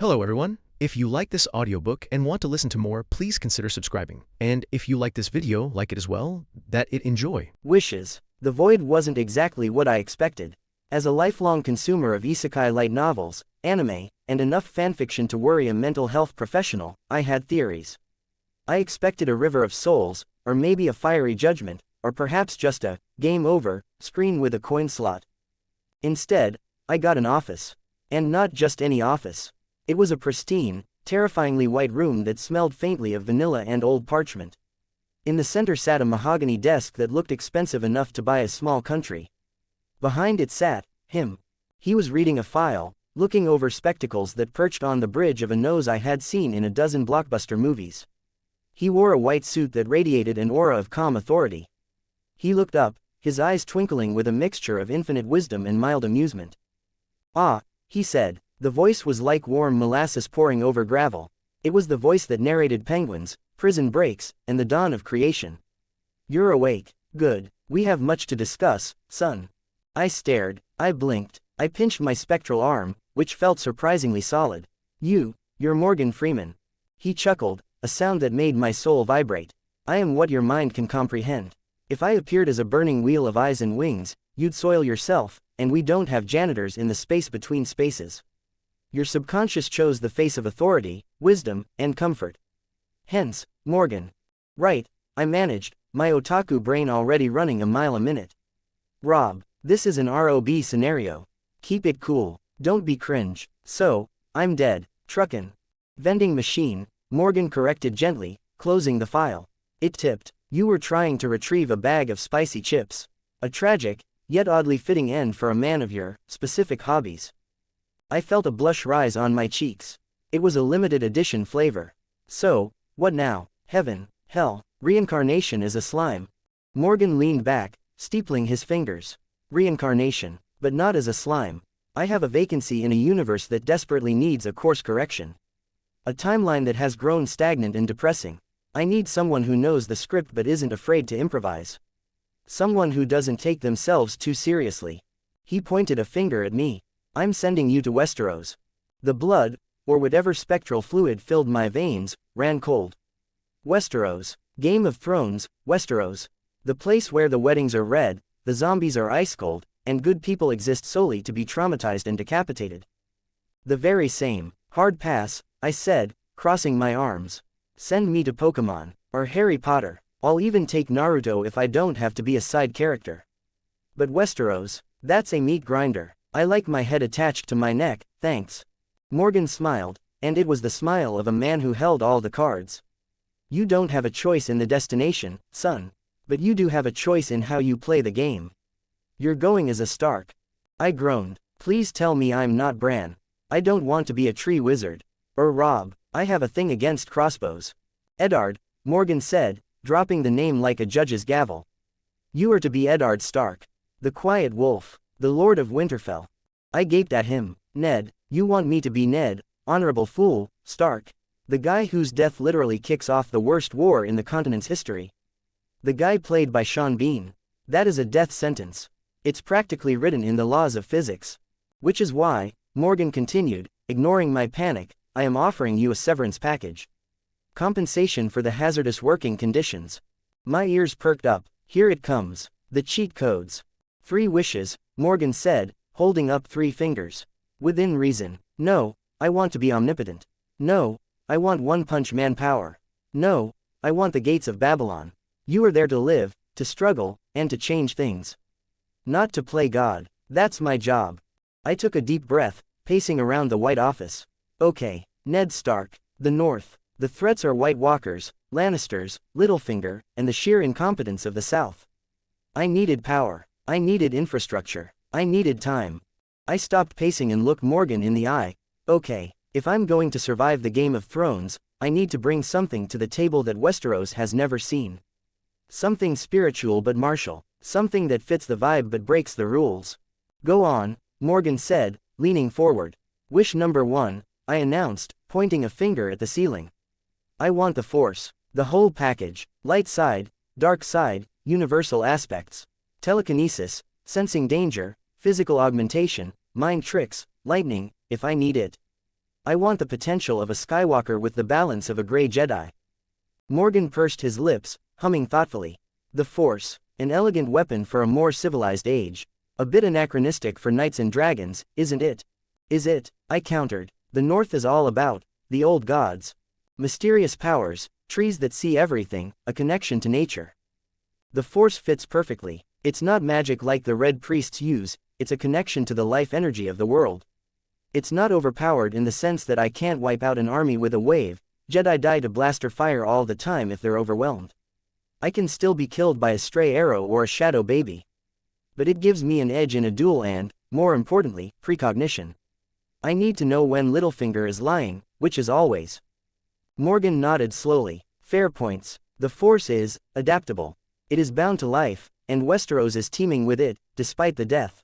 Hello everyone. If you like this audiobook and want to listen to more, please consider subscribing. And if you like this video, like it as well, that it enjoy. Wishes. The Void wasn't exactly what I expected. As a lifelong consumer of isekai light novels, anime, and enough fanfiction to worry a mental health professional, I had theories. I expected a river of souls, or maybe a fiery judgment, or perhaps just a game over screen with a coin slot. Instead, I got an office. And not just any office. It was a pristine, terrifyingly white room that smelled faintly of vanilla and old parchment. In the center sat a mahogany desk that looked expensive enough to buy a small country. Behind it sat him. He was reading a file, looking over spectacles that perched on the bridge of a nose I had seen in a dozen blockbuster movies. He wore a white suit that radiated an aura of calm authority. He looked up, his eyes twinkling with a mixture of infinite wisdom and mild amusement. "Ah," he said. The voice was like warm molasses pouring over gravel. It was the voice that narrated penguins, prison breaks, and the dawn of creation. "You're awake. Good. We have much to discuss, son." I stared, I blinked, I pinched my spectral arm, which felt surprisingly solid. You're Morgan Freeman." He chuckled, a sound that made my soul vibrate. "I am what your mind can comprehend. If I appeared as a burning wheel of eyes and wings, you'd soil yourself, and we don't have janitors in the space between spaces. Your subconscious chose the face of authority, wisdom, and comfort. Hence, Morgan." "Right," I managed, my otaku brain already running a mile a minute. "Rob, this is an ROB scenario. Keep it cool, don't be cringe." "So, I'm dead, truckin'." "Vending machine," Morgan corrected gently, closing the file. It tipped. "You were trying to retrieve a bag of spicy chips. A tragic, yet oddly fitting end for a man of your specific hobbies." I felt a blush rise on my cheeks. It was a limited edition flavor. "So, what now? Heaven, hell, reincarnation as a slime?" Morgan leaned back, steepling his fingers. "Reincarnation, but not as a slime. I have a vacancy in a universe that desperately needs a course correction. A timeline that has grown stagnant and depressing. I need someone who knows the script but isn't afraid to improvise. Someone who doesn't take themselves too seriously." He pointed a finger at me. "I'm sending you to Westeros." The blood, or whatever spectral fluid filled my veins, ran cold. Westeros. Game of Thrones, Westeros. The place where the weddings are red, the zombies are ice cold, and good people exist solely to be traumatized and decapitated. "The very same. Hard pass," I said, crossing my arms. "Send me to Pokemon, or Harry Potter. I'll even take Naruto if I don't have to be a side character. But Westeros, that's a meat grinder. I like my head attached to my neck, thanks." Morgan smiled, and it was the smile of a man who held all the cards. "You don't have a choice in the destination, son. But you do have a choice in how you play the game. You're going as a Stark." I groaned. "Please tell me I'm not Bran. I don't want to be a tree wizard. Or Rob. I have a thing against crossbows." "Eddard," Morgan said, dropping the name like a judge's gavel. "You are to be Eddard Stark. The Quiet Wolf. The Lord of Winterfell." I gaped at him. "Ned, you want me to be Ned, honorable fool, Stark? The guy whose death literally kicks off the worst war in the continent's history? The guy played by Sean Bean? That is a death sentence. It's practically written in the laws of physics. Which is why," Morgan continued, ignoring my panic, "I am offering you a severance package. Compensation for the hazardous working conditions." My ears perked up. Here it comes. The cheat codes. 3 wishes, Morgan said, holding up 3 fingers. "Within reason. No, I want to be omnipotent. No, I want one-punch man power. No, I want the gates of Babylon. You are there to live, to struggle, and to change things. Not to play God. That's my job." I took a deep breath, pacing around the White Office. "Okay, Ned Stark, the North. The threats are White Walkers, Lannisters, Littlefinger, and the sheer incompetence of the South. I needed power. I needed infrastructure. I needed time." I stopped pacing and looked Morgan in the eye. "Okay, if I'm going to survive the Game of Thrones, I need to bring something to the table that Westeros has never seen. Something spiritual but martial. Something that fits the vibe but breaks the rules." "Go on," Morgan said, leaning forward. "Wish number 1, I announced, pointing a finger at the ceiling. "I want the Force. The whole package. Light side, dark side, universal aspects. Telekinesis, sensing danger, physical augmentation, mind tricks, lightning, if I need it. I want the potential of a Skywalker with the balance of a Grey Jedi. Morgan pursed his lips, humming thoughtfully. The Force, an elegant weapon for a more civilized age. A bit anachronistic for knights and dragons, isn't it? Is it? I countered. The North is all about the old gods. Mysterious powers, trees that see everything, a connection to nature. The Force fits perfectly. It's not magic like the Red Priests use, it's a connection to the life energy of the world. It's not overpowered in the sense that I can't wipe out an army with a wave. Jedi die to blaster fire all the time if they're overwhelmed. I can still be killed by a stray arrow or a shadow baby. But it gives me an edge in a duel and, more importantly, precognition. I need to know when Littlefinger is lying, which is always. Morgan nodded slowly. Fair points. The Force is adaptable. It is bound to life, and Westeros is teeming with it, despite the death.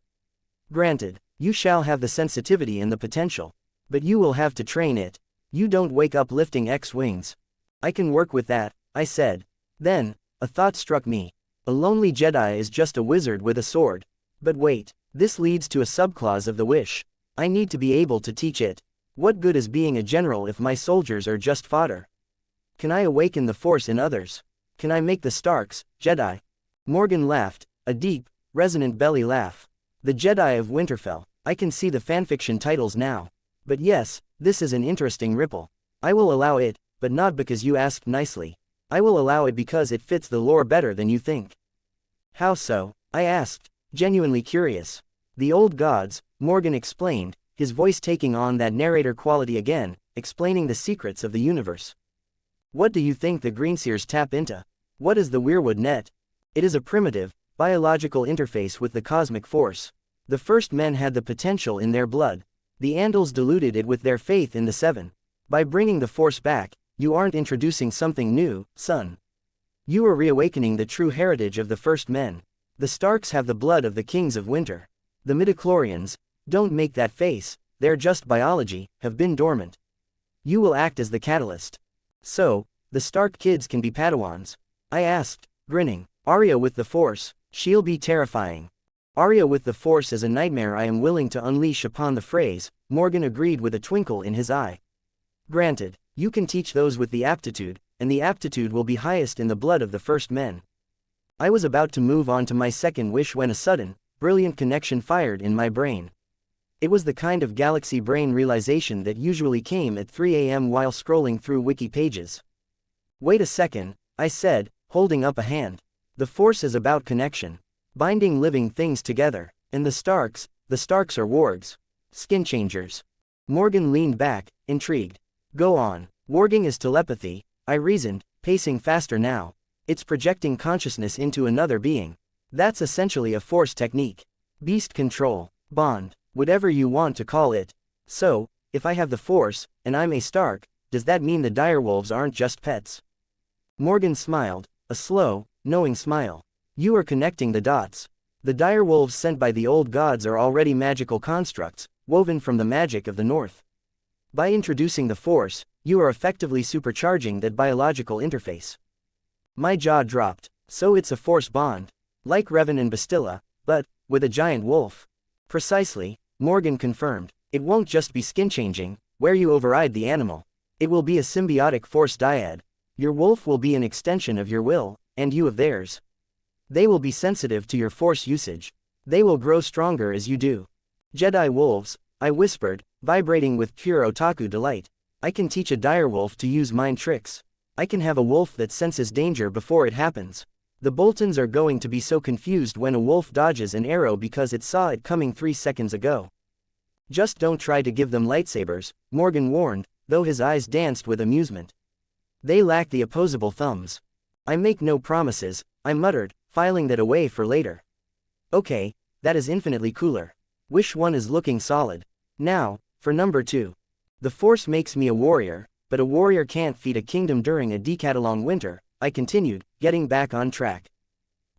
Granted, you shall have the sensitivity and the potential. But you will have to train it. You don't wake up lifting X-wings. I can work with that, I said. Then, a thought struck me. A lonely Jedi is just a wizard with a sword. But wait, this leads to a subclause of the wish. I need to be able to teach it. What good is being a general if my soldiers are just fodder? Can I awaken the Force in others? Can I make the Starks, Jedi? Morgan laughed, a deep, resonant belly laugh. The Jedi of Winterfell. I can see the fanfiction titles now. But yes, this is an interesting ripple. I will allow it, but not because you asked nicely. I will allow it because it fits the lore better than you think. How so? I asked, genuinely curious. The old gods, Morgan explained, his voice taking on that narrator quality again, explaining the secrets of the universe. What do you think the Greenseers tap into? What is the Weirwood net? It is a primitive, biological interface with the cosmic force. The first men had the potential in their blood. The Andals diluted it with their faith in the Seven. By bringing the Force back, you aren't introducing something new, son. You are reawakening the true heritage of the first men. The Starks have the blood of the kings of winter. The midichlorians, don't make that face, they're just biology, have been dormant. You will act as the catalyst. So, the Stark kids can be Padawans? I asked, grinning. Arya with the Force, she'll be terrifying. Arya with the Force is a nightmare I am willing to unleash upon the Freys, Morgan agreed with a twinkle in his eye. Granted, you can teach those with the aptitude, and the aptitude will be highest in the blood of the first men. I was about to move on to my second wish when a sudden, brilliant connection fired in my brain. It was the kind of galaxy brain realization that usually came at 3 a.m. while scrolling through wiki pages. Wait a second, I said, holding up a hand. The Force is about connection. Binding living things together, and the Starks are wargs. Skin changers. Morgan leaned back, intrigued. Go on. Warging is telepathy, I reasoned, pacing faster now. It's projecting consciousness into another being. That's essentially a Force technique. Beast control, bond, whatever you want to call it. So, if I have the Force, and I'm a Stark, does that mean the direwolves aren't just pets? Morgan smiled, a slow, knowing smile. You are connecting the dots. The direwolves sent by the old gods are already magical constructs, woven from the magic of the North. By introducing the Force, you are effectively supercharging that biological interface. My jaw dropped. So it's a Force bond. Like Revan and Bastilla, but, with a giant wolf. Precisely, Morgan confirmed. It won't just be skin changing, where you override the animal. It will be a symbiotic Force dyad. Your wolf will be an extension of your will, and you of theirs. They will be sensitive to your Force usage. They will grow stronger as you do. Jedi wolves, I whispered, vibrating with pure otaku delight. I can teach a direwolf to use mind tricks. I can have a wolf that senses danger before it happens. The Boltons are going to be so confused when a wolf dodges an arrow because it saw it coming 3 seconds ago. Just don't try to give them lightsabers, Morgan warned, though his eyes danced with amusement. They lack the opposable thumbs. I make no promises, I muttered, filing that away for later. Okay, that is infinitely cooler. Wish 1 is looking solid. Now, for number 2. The Force makes me a warrior, but a warrior can't feed a kingdom during a decade-long winter, I continued, getting back on track.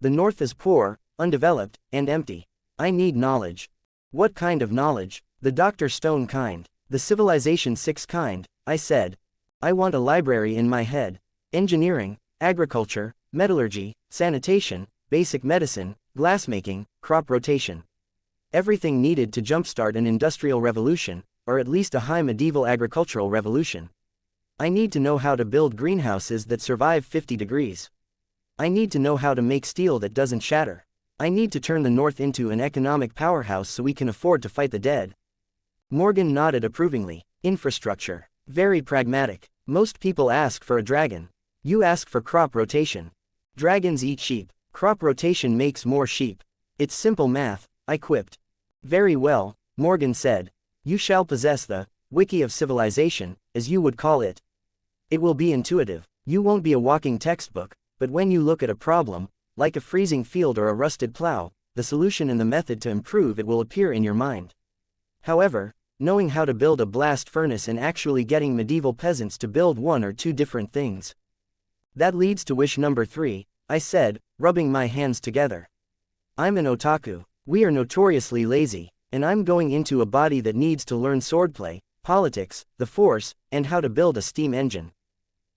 The North is poor, undeveloped, and empty. I need knowledge. What kind of knowledge? The Dr. Stone kind. The Civilization 6 kind, I said. I want a library in my head. Engineering, agriculture, metallurgy, sanitation, basic medicine, glassmaking, crop rotation. Everything needed to jumpstart an industrial revolution, or at least a high medieval agricultural revolution. I need to know how to build greenhouses that survive 50 degrees. I need to know how to make steel that doesn't shatter. I need to turn the North into an economic powerhouse so we can afford to fight the dead. Morgan nodded approvingly. Infrastructure. Very pragmatic. Most people ask for a dragon. You ask for crop rotation. Dragons eat sheep. Crop rotation makes more sheep. It's simple math, I quipped. Very well, Morgan said. You shall possess the wiki of civilization, as you would call it. It will be intuitive. You won't be a walking textbook, but when you look at a problem, like a freezing field or a rusted plow, the solution and the method to improve it will appear in your mind. However, knowing how to build a blast furnace and actually getting medieval peasants to build one are two different things. That leads to wish number 3, I said, rubbing my hands together. I'm an otaku. We are notoriously lazy, and I'm going into a body that needs to learn swordplay, politics, the force, and how to build a steam engine.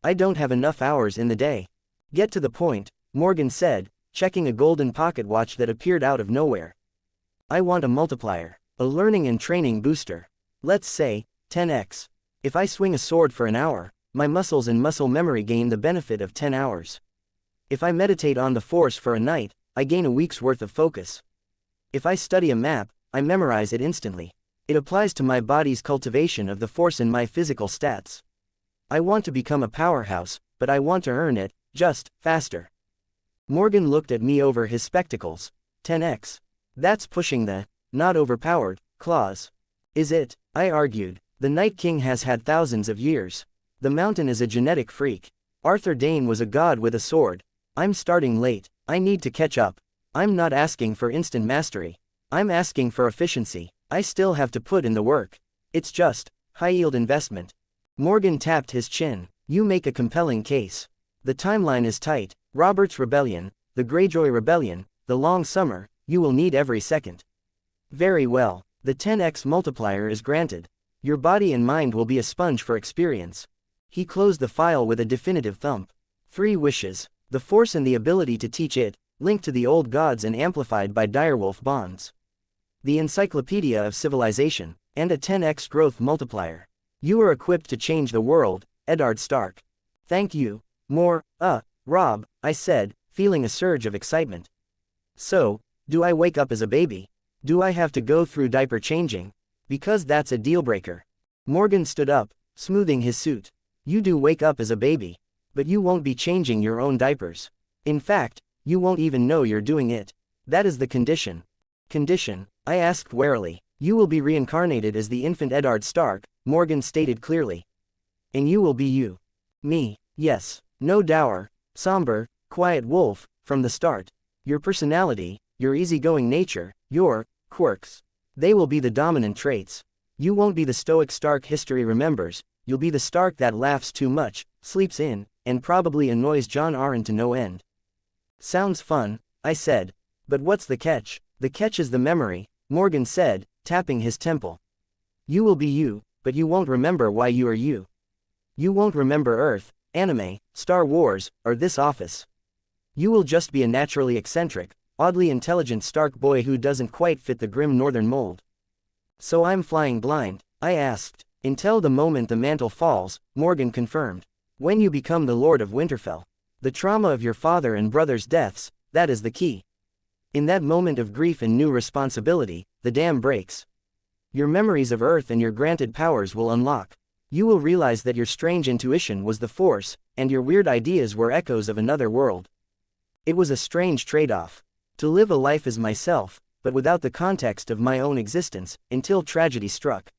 I don't have enough hours in the day. Get to the point, Morgan said, checking a golden pocket watch that appeared out of nowhere. I want a multiplier, a learning and training booster. Let's say, 10x. If I swing a sword for an hour, my muscles and muscle memory gain the benefit of 10 hours. If I meditate on the force for a night, I gain a week's worth of focus. If I study a map, I memorize it instantly. It applies to my body's cultivation of the force and my physical stats. I want to become a powerhouse, but I want to earn it, just, faster. Morgan looked at me over his spectacles. 10x. That's pushing the, not overpowered, clause. Is it? I argued. The Night King has had thousands of years. The mountain is a genetic freak. Arthur Dane was a god with a sword. I'm starting late. I need to catch up. I'm not asking for instant mastery. I'm asking for efficiency. I still have to put in the work. It's just, high-yield investment. Morgan tapped his chin. You make a compelling case. The timeline is tight. Robert's Rebellion, the Greyjoy Rebellion, the Long Summer, you will need every second. Very well. The 10x multiplier is granted. Your body and mind will be a sponge for experience. He closed the file with a definitive thump. 3 wishes. The force and the ability to teach it, linked to the old gods and amplified by direwolf bonds. The Encyclopedia of Civilization, and a 10x growth multiplier. You are equipped to change the world, Eddard Stark. Thank you. Rob, I said, feeling a surge of excitement. So, do I wake up as a baby? Do I have to go through diaper changing? Because that's a deal-breaker. Morgan stood up, smoothing his suit. You do wake up as a baby. But you won't be changing your own diapers. In fact, you won't even know you're doing it. That is the condition. Condition? I asked warily. You will be reincarnated as the infant Eddard Stark, Morgan stated clearly. And you will be you. Me, yes. No dour, somber, quiet wolf, from the start. Your personality, your easygoing nature, your quirks. They will be the dominant traits. You won't be the stoic Stark history remembers, you'll be the Stark that laughs too much, sleeps in, and probably annoys John Arryn to no end. Sounds fun, I said. But what's the catch? The catch is the memory, Morgan said, tapping his temple. You will be you, but you won't remember why you are you. You won't remember Earth, anime, Star Wars, or this office. You will just be a naturally eccentric, oddly intelligent Stark boy who doesn't quite fit the grim northern mold. So I'm flying blind, I asked. Until the moment the mantle falls, Morgan confirmed. When you become the Lord of Winterfell. The trauma of your father and brother's deaths, that is the key. In that moment of grief and new responsibility, the dam breaks. Your memories of Earth and your granted powers will unlock. You will realize that your strange intuition was the Force, and your weird ideas were echoes of another world. It was a strange trade-off. To live a life as myself, but without the context of my own existence, until tragedy struck.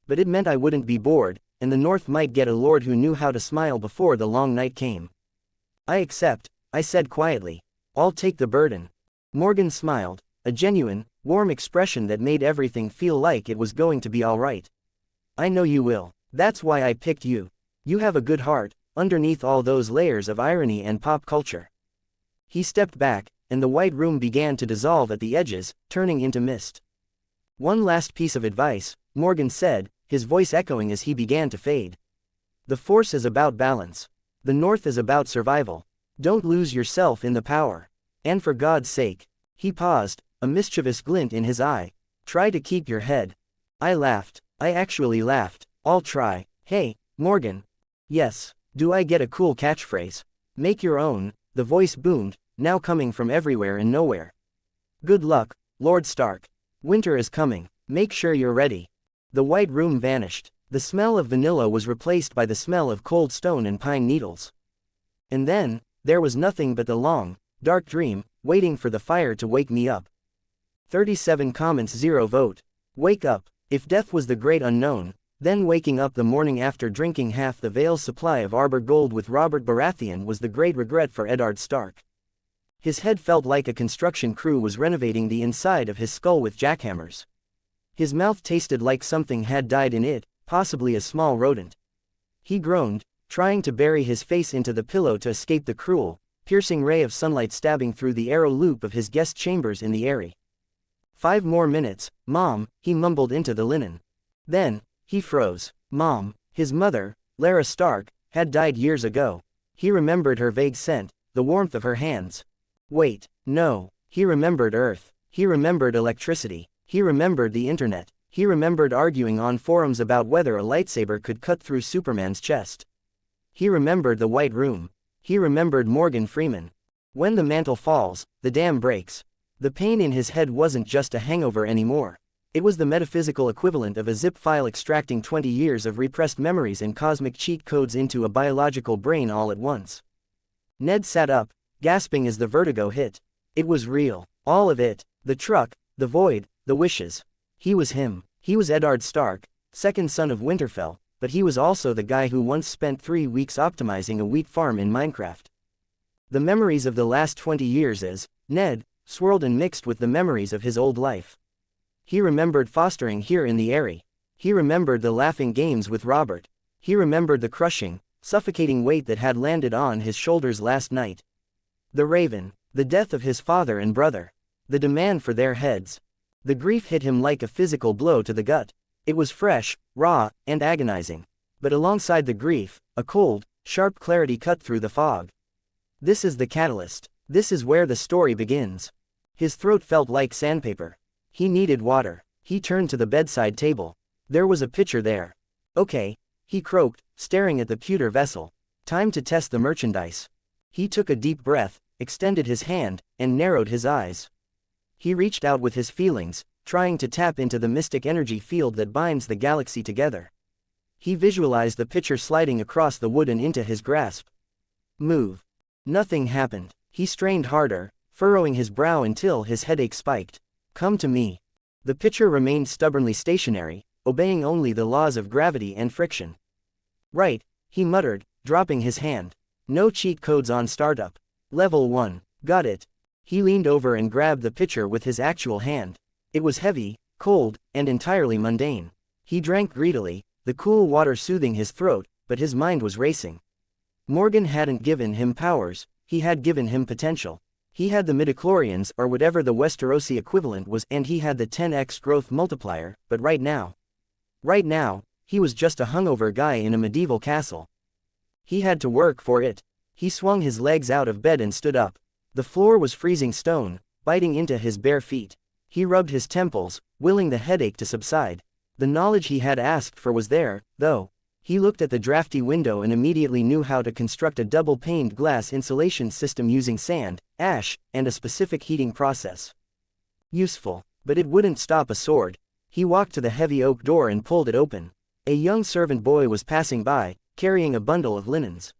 But it meant I wouldn't be bored, and the North might get a lord who knew how to smile before the long night came. I accept, I said quietly. I'll take the burden. Morgan smiled, a genuine, warm expression that made everything feel like it was going to be all right. I know you will. That's why I picked you. You have a good heart, underneath all those layers of irony and pop culture. He stepped back, and the white room began to dissolve at the edges, turning into mist. One last piece of advice, Morgan said, his voice echoing as he began to fade. The Force is about balance. The North is about survival. Don't lose yourself in the power. And for God's sake. He paused, a mischievous glint in his eye. Try to keep your head. I laughed. I actually laughed. I'll try. Hey, Morgan. Yes. Do I get a cool catchphrase? Make your own, the voice boomed, now coming from everywhere and nowhere. Good luck, Lord Stark. Winter is coming. Make sure you're ready. The white room vanished. The smell of vanilla was replaced by the smell of cold stone and pine needles. And then, there was nothing but the long, dark dream, waiting for the fire to wake me up. 37 comments 0 vote. Wake up. If death was the great unknown, then waking up the morning after drinking half the Vale's supply of Arbor Gold with Robert Baratheon was the great regret for Eddard Stark. His head felt like a construction crew was renovating the inside of his skull with jackhammers. His mouth tasted like something had died in it, possibly a small rodent. He groaned, trying to bury his face into the pillow to escape the cruel, piercing ray of sunlight stabbing through the arrow loop of his guest chambers in the Eyrie. 5 more minutes, Mom, he mumbled into the linen. Then, he froze. Mom, his mother, Lara Stark, had died years ago. He remembered her vague scent, the warmth of her hands. Wait, no, he remembered Earth. He remembered electricity. He remembered the internet. He remembered arguing on forums about whether a lightsaber could cut through Superman's chest. He remembered the White Room. He remembered Morgan Freeman. When the mantle falls, the dam breaks. The pain in his head wasn't just a hangover anymore. It was the metaphysical equivalent of a zip file extracting 20 years of repressed memories and cosmic cheat codes into a biological brain all at once. Ned sat up, gasping as the vertigo hit. It was real. All of it. The truck, the void, the wishes. He was him. He was Eddard Stark, second son of Winterfell, but he was also the guy who once spent 3 weeks optimizing a wheat farm in Minecraft. The memories of the last 20 years as Ned swirled and mixed with the memories of his old life. He remembered fostering here in the Eyrie. He remembered the laughing games with Robert. He remembered the crushing, suffocating weight that had landed on his shoulders last night. The raven, the death of his father and brother, the demand for their heads. The grief hit him like a physical blow to the gut. It was fresh, raw, and agonizing. But alongside the grief, a cold, sharp clarity cut through the fog. This is the catalyst. This is where the story begins. His throat felt like sandpaper. He needed water. He turned to the bedside table. There was a pitcher there. Okay, he croaked, staring at the pewter vessel. Time to test the merchandise. He took a deep breath, extended his hand, and narrowed his eyes. He reached out with his feelings, trying to tap into the mystic energy field that binds the galaxy together. He visualized the pitcher sliding across the wood and into his grasp. Move. Nothing happened. He strained harder, furrowing his brow until his headache spiked. Come to me. The pitcher remained stubbornly stationary, obeying only the laws of gravity and friction. Right, he muttered, dropping his hand. No cheat codes on startup. Level 1. Got it. He leaned over and grabbed the pitcher with his actual hand. It was heavy, cold, and entirely mundane. He drank greedily, the cool water soothing his throat, but his mind was racing. Morgan hadn't given him powers, he had given him potential. He had the midichlorians or whatever the Westerosi equivalent was, and he had the 10x growth multiplier, but right now, he was just a hungover guy in a medieval castle. He had to work for it. He swung his legs out of bed and stood up. The floor was freezing stone, biting into his bare feet. He rubbed his temples, willing the headache to subside. The knowledge he had asked for was there, though. He looked at the drafty window and immediately knew how to construct a double-paned glass insulation system using sand, ash, and a specific heating process. Useful, but it wouldn't stop a sword. He walked to the heavy oak door and pulled it open. A young servant boy was passing by, carrying a bundle of linens.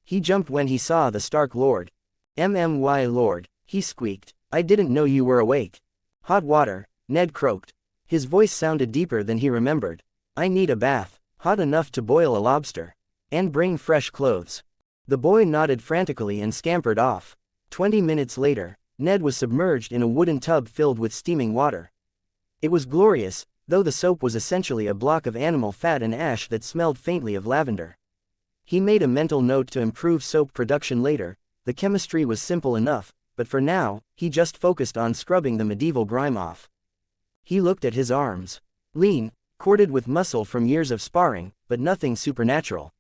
He jumped when he saw the Stark Lord. "MMY Lord," he squeaked. "I didn't know you were awake." "Hot water," Ned croaked. His voice sounded deeper than he remembered. "I need a bath. Hot enough to boil a lobster. And bring fresh clothes." The boy nodded frantically and scampered off. 20 minutes later, Ned was submerged in a wooden tub filled with steaming water. It was glorious, though the soap was essentially a block of animal fat and ash that smelled faintly of lavender. He made a mental note to improve soap production later. The chemistry was simple enough, but for now, he just focused on scrubbing the medieval grime off. He looked at his arms. Lean, corded with muscle from years of sparring, but nothing supernatural.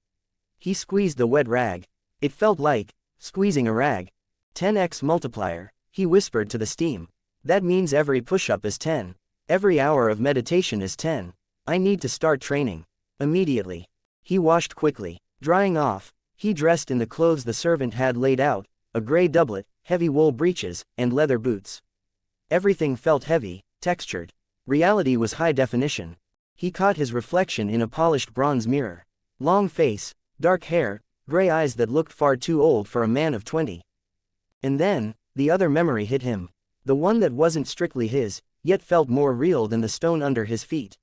He squeezed the wet rag. It felt like squeezing a rag. 10x multiplier, he whispered to the steam. That means every push-up is 10. Every hour of meditation is 10. I need to start training. Immediately. He washed quickly. Drying off, he dressed in the clothes the servant had laid out, a gray doublet, heavy wool breeches, and leather boots. Everything felt heavy, textured. Reality was high definition. He caught his reflection in a polished bronze mirror. Long face, dark hair, gray eyes that looked far too old for a man of 20. And then, the other memory hit him. The one that wasn't strictly his, yet felt more real than the stone under his feet.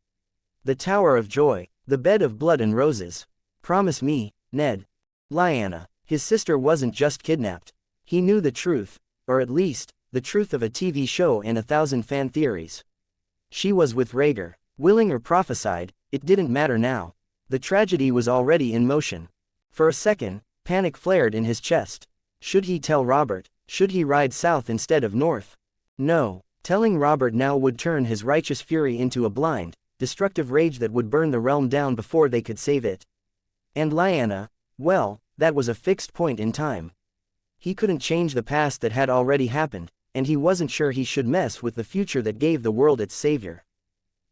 The Tower of Joy, the bed of blood and roses. Promise me, Ned. Lyanna, his sister wasn't just kidnapped. He knew the truth, or at least, the truth of a TV show and 1,000 fan theories. She was with Rhaegar. Willing or prophesied, it didn't matter now. The tragedy was already in motion. For a second, panic flared in his chest. Should he tell Robert? Should he ride south instead of north? No, telling Robert now would turn his righteous fury into a blind, destructive rage that would burn the realm down before they could save it. And Lyanna, well, that was a fixed point in time. He couldn't change the past that had already happened, and he wasn't sure he should mess with the future that gave the world its savior.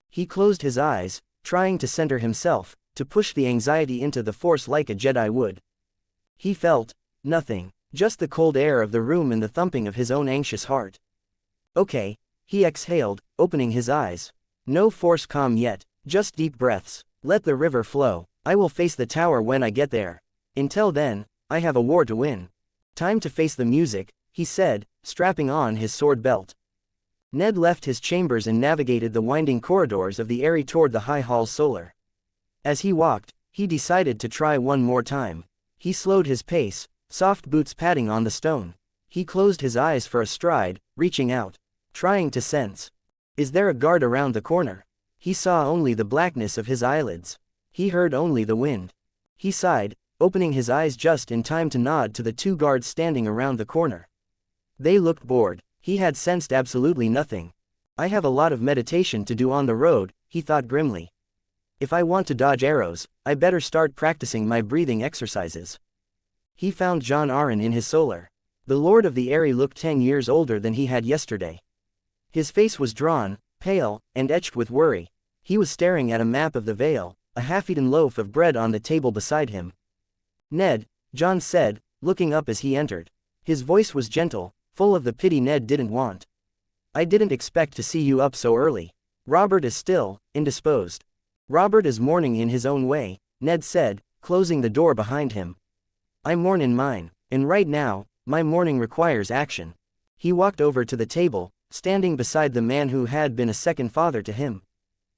He closed his eyes, trying to center himself, to push the anxiety into the Force like a Jedi would. He felt nothing, just the cold air of the room and the thumping of his own anxious heart. Okay, he exhaled, opening his eyes. No Force calm yet, just deep breaths. Let the river flow. I will face the tower when I get there. Until then, I have a war to win. Time to face the music, he said, strapping on his sword belt. Ned left his chambers and navigated the winding corridors of the Eyrie toward the High Hall's solar. As he walked, he decided to try one more time. He slowed his pace, soft boots padding on the stone. He closed his eyes for a stride, reaching out, trying to sense. Is there a guard around the corner? He saw only the blackness of his eyelids. He heard only the wind. He sighed, opening his eyes just in time to nod to the two guards standing around the corner. They looked bored. He had sensed absolutely nothing. I have a lot of meditation to do on the road, he thought grimly. If I want to dodge arrows, I better start practicing my breathing exercises. He found Jon Arryn in his solar. The Lord of the Eyrie looked 10 years older than he had yesterday. His face was drawn, pale, and etched with worry. He was staring at a map of the Vale, a half-eaten loaf of bread on the table beside him. Ned, Jon said, looking up as he entered. His voice was gentle, full of the pity Ned didn't want. I didn't expect to see you up so early. Robert is still indisposed. Robert is mourning in his own way, Ned said, closing the door behind him. I mourn in mine, and right now, my mourning requires action. He walked over to the table, standing beside the man who had been a second father to him.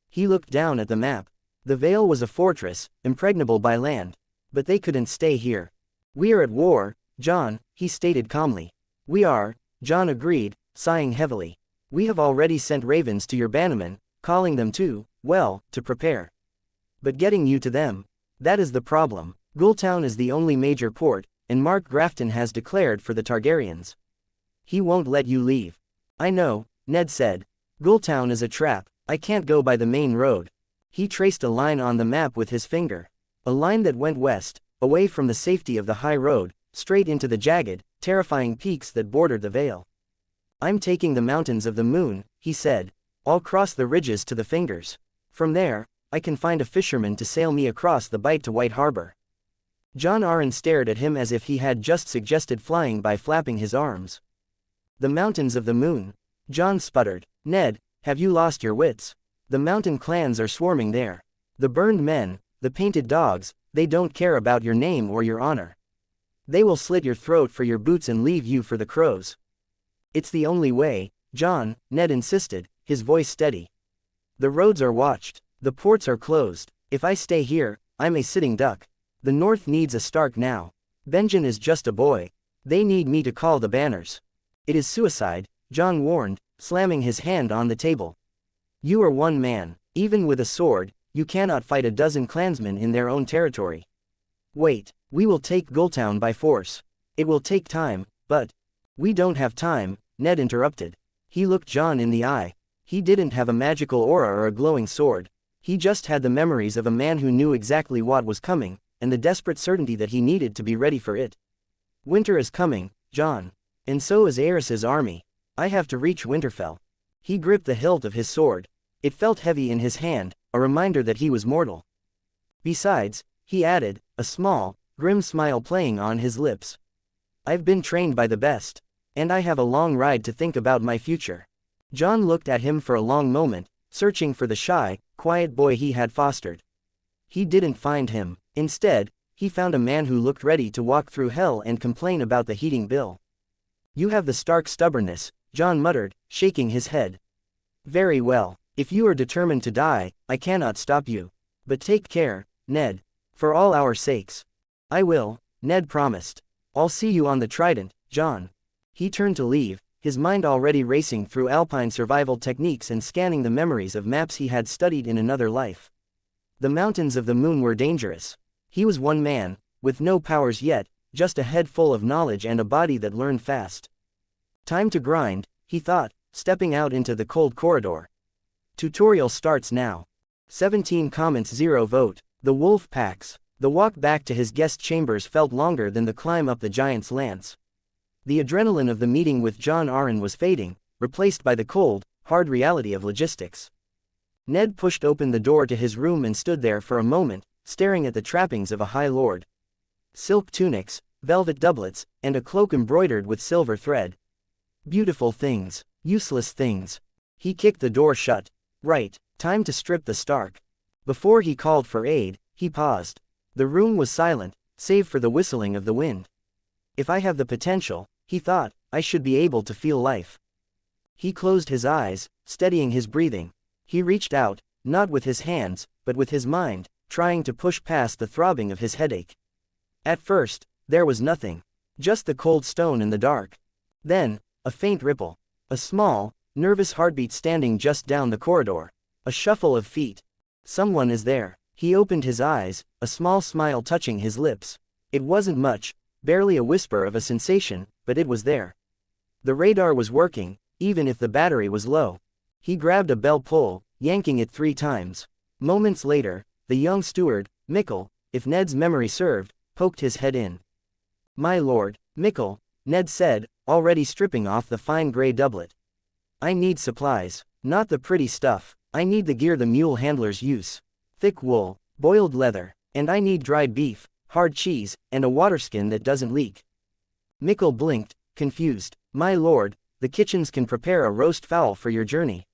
He looked down at the map. The Vale was a fortress, impregnable by land. But they couldn't stay here. We are at war, Jon, he stated calmly. We are, Jon agreed, sighing heavily. We have already sent ravens to your bannermen, calling them to, well, to prepare. But getting you to them, that is the problem. Ghoultown is the only major port, and Mark Grafton has declared for the Targaryens. He won't let you leave. I know, Ned said. Ghoultown is a trap. I can't go by the main road. He traced a line on the map with his finger. A line that went west, away from the safety of the high road, straight into the jagged, terrifying peaks that bordered the Vale. I'm taking the mountains of the moon, he said. I'll cross the ridges to the fingers. From there, I can find a fisherman to sail me across the bight to White Harbor. Jon Arryn stared at him as if he had just suggested flying by flapping his arms. The mountains of the moon. Jon sputtered. Ned, have you lost your wits? The mountain clans are swarming there. The burned men, the painted dogs, they don't care about your name or your honor. They will slit your throat for your boots and leave you for the crows. It's the only way, Jon, Ned insisted, his voice steady. The roads are watched. The ports are closed. If I stay here, I'm a sitting duck. The North needs a Stark now. Benjen is just a boy. They need me to call the banners. It is suicide, Jon warned, slamming his hand on the table. You are one man. Even with a sword, you cannot fight a dozen clansmen in their own territory. Wait, we will take Ghoultown by force. It will take time, but... We don't have time, Ned interrupted. He looked Jon in the eye. He didn't have a magical aura or a glowing sword. He just had the memories of a man who knew exactly what was coming, and the desperate certainty that he needed to be ready for it. Winter is coming, Jon. And so is Aerys's army. I have to reach Winterfell. He gripped the hilt of his sword. It felt heavy in his hand, a reminder that he was mortal. Besides, he added, a small, grim smile playing on his lips. I've been trained by the best. And I have a long ride to think about my future. Jon looked at him for a long moment, searching for the shy, quiet boy he had fostered. He didn't find him. Instead, he found a man who looked ready to walk through hell and complain about the heating bill. You have the Stark stubbornness, Jon muttered, shaking his head. Very well. If you are determined to die, I cannot stop you. But take care, Ned. For all our sakes. I will, Ned promised. I'll see you on the Trident, Jon. He turned to leave, his mind already racing through alpine survival techniques and scanning the memories of maps he had studied in another life. The mountains of the moon were dangerous. He was one man, with no powers yet, just a head full of knowledge and a body that learned fast. Time to grind, he thought, stepping out into the cold corridor. Tutorial starts now. 17 comments 0 vote. The wolf packs. The walk back to his guest chambers felt longer than the climb up the giant's lance. The adrenaline of the meeting with Jon Arryn was fading, replaced by the cold, hard reality of logistics. Ned pushed open the door to his room and stood there for a moment, staring at the trappings of a high lord. Silk tunics, velvet doublets, and a cloak embroidered with silver thread. Beautiful things, useless things. He kicked the door shut. Right, time to strip the Stark. Before he called for aid, he paused. The room was silent, save for the whistling of the wind. If I have the potential, he thought, I should be able to feel life. He closed his eyes, steadying his breathing. He reached out, not with his hands, but with his mind, trying to push past the throbbing of his headache. At first, there was nothing. Just the cold stone in the dark. Then, a faint ripple. A small, nervous heartbeat standing just down the corridor. A shuffle of feet. Someone is there. He opened his eyes, a small smile touching his lips. It wasn't much, barely a whisper of a sensation, but it was there. The radar was working, even if the battery was low. He grabbed a bell pull, yanking it 3 times. Moments later, the young steward, Mikkel, if Ned's memory served, poked his head in. My lord, Mikkel, Ned said, already stripping off the fine gray doublet. I need supplies, not the pretty stuff. I need the gear the mule handlers use. Thick wool, boiled leather, and I need dried beef, hard cheese, and a waterskin that doesn't leak. Mikkel blinked, confused. My lord, the kitchens can prepare a roast fowl for your journey.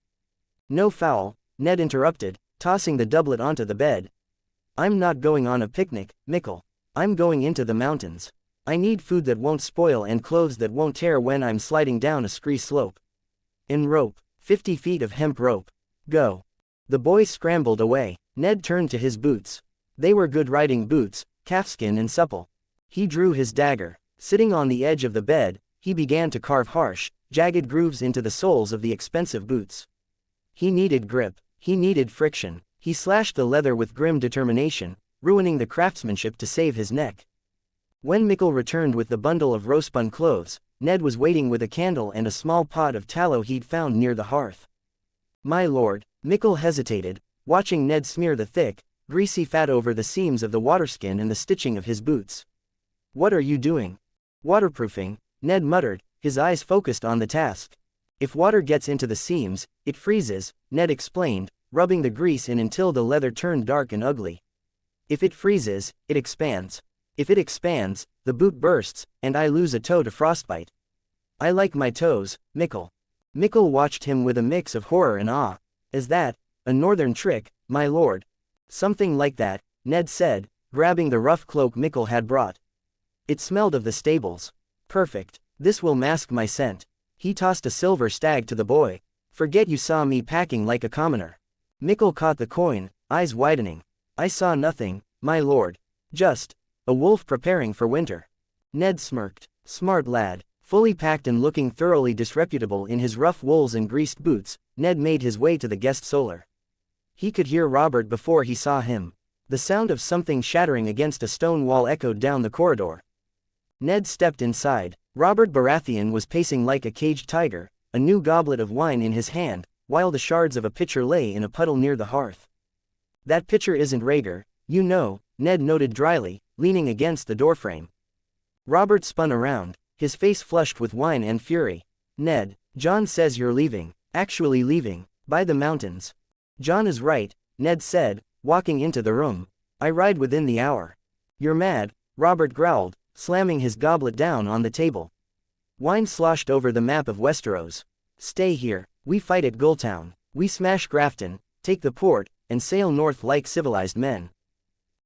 No fowl, Ned interrupted, tossing the doublet onto the bed. I'm not going on a picnic, Mikkel. I'm going into the mountains. I need food that won't spoil and clothes that won't tear when I'm sliding down a scree slope. In rope, 50 feet of hemp rope. Go. The boy scrambled away. Ned turned to his boots. They were good riding boots, calfskin and supple. He drew his dagger. Sitting on the edge of the bed, he began to carve harsh, jagged grooves into the soles of the expensive boots. He needed grip. He needed friction. He slashed the leather with grim determination, ruining the craftsmanship to save his neck. When Mikkel returned with the bundle of roast-spun clothes, Ned was waiting with a candle and a small pot of tallow he'd found near the hearth. My lord, Mikkel hesitated, watching Ned smear the thick, greasy fat over the seams of the waterskin and the stitching of his boots. What are you doing? Waterproofing, Ned muttered, his eyes focused on the task. If water gets into the seams, it freezes, Ned explained, rubbing the grease in until the leather turned dark and ugly. If it freezes, it expands. If it expands, the boot bursts, and I lose a toe to frostbite. I like my toes, Mikkel. Mikkel watched him with a mix of horror and awe. Is that a northern trick, my lord? Something like that, Ned said, grabbing the rough cloak Mikkel had brought. It smelled of the stables. Perfect. This will mask my scent. He tossed a silver stag to the boy. Forget you saw me packing like a commoner. Mikkel caught the coin, eyes widening. I saw nothing, my lord. Just a wolf preparing for winter. Ned smirked. Smart lad. Fully packed and looking thoroughly disreputable in his rough wools and greased boots, Ned made his way to the guest solar. He could hear Robert before he saw him. The sound of something shattering against a stone wall echoed down the corridor. Ned stepped inside. Robert Baratheon was pacing like a caged tiger, a new goblet of wine in his hand, while the shards of a pitcher lay in a puddle near the hearth. That pitcher isn't Rhaegar, you know, Ned noted dryly, leaning against the doorframe. Robert spun around, his face flushed with wine and fury. Ned, Jon says you're leaving. Actually leaving. By the mountains. Jon is right, Ned said, walking into the room. I ride within the hour. You're mad, Robert growled, slamming his goblet down on the table. Wine sloshed over the map of Westeros. Stay here, we fight at Gulltown, we smash Grafton, take the port, and sail north like civilized men.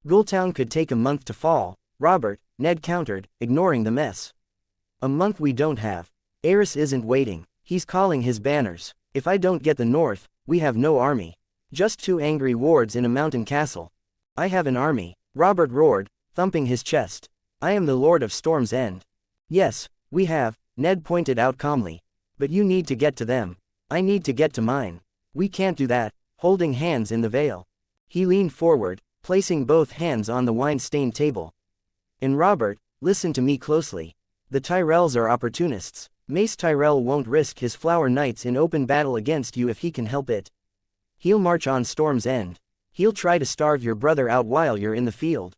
Gulltown could take a month to fall, Robert, Ned countered, ignoring the mess. A month we don't have. Aerys isn't waiting, he's calling his banners. If I don't get the north, we have no army. Just 2 angry wards in a mountain castle. I have an army, Robert roared, thumping his chest. I am the Lord of Storm's End. Yes, we have, Ned pointed out calmly. But you need to get to them. I need to get to mine. We can't do that, holding hands in the veil. He leaned forward, placing both hands on the wine-stained table. And Robert, listen to me closely. The Tyrells are opportunists. Mace Tyrell won't risk his flower knights in open battle against you if he can help it. He'll march on Storm's End. He'll try to starve your brother out while you're in the field.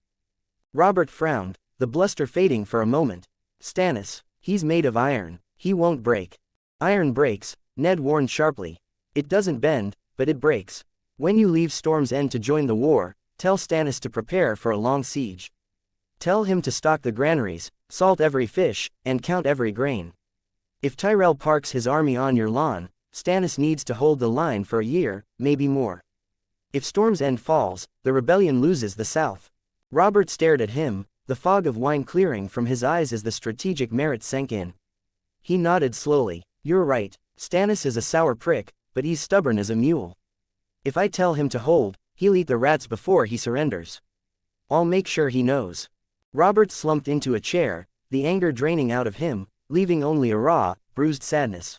Robert frowned, the bluster fading for a moment. Stannis, he's made of iron. He won't break. Iron breaks, Ned warned sharply. It doesn't bend, but it breaks. When you leave Storm's End to join the war, tell Stannis to prepare for a long siege. Tell him to stock the granaries, salt every fish, and count every grain. If Tyrell parks his army on your lawn, Stannis needs to hold the line for a year, maybe more. If Storm's End falls, the rebellion loses the south. Robert stared at him, the fog of wine clearing from his eyes as the strategic merit sank in. He nodded slowly. You're right, Stannis is a sour prick, but he's stubborn as a mule. If I tell him to hold, he'll eat the rats before he surrenders. I'll make sure he knows. Robert slumped into a chair, the anger draining out of him, leaving only a raw, bruised sadness.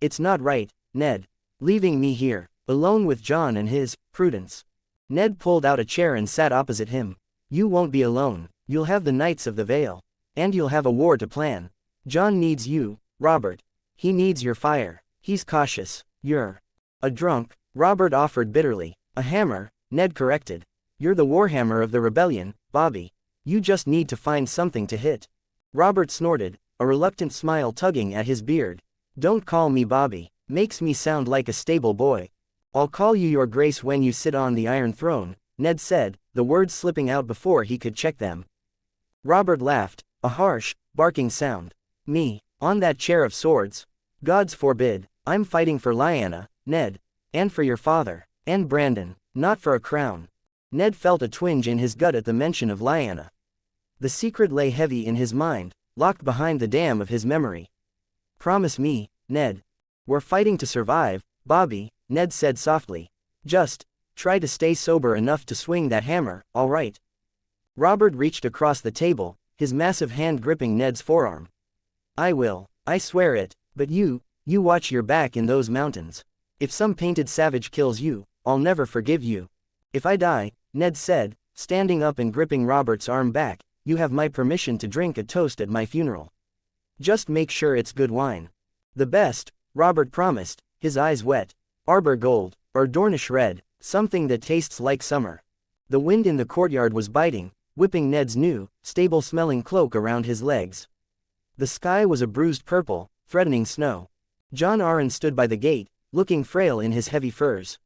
It's not right, Ned. Leaving me here, alone with Jon and his prudence. Ned pulled out a chair and sat opposite him. You won't be alone, you'll have the Knights of the Vale. And you'll have a war to plan. Jon needs you, Robert. He needs your fire. He's cautious. You're a drunk, Robert offered bitterly. A hammer, Ned corrected. You're the warhammer of the rebellion, Bobby. You just need to find something to hit. Robert snorted, a reluctant smile tugging at his beard. Don't call me Bobby. Makes me sound like a stable boy. I'll call you Your Grace when you sit on the Iron Throne, Ned said, the words slipping out before he could check them. Robert laughed, a harsh, barking sound. Me, on that chair of swords? Gods forbid, I'm fighting for Lyanna, Ned. And for your father, and Brandon, not for a crown. Ned felt a twinge in his gut at the mention of Lyanna. The secret lay heavy in his mind, locked behind the dam of his memory. Promise me, Ned. We're fighting to survive, Bobby, Ned said softly. Just try to stay sober enough to swing that hammer, all right? Robert reached across the table, his massive hand gripping Ned's forearm. I will, I swear it, but you watch your back in those mountains. If some painted savage kills you, I'll never forgive you. If I die, Ned said, standing up and gripping Robert's arm back, you have my permission to drink a toast at my funeral. Just make sure it's good wine. The best, Robert promised, his eyes wet. Arbor gold, or Dornish red, something that tastes like summer. The wind in the courtyard was biting, whipping Ned's new, stable-smelling cloak around his legs. The sky was a bruised purple, threatening snow. Jon Arryn stood by the gate, looking frail in his heavy furs.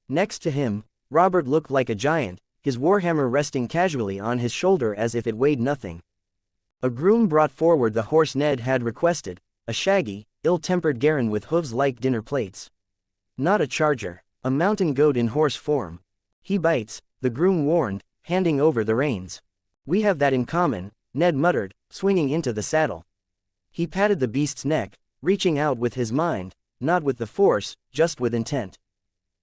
Next to him, Robert looked like a giant, his warhammer resting casually on his shoulder as if it weighed nothing. A groom brought forward the horse Ned had requested, a shaggy, ill-tempered Garen with hooves like dinner plates. Not a charger, a mountain goat in horse form. He bites, the groom warned, handing over the reins. We have that in common, Ned muttered, swinging into the saddle. He patted the beast's neck, reaching out with his mind, not with the force, just with intent.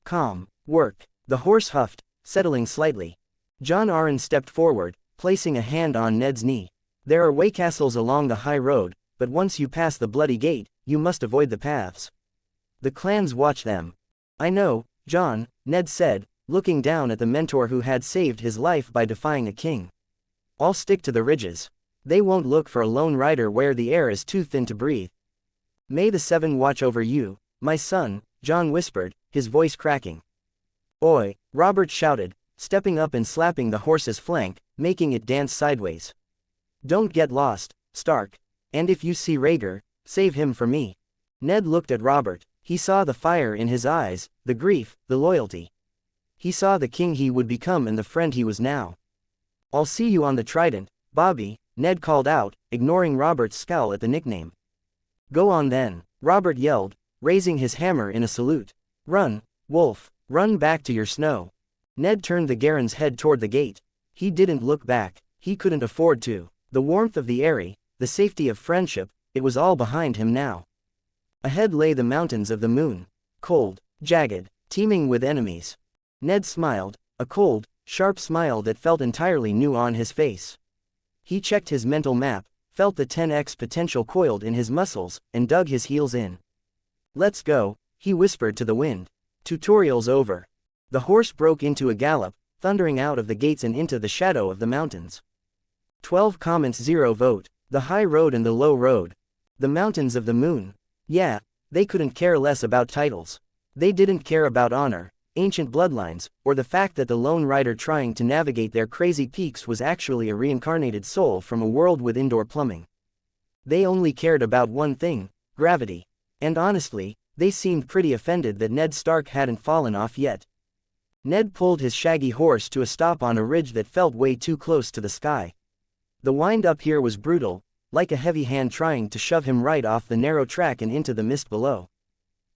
Calm, work, the horse huffed, settling slightly. Jon Arryn stepped forward, placing a hand on Ned's knee. There are waycastles along the high road, but once you pass the bloody gate, you must avoid the paths. The clans watch them. I know, Jon, Ned said, looking down at the mentor who had saved his life by defying a king. I'll stick to the ridges. They won't look for a lone rider where the air is too thin to breathe. May the Seven watch over you, my son, Jon whispered, his voice cracking. Oi, Robert shouted, stepping up and slapping the horse's flank, making it dance sideways. Don't get lost, Stark. And if you see Rhaegar, save him for me. Ned looked at Robert. He saw the fire in his eyes, the grief, the loyalty. He saw the king he would become and the friend he was now. "I'll see you on the Trident, Bobby," Ned called out, ignoring Robert's scowl at the nickname. "Go on then," Robert yelled, raising his hammer in a salute. "Run, wolf, run back to your snow." Ned turned the Garen's head toward the gate. He didn't look back, he couldn't afford to. The warmth of the Eyrie, the safety of friendship, it was all behind him now. Ahead lay the mountains of the moon. Cold, jagged, teeming with enemies. Ned smiled, a cold, sharp smile that felt entirely new on his face. He checked his mental map, felt the 10x potential coiled in his muscles, and dug his heels in. "Let's go," he whispered to the wind. "Tutorial's over." The horse broke into a gallop, thundering out of the gates and into the shadow of the mountains. 12 comments 0 vote. The high road and the low road. The mountains of the moon. Yeah, they couldn't care less about titles. They didn't care about honor, ancient bloodlines, or the fact that the lone rider trying to navigate their crazy peaks was actually a reincarnated soul from a world with indoor plumbing. They only cared about one thing, gravity. And honestly, they seemed pretty offended that Ned Stark hadn't fallen off yet. Ned pulled his shaggy horse to a stop on a ridge that felt way too close to the sky. The wind up here was brutal, like a heavy hand trying to shove him right off the narrow track and into the mist below.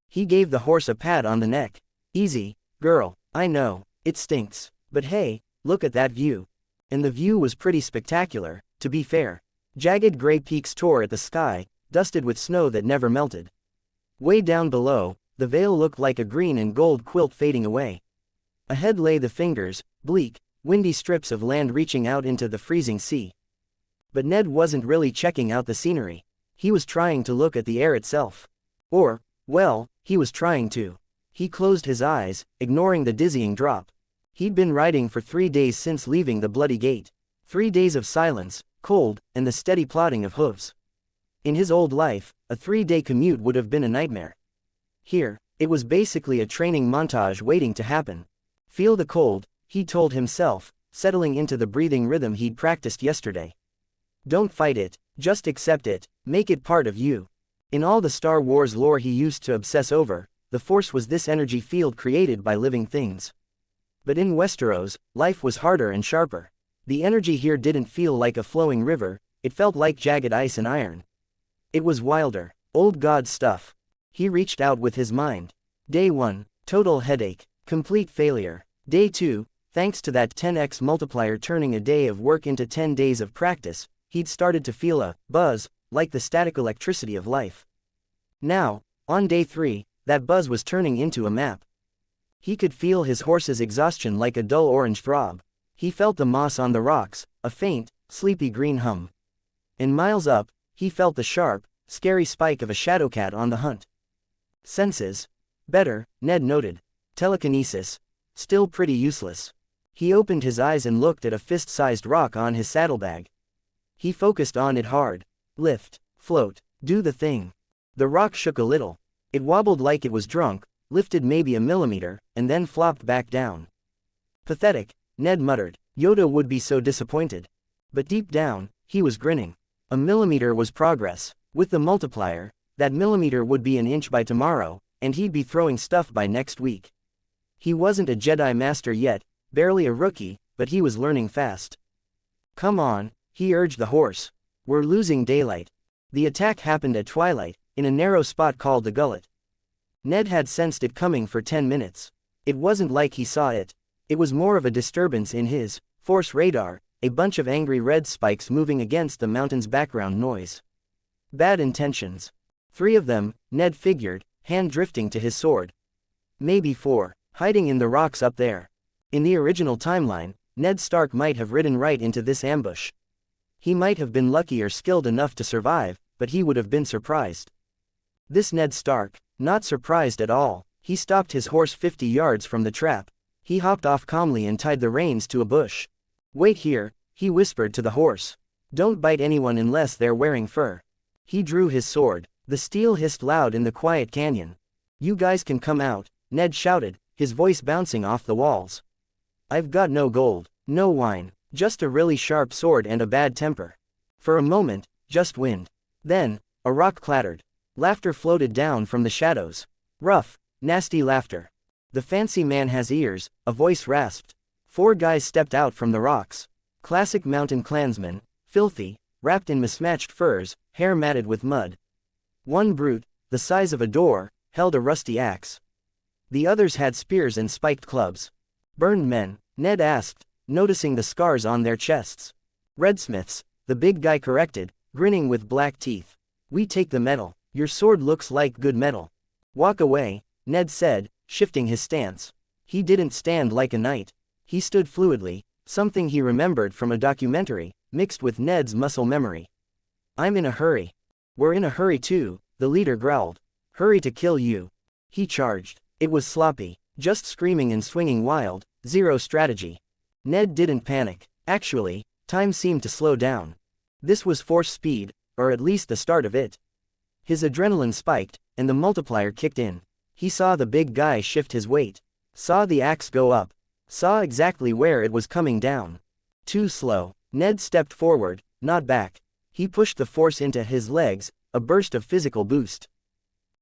He gave the horse a pat on the neck. "Easy, girl, I know, it stinks, but hey, look at that view." And the view was pretty spectacular, to be fair. Jagged gray peaks tore at the sky, dusted with snow that never melted. Way down below, the veil looked like a green and gold quilt fading away. Ahead lay the fingers, bleak, windy strips of land reaching out into the freezing sea. But Ned wasn't really checking out the scenery. He was trying to look at the air itself. Or, well, he was trying to. He closed his eyes, ignoring the dizzying drop. He'd been riding for 3 days since leaving the bloody gate. 3 days of silence, cold, and the steady plodding of hooves. In his old life, a 3-day commute would have been a nightmare. Here, it was basically a training montage waiting to happen. Feel the cold, he told himself, settling into the breathing rhythm he'd practiced yesterday. Don't fight it, just accept it, make it part of you. In all the Star Wars lore he used to obsess over, the Force was this energy field created by living things. But in Westeros, life was harder and sharper. The energy here didn't feel like a flowing river, it felt like jagged ice and iron. It was wilder, old god stuff. He reached out with his mind. Day 1, total headache, complete failure. Day 2, thanks to that 10x multiplier turning a day of work into 10 days of practice, he'd started to feel a buzz, like the static electricity of life. Now, on day 3, that buzz was turning into a map. He could feel his horse's exhaustion like a dull orange throb. He felt the moss on the rocks, a faint, sleepy green hum. And miles up, he felt the sharp, scary spike of a shadowcat on the hunt. Senses. Better, Ned noted. Telekinesis. Still pretty useless. He opened his eyes and looked at a fist-sized rock on his saddlebag. He focused on it hard. Lift, float, do the thing. The rock shook a little. It wobbled like it was drunk, lifted maybe a millimeter, and then flopped back down. Pathetic, Ned muttered. Yoda would be so disappointed. But deep down, he was grinning. A millimeter was progress. With the multiplier, that millimeter would be an inch by tomorrow, and he'd be throwing stuff by next week. He wasn't a Jedi Master yet, barely a rookie, but he was learning fast. Come on, he urged the horse. We're losing daylight. The attack happened at twilight, in a narrow spot called the gullet. Ned had sensed it coming for 10 minutes. It wasn't like he saw it. It was more of a disturbance in his Force radar, a bunch of angry red spikes moving against the mountain's background noise. Bad intentions. 3 of them, Ned figured, hand drifting to his sword. Maybe 4, hiding in the rocks up there. In the original timeline, Ned Stark might have ridden right into this ambush. He might have been lucky or skilled enough to survive, but he would have been surprised. This Ned Stark, not surprised at all. He stopped his horse 50 yards from the trap. He hopped off calmly and tied the reins to a bush. Wait here, he whispered to the horse. Don't bite anyone unless they're wearing fur. He drew his sword. The steel hissed loud in the quiet canyon. You guys can come out, Ned shouted, his voice bouncing off the walls. I've got no gold, no wine, just a really sharp sword and a bad temper. For a moment, just wind. Then, a rock clattered. Laughter floated down from the shadows. Rough, nasty laughter. The fancy man has ears, a voice rasped. 4 guys stepped out from the rocks. Classic mountain clansmen, filthy, wrapped in mismatched furs, hair matted with mud. One brute, the size of a door, held a rusty axe. The others had spears and spiked clubs. Burned men, Ned asked, noticing the scars on their chests. Redsmiths, the big guy corrected, grinning with black teeth. We take the metal. Your sword looks like good metal. Walk away, Ned said, shifting his stance. He didn't stand like a knight. He stood fluidly, something he remembered from a documentary, mixed with Ned's muscle memory. I'm in a hurry. We're in a hurry too, the leader growled. Hurry to kill you. He charged. It was sloppy, just screaming and swinging wild, zero strategy. Ned didn't panic. Actually, time seemed to slow down. This was force speed, or at least the start of it. His adrenaline spiked, and the multiplier kicked in. He saw the big guy shift his weight. Saw the axe go up. Saw exactly where it was coming down. Too slow. Ned stepped forward, not back. He pushed the force into his legs, a burst of physical boost.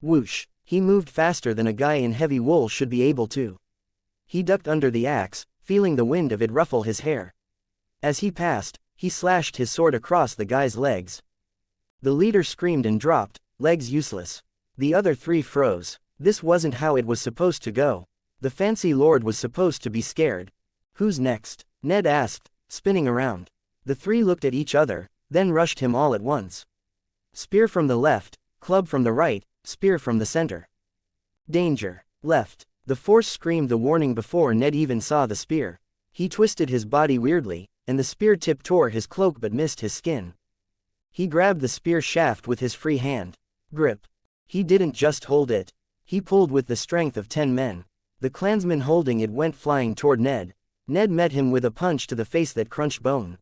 Whoosh. He moved faster than a guy in heavy wool should be able to. He ducked under the axe, feeling the wind of it ruffle his hair. As he passed, he slashed his sword across the guy's legs. The leader screamed and dropped, legs useless. The other 3 froze. This wasn't how it was supposed to go. The fancy lord was supposed to be scared. Who's next? Ned asked, spinning around. The 3 looked at each other, then rushed him all at once. Spear from the left, club from the right, spear from the center. Danger. Left. The force screamed the warning before Ned even saw the spear. He twisted his body weirdly, and the spear tip tore his cloak but missed his skin. He grabbed the spear shaft with his free hand. Grip. He didn't just hold it. He pulled with the strength of 10 men. The clansman holding it went flying toward Ned. Ned met him with a punch to the face that crunched bone.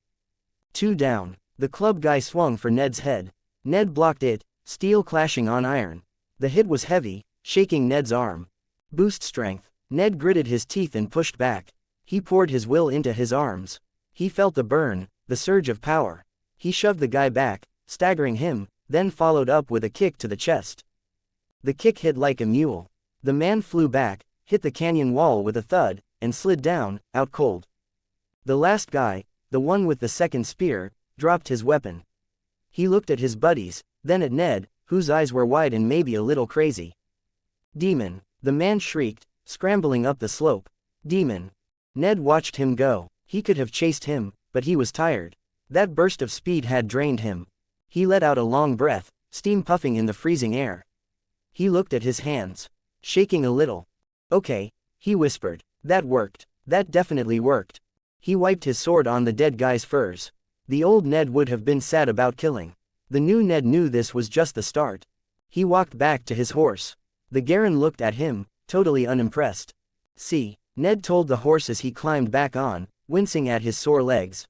2 down. The club guy swung for Ned's head. Ned blocked it, steel clashing on iron. The hit was heavy, shaking Ned's arm. Boost strength. Ned gritted his teeth and pushed back. He poured his will into his arms. He felt the burn, the surge of power. He shoved the guy back, staggering him, then followed up with a kick to the chest. The kick hit like a mule. The man flew back, hit the canyon wall with a thud, and slid down, out cold. The last guy, the one with the second spear, dropped his weapon. He looked at his buddies, then at Ned, whose eyes were wide and maybe a little crazy. Demon. The man shrieked, scrambling up the slope. Demon. Ned watched him go. He could have chased him, but he was tired. That burst of speed had drained him. He let out a long breath, steam puffing in the freezing air. He looked at his hands. Shaking a little. Okay, he whispered. That worked. That definitely worked. He wiped his sword on the dead guy's furs. The old Ned would have been sad about killing. The new Ned knew this was just the start. He walked back to his horse. The Garen looked at him, totally unimpressed. See, Ned told the horse as he climbed back on, wincing at his sore legs.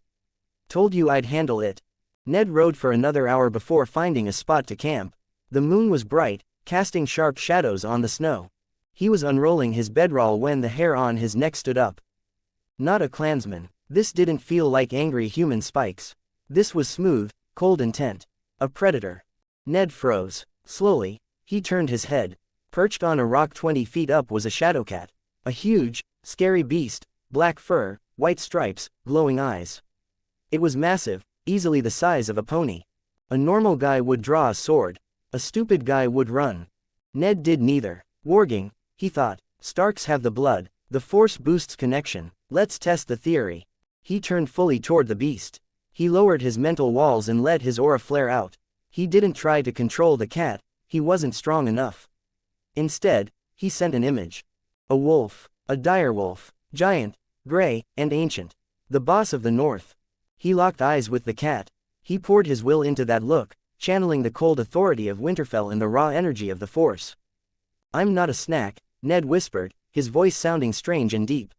Told you I'd handle it. Ned rode for another hour before finding a spot to camp. The moon was bright, casting sharp shadows on the snow. He was unrolling his bedroll when the hair on his neck stood up. Not a clansman. This didn't feel like angry human spikes. This was smooth, cold intent. A predator. Ned froze. Slowly, he turned his head. Perched on a rock 20 feet up was a shadowcat. A huge, scary beast, black fur, white stripes, glowing eyes. It was massive, easily the size of a pony. A normal guy would draw a sword. A stupid guy would run. Ned did neither. Warging, he thought. Starks have the blood. The force boosts connection. Let's test the theory. He turned fully toward the beast. He lowered his mental walls and let his aura flare out. He didn't try to control the cat. He wasn't strong enough. Instead, he sent an image. A wolf. A direwolf. Giant, gray, and ancient. The boss of the north. He locked eyes with the cat. He poured his will into that look, channeling the cold authority of Winterfell and the raw energy of the force. I'm not a snack, Ned whispered, his voice sounding strange and deep.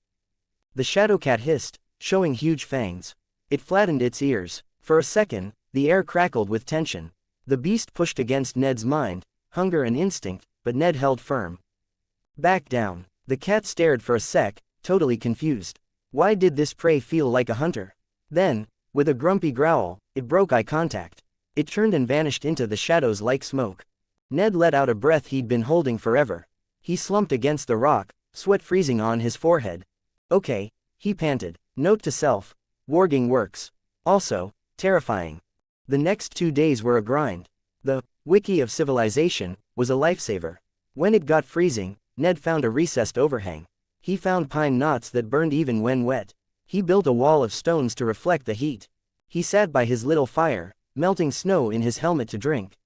The shadowcat hissed, showing huge fangs. It flattened its ears. For a second, the air crackled with tension. The beast pushed against Ned's mind, hunger and instinct, but Ned held firm. Back down. The cat stared for a sec, totally confused. Why did this prey feel like a hunter? Then, with a grumpy growl, it broke eye contact. It turned and vanished into the shadows like smoke. Ned let out a breath he'd been holding forever. He slumped against the rock, sweat freezing on his forehead. Okay, he panted. Note to self, warging works. Also, terrifying. The next 2 days were a grind. The wiki of civilization was a lifesaver. When it got freezing, Ned found a recessed overhang. He found pine knots that burned even when wet. He built a wall of stones to reflect the heat. He sat by his little fire, melting snow in his helmet to drink.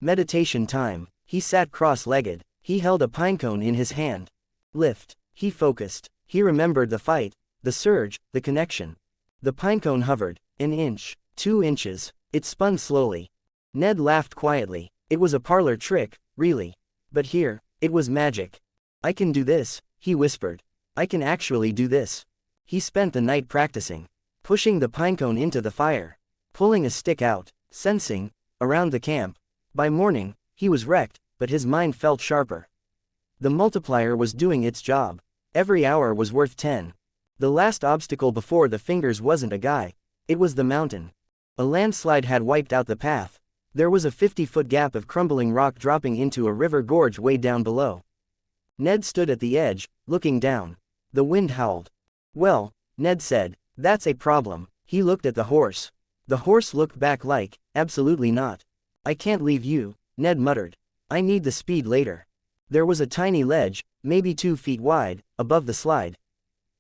Meditation time. He sat cross-legged. He held a pinecone in his hand. Lift. He focused. He remembered the fight, the surge, the connection. The pinecone hovered. An inch. 2 inches. It spun slowly. Ned laughed quietly. It was a parlor trick, really. But here, it was magic. I can do this, he whispered. I can actually do this. He spent the night practicing. Pushing the pinecone into the fire. Pulling a stick out. Sensing. Around the camp. By morning, he was wrecked, but his mind felt sharper. The multiplier was doing its job. Every hour was worth 10. The last obstacle before the fingers wasn't a guy. It was the mountain. A landslide had wiped out the path. There was a 50-foot gap of crumbling rock dropping into a river gorge way down below. Ned stood at the edge, looking down. The wind howled. Well, Ned said, that's a problem. He looked at the horse. The horse looked back like, absolutely not. I can't leave you, Ned muttered. I need the speed later. There was a tiny ledge, maybe 2 feet wide, above the slide.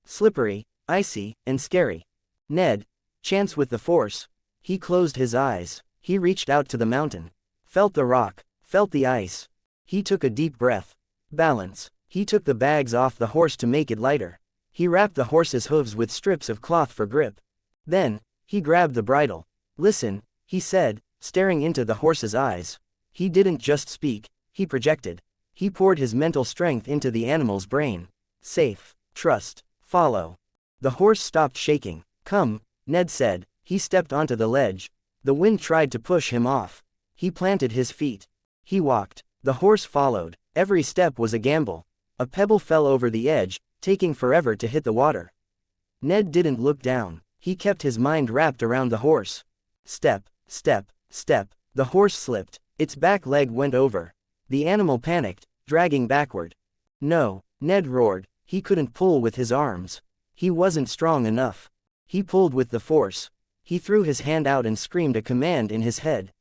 Slippery, icy, and scary. Ned, chance with the force. He closed his eyes. He reached out to the mountain. Felt the rock, felt the ice. He took a deep breath. Balance. He took the bags off the horse to make it lighter. He wrapped the horse's hooves with strips of cloth for grip. Then, he grabbed the bridle. Listen, he said, staring into the horse's eyes. He didn't just speak, he projected. He poured his mental strength into the animal's brain. Safe, trust, follow. The horse stopped shaking. Come, Ned said. He stepped onto the ledge. The wind tried to push him off. He planted his feet. He walked. The horse followed. Every step was a gamble. A pebble fell over the edge, taking forever to hit the water. Ned didn't look down. He kept his mind wrapped around the horse. Step, step, step. The horse slipped. Its back leg went over. The animal panicked, dragging backward. No, Ned roared. He couldn't pull with his arms. He wasn't strong enough. He pulled with the force. He threw his hand out and screamed a command in his head.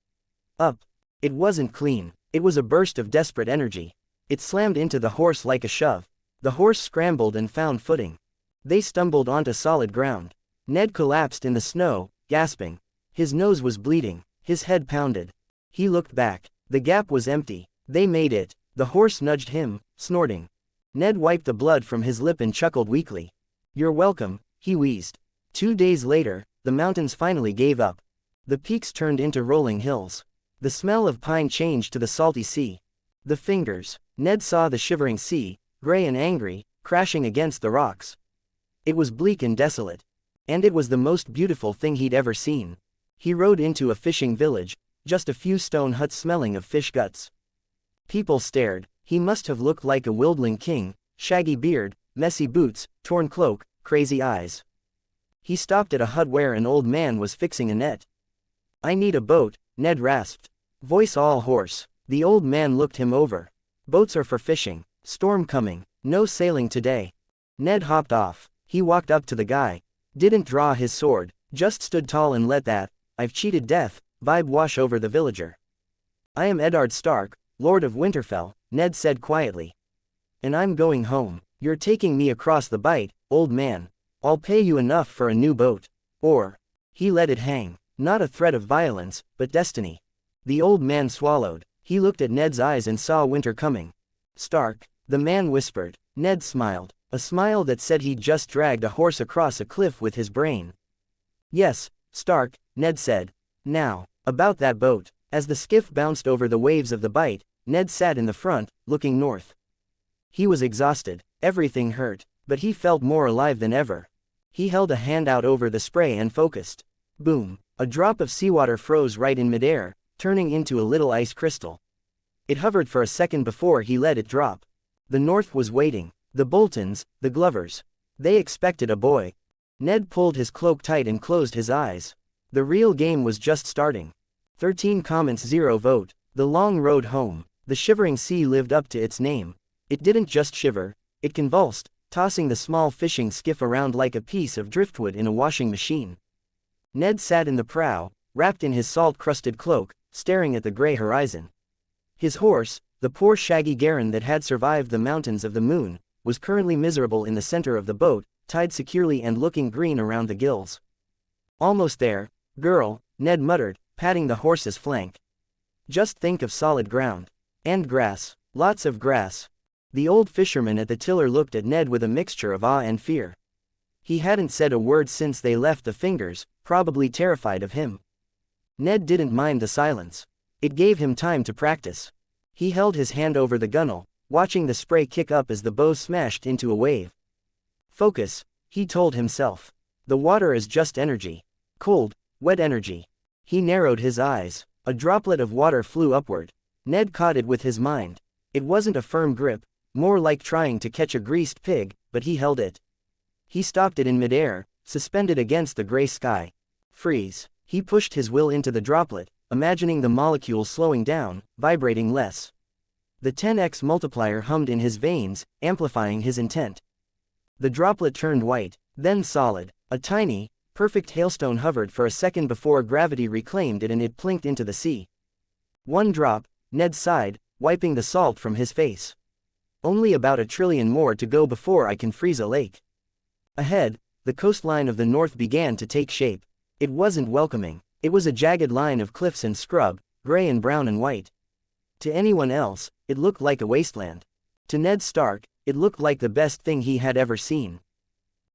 Up. It wasn't clean. It was a burst of desperate energy. It slammed into the horse like a shove. The horse scrambled and found footing. They stumbled onto solid ground. Ned collapsed in the snow, gasping. His nose was bleeding. His head pounded. He looked back. The gap was empty. They made it. The horse nudged him, snorting. Ned wiped the blood from his lip and chuckled weakly. You're welcome, he wheezed. 2 days later, the mountains finally gave up. The peaks turned into rolling hills. The smell of pine changed to the salty sea. The fingers. Ned saw the shivering sea, gray and angry, crashing against the rocks. It was bleak and desolate. And it was the most beautiful thing he'd ever seen. He rode into a fishing village, just a few stone huts smelling of fish guts. People stared. He must have looked like a wildling king, shaggy beard, messy boots, torn cloak, crazy eyes. He stopped at a hut where an old man was fixing a net. I need a boat, Ned rasped. Voice all hoarse. The old man looked him over. Boats are for fishing. Storm coming. No sailing today. Ned hopped off. He walked up to the guy. Didn't draw his sword, just stood tall and let that, I've cheated death, vibe wash over the villager. I am Eddard Stark, Lord of Winterfell, Ned said quietly. And I'm going home. You're taking me across the bight, old man. I'll pay you enough for a new boat. Or. He let it hang. Not a threat of violence, but destiny. The old man swallowed. He looked at Ned's eyes and saw winter coming. Stark, the man whispered. Ned smiled. A smile that said he'd just dragged a horse across a cliff with his brain. Yes, Stark, Ned said. Now, about that boat. As the skiff bounced over the waves of the bight, Ned sat in the front, looking north. He was exhausted. Everything hurt, but he felt more alive than ever. He held a hand out over the spray and focused. Boom! A drop of seawater froze right in midair, turning into a little ice crystal. It hovered for a second before he let it drop. The North was waiting. The Boltons, the Glovers. They expected a boy. Ned pulled his cloak tight and closed his eyes. The real game was just starting. 13 comments 0 vote. The long road home. The shivering sea lived up to its name. It didn't just shiver, It convulsed, tossing the small fishing skiff around like a piece of driftwood in a washing machine. Ned sat in the prow, wrapped in his salt-crusted cloak, staring at the gray horizon. His horse, the poor shaggy Garen that had survived the mountains of the moon, was currently miserable in the center of the boat, tied securely and looking green around the gills. "Almost there, girl," Ned muttered, patting the horse's flank. "Just think of solid ground. And grass. Lots of grass." The old fisherman at the tiller looked at Ned with a mixture of awe and fear. He hadn't said a word since they left the Fingers, probably terrified of him. Ned didn't mind the silence. It gave him time to practice. He held his hand over the gunwale, watching the spray kick up as the bow smashed into a wave. "Focus," he told himself. "The water is just energy. Cold, wet energy." He narrowed his eyes. A droplet of water flew upward. Ned caught it with his mind. It wasn't a firm grip, more like trying to catch a greased pig, but he held it. He stopped it in midair, suspended against the gray sky. Freeze. He pushed his will into the droplet, imagining the molecules slowing down, vibrating less. The 10x multiplier hummed in his veins, amplifying his intent. The droplet turned white, then solid. A tiny, perfect hailstone hovered for a second before gravity reclaimed it and it plinked into the sea. "One drop," Ned sighed, wiping the salt from his face. "Only about 1 trillion more to go before I can freeze a lake." Ahead, the coastline of the north began to take shape. It wasn't welcoming. It was a jagged line of cliffs and scrub, gray and brown and white. To anyone else, it looked like a wasteland. To Ned Stark, it looked like the best thing he had ever seen.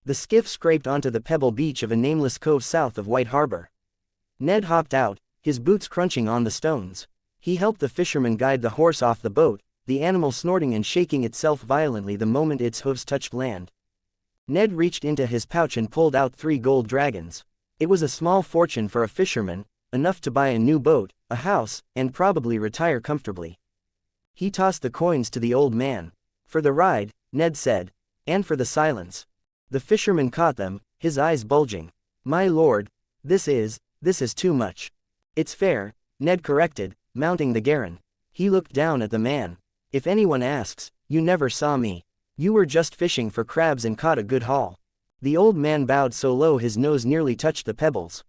The skiff scraped onto the pebble beach of a nameless cove south of White Harbor. Ned hopped out, his boots crunching on the stones. He helped the fisherman guide the horse off the boat, the animal snorting and shaking itself violently the moment its hooves touched land. Ned reached into his pouch and pulled out 3 gold dragons. It was a small fortune for a fisherman, enough to buy a new boat, a house, and probably retire comfortably. He tossed the coins to the old man. "For the ride," Ned said. "And for the silence." The fisherman caught them, his eyes bulging. "My lord, this is too much." "It's fair," Ned corrected, mounting the Garen. He looked down at the man. "If anyone asks, you never saw me. You were just fishing for crabs and caught a good haul." The old man bowed so low his nose nearly touched the pebbles.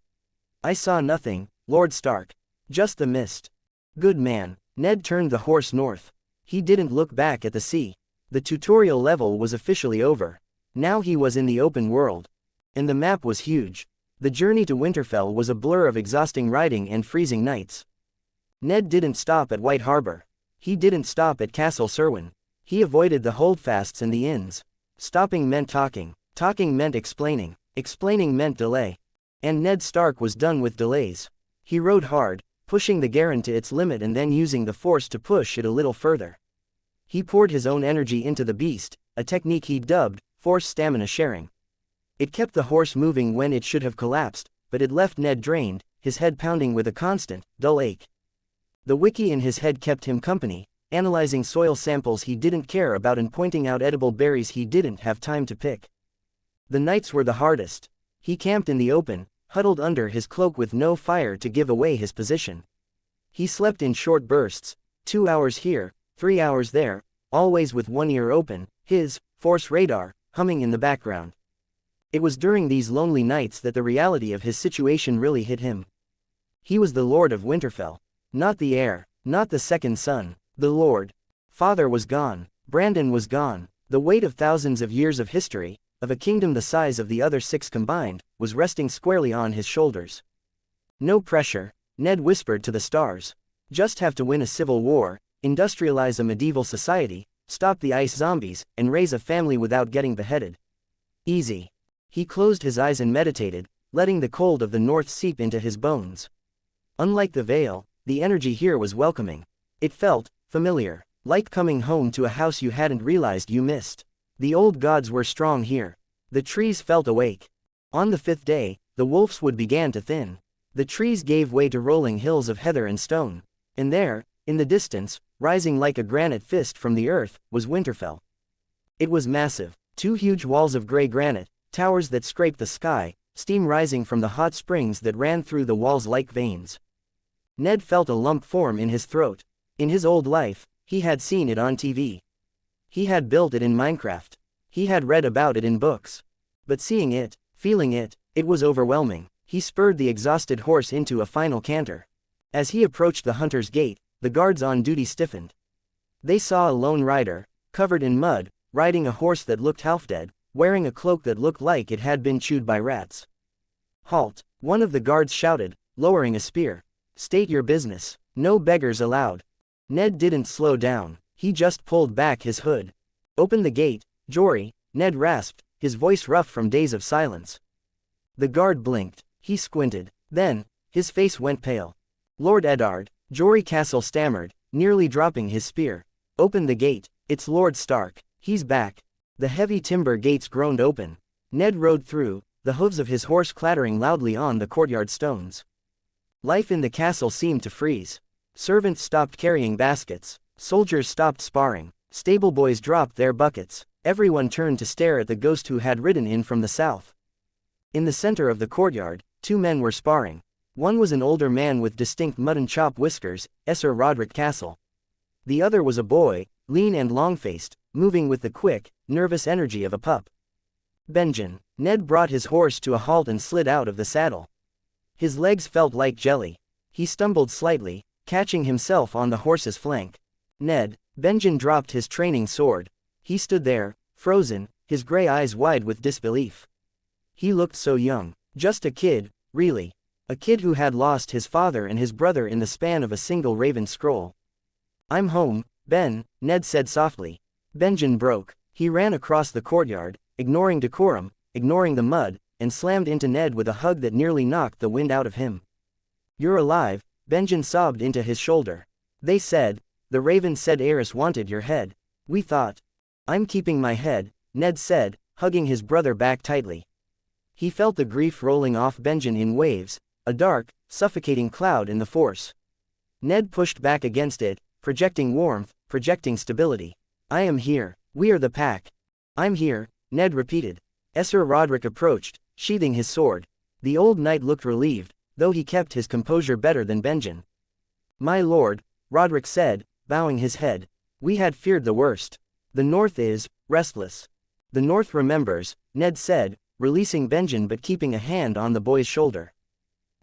"I saw nothing, Lord Stark. Just the mist." "Good man." Ned turned the horse north. He didn't look back at the sea. The tutorial level was officially over. Now he was in the open world. And the map was huge. The journey to Winterfell was a blur of exhausting riding and freezing nights. Ned didn't stop at White Harbor. He didn't stop at Castle Serwyn. He avoided the holdfasts and the inns. Stopping meant talking. Talking meant explaining. Explaining meant delay. And Ned Stark was done with delays. He rode hard, pushing the Garen to its limit and then using the force to push it a little further. He poured his own energy into the beast, a technique he dubbed force stamina sharing. It kept the horse moving when it should have collapsed, but it left Ned drained, his head pounding with a constant, dull ache. The wiki in his head kept him company, analyzing soil samples he didn't care about and pointing out edible berries he didn't have time to pick. The nights were the hardest. He camped in the open, huddled under his cloak with no fire to give away his position. He slept in short bursts, 2 hours here, 3 hours there, always with one ear open, his force radar humming in the background. It was during these lonely nights that the reality of his situation really hit him. He was the Lord of Winterfell. Not the heir, not the second son, the Lord. Father was gone, Brandon was gone, the weight of thousands of years of history, of a kingdom the size of the other 6 combined, was resting squarely on his shoulders. "No pressure," Ned whispered to the stars. "Just have to win a civil war, industrialize a medieval society, stop the ice zombies, and raise a family without getting beheaded. Easy." He closed his eyes and meditated, letting the cold of the north seep into his bones. Unlike the Vale, the energy here was welcoming. It felt familiar, like coming home to a house you hadn't realized you missed. The old gods were strong here. The trees felt awake. On the 5th day, the wolfswood began to thin. The trees gave way to rolling hills of heather and stone. And there, in the distance, rising like a granite fist from the earth, was Winterfell. It was massive. 2 huge walls of gray granite, towers that scraped the sky, steam rising from the hot springs that ran through the walls like veins. Ned felt a lump form in his throat. In his old life, he had seen it on TV. He had built it in Minecraft. He had read about it in books. But seeing it, feeling it, it was overwhelming. He spurred the exhausted horse into a final canter. As he approached the hunter's gate, the guards on duty stiffened. They saw a lone rider, covered in mud, riding a horse that looked half dead, wearing a cloak that looked like it had been chewed by rats. "Halt!" one of the guards shouted, lowering a spear. "State your business. No beggars allowed." Ned didn't slow down, he just pulled back his hood. "Open the gate, Jory," Ned rasped, his voice rough from days of silence. The guard blinked, he squinted, then, his face went pale. "Lord Eddard," Jory Castle stammered, nearly dropping his spear. "Open the gate, it's Lord Stark, he's back." The heavy timber gates groaned open. Ned rode through, the hooves of his horse clattering loudly on the courtyard stones. Life in the castle seemed to freeze. Servants stopped carrying baskets, soldiers stopped sparring, stableboys dropped their buckets, everyone turned to stare at the ghost who had ridden in from the south. In the center of the courtyard, two men were sparring. One was an older man with distinct mutton chop whiskers, Sir Roderick Castle. The other was a boy, lean and long-faced, moving with the quick, nervous energy of a pup. "Benjen." Ned brought his horse to a halt and slid out of the saddle. His legs felt like jelly. He stumbled slightly, catching himself on the horse's flank. "Ned." Benjen dropped his training sword. He stood there, frozen, his gray eyes wide with disbelief. He looked so young. Just a kid, really. A kid who had lost his father and his brother in the span of a single raven scroll. "I'm home, Ben," Ned said softly. Benjen broke. He ran across the courtyard, ignoring decorum, ignoring the mud, and slammed into Ned with a hug that nearly knocked the wind out of him. "You're alive," Benjen sobbed into his shoulder. "They said, the raven said Eyrie wanted your head. We thought." "I'm keeping my head," Ned said, hugging his brother back tightly. He felt the grief rolling off Benjen in waves, a dark, suffocating cloud in the force. Ned pushed back against it, projecting warmth, projecting stability. "I am here. We are the pack." "I'm here," Ned repeated. Sir Roderick approached, sheathing his sword. The old knight looked relieved, though he kept his composure better than Benjen. "My lord," Roderick said, bowing his head. "We had feared the worst. The North is restless." "The North remembers," Ned said, releasing Benjen but keeping a hand on the boy's shoulder.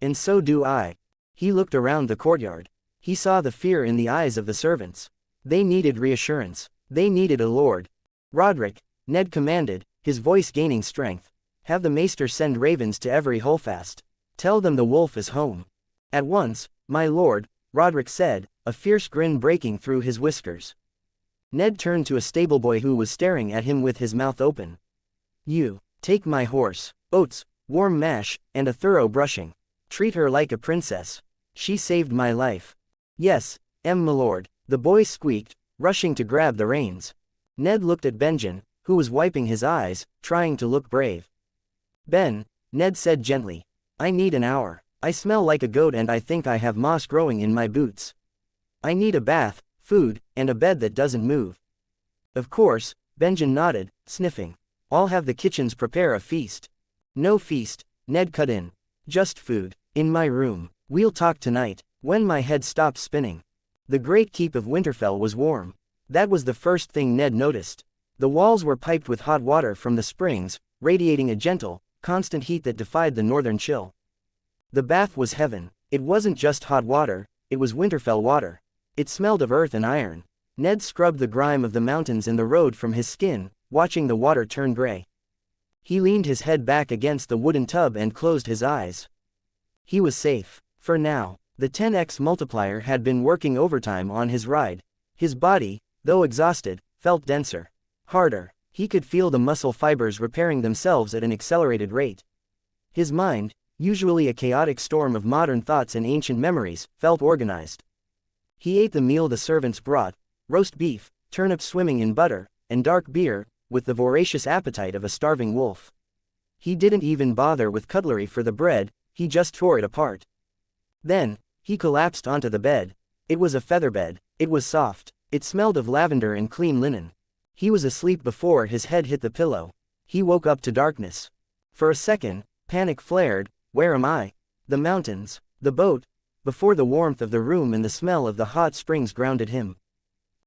"And so do I." He looked around the courtyard. He saw the fear in the eyes of the servants. They needed reassurance. They needed a lord. "Roderick," Ned commanded, his voice gaining strength. "Have the maester send ravens to every holdfast. Tell them the wolf is home." "At once, my lord," Roderick said, a fierce grin breaking through his whiskers. Ned turned to a stableboy who was staring at him with his mouth open. "You, take my horse, oats, warm mash, and a thorough brushing. Treat her like a princess. She saved my life." "Yes, my lord," the boy squeaked, rushing to grab the reins. Ned looked at Benjen, who was wiping his eyes, trying to look brave. "Ben," Ned said gently. "I need an hour. I smell like a goat and I think I have moss growing in my boots. I need a bath, food, and a bed that doesn't move." "Of course," Benjen nodded, sniffing. "I'll have the kitchens prepare a feast." "No feast," Ned cut in. "Just food. In my room. We'll talk tonight, when my head stops spinning." The great keep of Winterfell was warm. That was the first thing Ned noticed. The walls were piped with hot water from the springs, radiating a gentle, constant heat that defied the northern chill. The bath was heaven. It wasn't just hot water, it was Winterfell water. It smelled of earth and iron. Ned scrubbed the grime of the mountains and the road from his skin, watching the water turn gray. He leaned his head back against the wooden tub and closed his eyes. He was safe. For now. The 10x multiplier had been working overtime on his ride. His body, though exhausted, felt denser. Harder. He could feel the muscle fibers repairing themselves at an accelerated rate. His mind, usually a chaotic storm of modern thoughts and ancient memories, felt organized. He ate the meal the servants brought, roast beef, turnips swimming in butter, and dark beer, with the voracious appetite of a starving wolf. He didn't even bother with cutlery for the bread, he just tore it apart. Then, he collapsed onto the bed. It was a feather bed. It was soft. It smelled of lavender and clean linen. He was asleep before his head hit the pillow. He woke up to darkness. For a second, panic flared. Where am I? The mountains. The boat. Before the warmth of the room and the smell of the hot springs grounded him.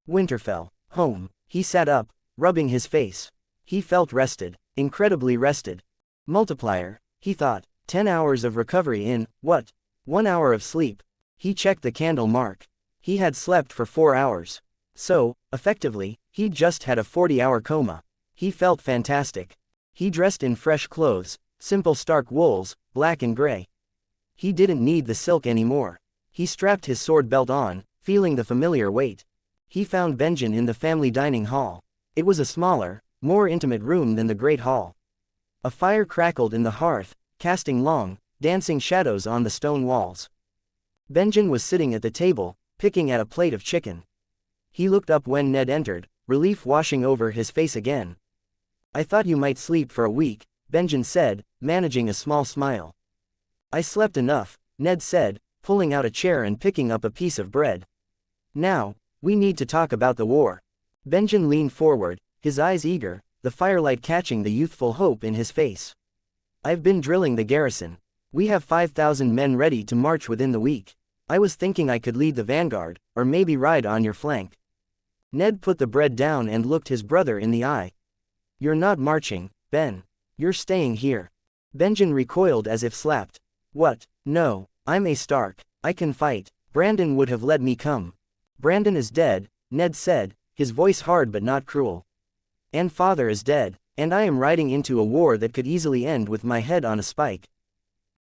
Winterfell. Home. He sat up, rubbing his face. He felt rested, incredibly rested. Multiplier, he thought, 10 hours of recovery in, what? 1 hour of sleep. He checked the candle mark. He had slept for 4 hours. So, effectively, he'd just had a 40-hour coma. He felt fantastic. He dressed in fresh clothes, simple Stark wools, black and gray. He didn't need the silk anymore. He strapped his sword belt on, feeling the familiar weight. He found Benjen in the family dining hall. It was a smaller, more intimate room than the Great Hall. A fire crackled in the hearth, casting long, dancing shadows on the stone walls. Benjen was sitting at the table, picking at a plate of chicken. He looked up when Ned entered, relief washing over his face again. "I thought you might sleep for a week," Benjen said, managing a small smile. "I slept enough," Ned said, pulling out a chair and picking up a piece of bread. "Now, we need to talk about the war." Benjen leaned forward, his eyes eager, the firelight catching the youthful hope in his face. "I've been drilling the garrison. We have 5,000 men ready to march within the week. I was thinking I could lead the vanguard, or maybe ride on your flank." Ned put the bread down and looked his brother in the eye. "You're not marching, Ben. You're staying here." Benjen recoiled as if slapped. "What? No, I'm a Stark. I can fight. Brandon would have let me come." "Brandon is dead," Ned said, his voice hard but not cruel. "And father is dead, and I am riding into a war that could easily end with my head on a spike."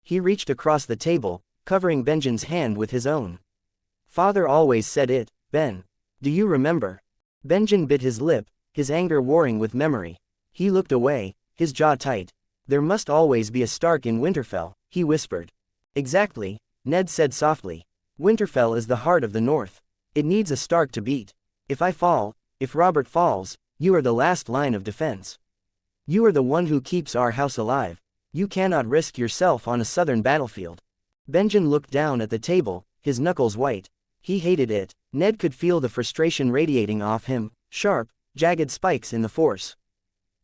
He reached across the table, covering Benjen's hand with his own. "Father always said it, Ben. Do you remember?" Benjen bit his lip, his anger warring with memory. He looked away, his jaw tight. "There must always be a Stark in Winterfell," he whispered. "Exactly," Ned said softly. "Winterfell is the heart of the North. It needs a Stark to beat. If I fall, if Robert falls, you are the last line of defense. You are the one who keeps our house alive. You cannot risk yourself on a southern battlefield." Benjen looked down at the table, his knuckles white. He hated it. Ned could feel the frustration radiating off him, sharp, jagged spikes in the force.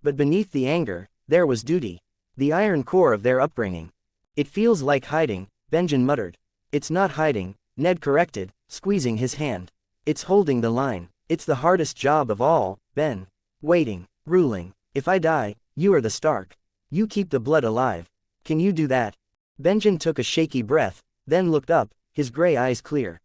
But beneath the anger, there was duty. The iron core of their upbringing. "It feels like hiding," Benjen muttered. "It's not hiding," Ned corrected, squeezing his hand. "It's holding the line. It's the hardest job of all, Ben. Waiting, ruling. If I die, you are the Stark. You keep the blood alive. Can you do that?" Benjen took a shaky breath, then looked up, his gray eyes clear.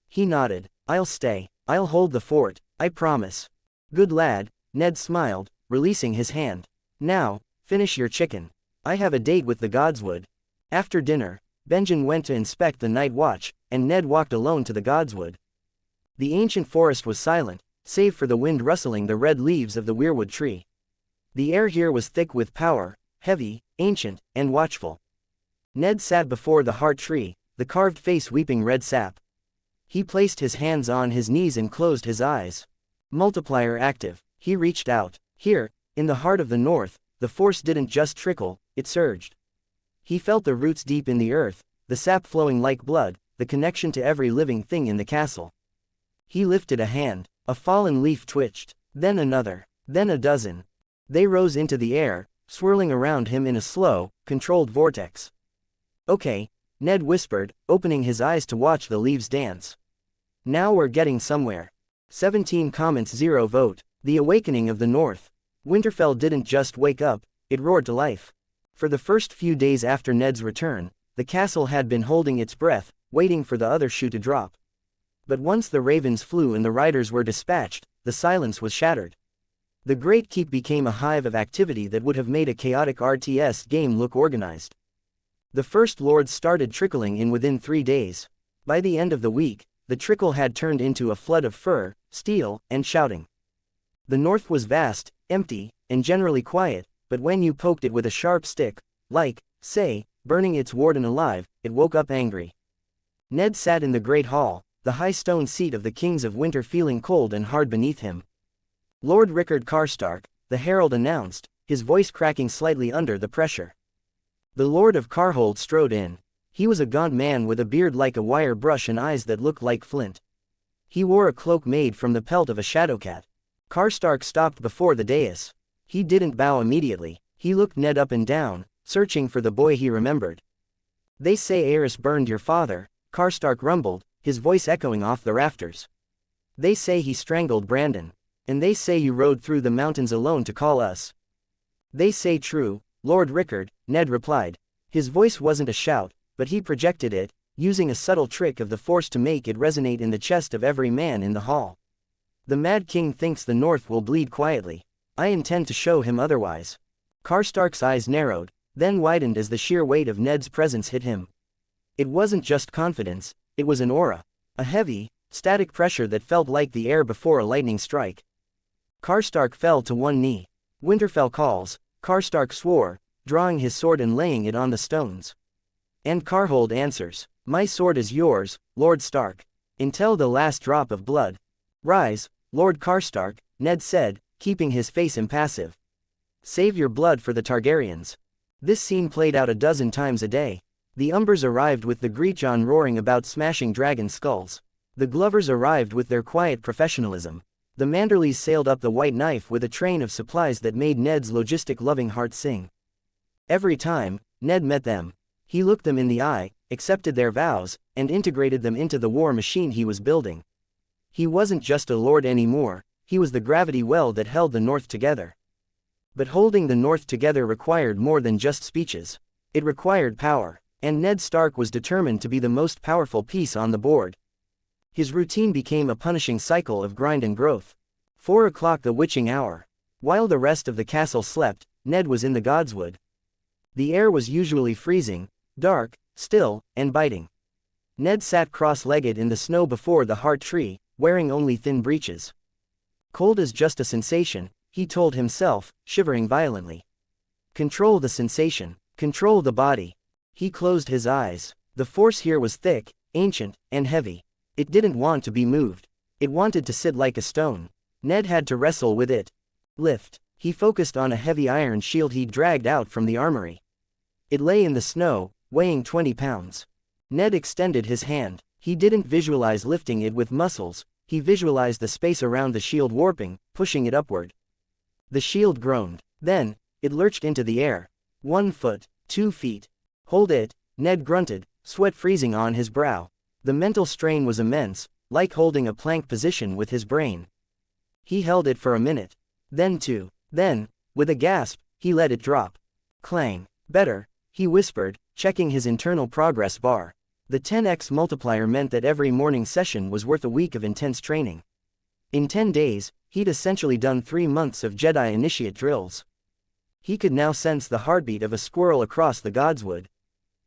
He nodded. "I'll stay. I'll hold the fort, I promise." "Good lad," Ned smiled, releasing his hand. "Now, finish your chicken. I have a date with the Godswood." After dinner, Benjen went to inspect the night watch, and Ned walked alone to the Godswood. The ancient forest was silent, save for the wind rustling the red leaves of the weirwood tree. The air here was thick with power, heavy, ancient, and watchful. Ned sat before the heart tree, the carved face weeping red sap. He placed his hands on his knees and closed his eyes. Multiplier active, he reached out. Here, in the heart of the North, the force didn't just trickle, it surged. He felt the roots deep in the earth, the sap flowing like blood, the connection to every living thing in the castle. He lifted a hand, a fallen leaf twitched, then another, then a dozen. They rose into the air, swirling around him in a slow, controlled vortex. "Okay," Ned whispered, opening his eyes to watch the leaves dance. "Now we're getting somewhere." 17 comments 0 vote. The awakening of the North. Winterfell didn't just wake up, it roared to life. For the first few days after Ned's return, the castle had been holding its breath, waiting for the other shoe to drop. But once the ravens flew and the riders were dispatched, the silence was shattered. The Great Keep became a hive of activity that would have made a chaotic RTS game look organized. The First Lords started trickling in within 3 days. By the end of the week, the trickle had turned into a flood of fur, steel, and shouting. The North was vast, empty, and generally quiet, but when you poked it with a sharp stick, like, say, burning its warden alive, it woke up angry. Ned sat in the Great Hall, the high stone seat of the Kings of Winter feeling cold and hard beneath him. "Lord Rickard Karstark," the herald announced, his voice cracking slightly under the pressure. The Lord of Karhold strode in. He was a gaunt man with a beard like a wire brush and eyes that looked like flint. He wore a cloak made from the pelt of a shadowcat. Karstark stopped before the dais. He didn't bow immediately. He looked Ned up and down, searching for the boy he remembered. "They say Eyrie burned your father," Karstark rumbled, his voice echoing off the rafters. "They say he strangled Brandon. And they say you rode through the mountains alone to call us. They say true, Lord Rickard, Ned replied. His voice wasn't a shout, but he projected it, using a subtle trick of the Force to make it resonate in the chest of every man in the hall. The Mad King thinks the North will bleed quietly. I intend to show him otherwise. Karstark's eyes narrowed, then widened as the sheer weight of Ned's presence hit him. It wasn't just confidence, it was an aura. A heavy, static pressure that felt like the air before a lightning strike. Karstark fell to one knee. Winterfell calls, Karstark swore, drawing his sword and laying it on the stones. And Karhold answers, my sword is yours, Lord Stark. Until the last drop of blood. Rise, Lord Karstark, Ned said, keeping his face impassive. Save your blood for the Targaryens. This scene played out a dozen times a day. The Umbers arrived with the Greechon roaring about smashing dragon skulls. The Glovers arrived with their quiet professionalism. The Manderleys sailed up the White Knife with a train of supplies that made Ned's logistic-loving heart sing. Every time, Ned met them. He looked them in the eye, accepted their vows, and integrated them into the war machine he was building. He wasn't just a lord anymore, he was the gravity well that held the North together. But holding the North together required more than just speeches. It required power, and Ned Stark was determined to be the most powerful piece on the board. His routine became a punishing cycle of grind and growth. 4 o'clock, the witching hour. While the rest of the castle slept, Ned was in the Godswood. The air was usually freezing, dark, still, and biting. Ned sat cross-legged in the snow before the heart tree, wearing only thin breeches. Cold is just a sensation, he told himself, shivering violently. Control the sensation, control the body. He closed his eyes. The Force here was thick, ancient, and heavy. It didn't want to be moved. It wanted to sit like a stone. Ned had to wrestle with it. Lift. He focused on a heavy iron shield he'd dragged out from the armory. It lay in the snow, weighing 20 pounds. Ned extended his hand. He didn't visualize lifting it with muscles, he visualized the space around the shield warping, pushing it upward. The shield groaned. Then, it lurched into the air. 1 foot, 2 feet. Hold it, Ned grunted, sweat freezing on his brow. The mental strain was immense, like holding a plank position with his brain. He held it for a minute. Then 2. Then, with a gasp, he let it drop. Clang. Better, he whispered, checking his internal progress bar. The 10x multiplier meant that every morning session was worth a week of intense training. In 10 days, he'd essentially done 3 months of Jedi initiate drills. He could now sense the heartbeat of a squirrel across the Godswood.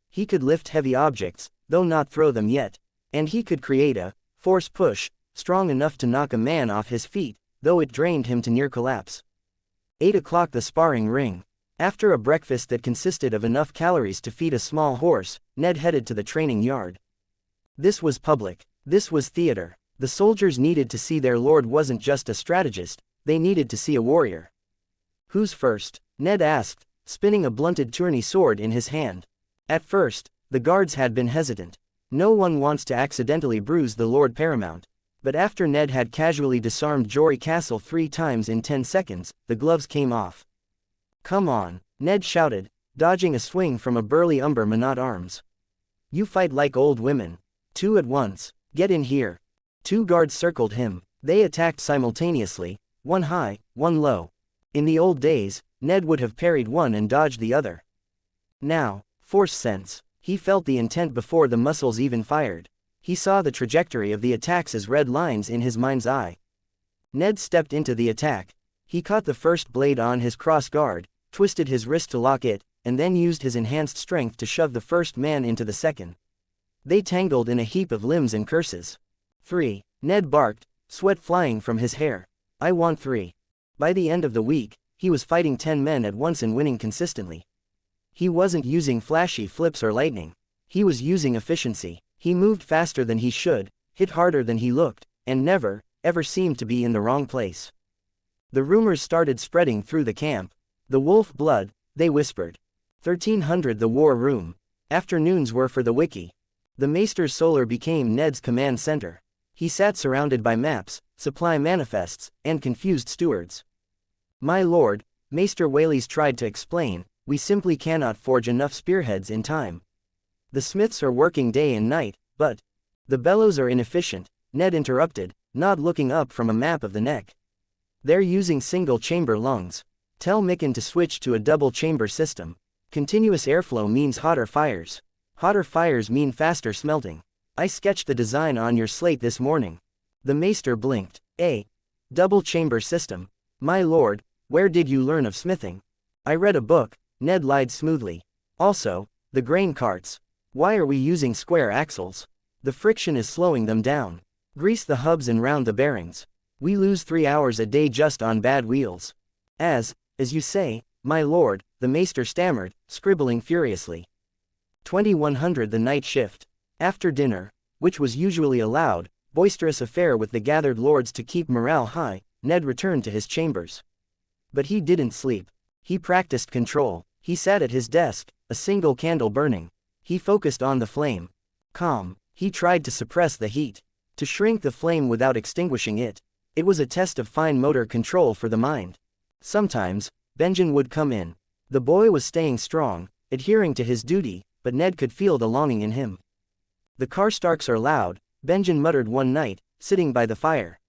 He could lift heavy objects, though not throw them yet. And he could create a force push, strong enough to knock a man off his feet, though it drained him to near collapse. 8 o'clock, the sparring ring. After a breakfast that consisted of enough calories to feed a small horse, Ned headed to the training yard. This was public. This was theater. The soldiers needed to see their lord wasn't just a strategist, they needed to see a warrior. Who's first? Ned asked, spinning a blunted tourney sword in his hand. At first, the guards had been hesitant. No one wants to accidentally bruise the Lord Paramount. But after Ned had casually disarmed Jory Castle 3 times in 10 seconds, the gloves came off. Come on, Ned shouted, dodging a swing from a burly Umber manot arms. You fight like old women. 2 at once, get in here. 2 guards circled him. They attacked simultaneously, 1 high, 1 low. In the old days, Ned would have parried one and dodged the other. Now, Force sense. He felt the intent before the muscles even fired. He saw the trajectory of the attacks as red lines in his mind's eye. Ned stepped into the attack. He caught the first blade on his cross guard, twisted his wrist to lock it, and then used his enhanced strength to shove the first man into the second. They tangled in a heap of limbs and curses. 3. Ned barked, sweat flying from his hair. I want 3. By the end of the week, he was fighting 10 men at once and winning consistently. He wasn't using flashy flips or lightning. He was using efficiency. He moved faster than he should, hit harder than he looked, and never, ever seemed to be in the wrong place. The rumors started spreading through the camp. The wolf blood, they whispered. 1300, the war room. Afternoons were for the wiki. The Maester's Solar became Ned's command center. He sat surrounded by maps, supply manifests, and confused stewards. My lord, Maester Whaley's tried to explain, we simply cannot forge enough spearheads in time. The smiths are working day and night, but the bellows are inefficient, Ned interrupted, not looking up from a map of the neck. They're using single-chamber lungs. Tell Mikan to switch to a double-chamber system. Continuous airflow means hotter fires. Hotter fires mean faster smelting. I sketched the design on your slate this morning. The maester blinked. Double-chamber system. My lord, where did you learn of smithing? I read a book, Ned lied smoothly. Also, the grain carts. Why are we using square axles? The friction is slowing them down. Grease the hubs and round the bearings. We lose 3 hours a day just on bad wheels. As you say, my lord, the maester stammered, scribbling furiously. 2100 the night shift. After dinner, which was usually a loud, boisterous affair with the gathered lords to keep morale high, Ned returned to his chambers. But he didn't sleep. He practiced control. He sat at his desk, a single candle burning. He focused on the flame. Calm. He tried to suppress the heat. To shrink the flame without extinguishing it. It was a test of fine motor control for the mind. Sometimes, Benjen would come in. The boy was staying strong, adhering to his duty, but Ned could feel the longing in him. The Karstarks are loud, Benjen muttered one night, sitting by the fire.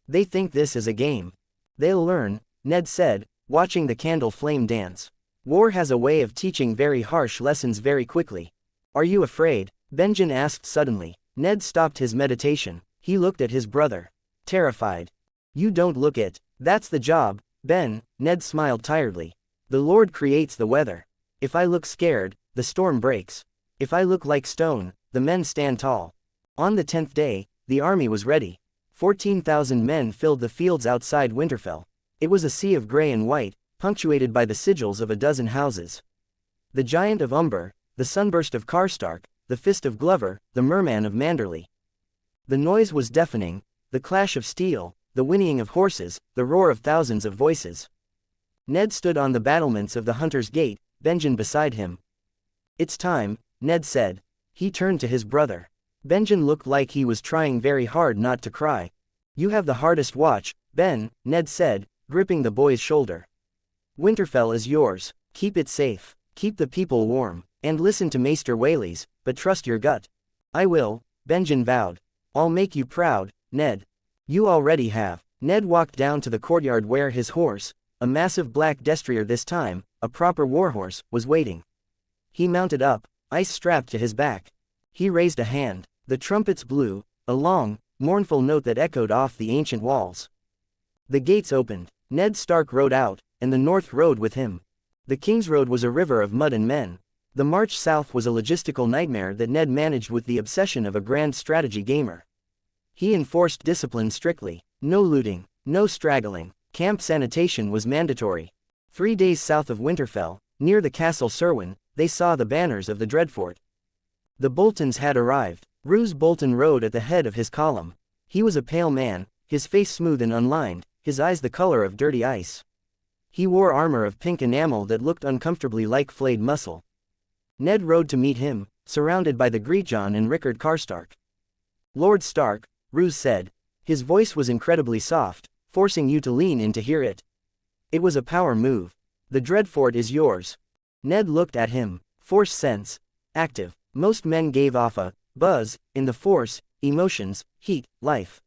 They think this is a game. They'll learn, Ned said, watching the candle flame dance. War has a way of teaching very harsh lessons very quickly. Are you afraid? Benjen asked suddenly. Ned stopped his meditation. He looked at his brother. Terrified. You don't look it. That's the job, Ben, Ned smiled tiredly. The Lord creates the weather. If I look scared, the storm breaks. If I look like stone, the men stand tall. On the 10th day, the army was ready. 14,000 men filled the fields outside Winterfell. It was a sea of gray and white, punctuated by the sigils of a dozen houses. The Giant of Umber, the Sunburst of Karstark, the Fist of Glover, the Merman of Manderley. The noise was deafening, the clash of steel, the whinnying of horses, the roar of thousands of voices. Ned stood on the battlements of the Hunter's Gate, Benjen beside him. It's time, Ned said. He turned to his brother. Benjen looked like he was trying very hard not to cry. You have the hardest watch, Ben, Ned said, gripping the boy's shoulder. Winterfell is yours. Keep it safe. Keep the people warm. And listen to Maester Whaleys, but trust your gut. I will, Benjen vowed. I'll make you proud, Ned. You already have. Ned walked down to the courtyard where his horse, a massive black destrier this time, a proper warhorse, was waiting. He mounted up, ice strapped to his back. He raised a hand. The trumpets blew, a long, mournful note that echoed off the ancient walls. The gates opened. Ned Stark rode out, and the North rode with him. The King's Road was a river of mud and men. The march south was a logistical nightmare that Ned managed with the obsession of a grand strategy gamer. He enforced discipline strictly. No looting, no straggling. Camp sanitation was mandatory. 3 days south of Winterfell, near the Castle Serwyn, they saw the banners of the Dreadfort. The Boltons had arrived. Roose Bolton rode at the head of his column. He was a pale man, his face smooth and unlined, his eyes the color of dirty ice. He wore armor of pink enamel that looked uncomfortably like flayed muscle. Ned rode to meet him, surrounded by the Greatjon and Rickard Karstark. Lord Stark, Roose said. His voice was incredibly soft, forcing you to lean in to hear it. It was a power move. The Dreadfort is yours. Ned looked at him. Force sense. Active. Most men gave off a buzz in the force, emotions, heat, life.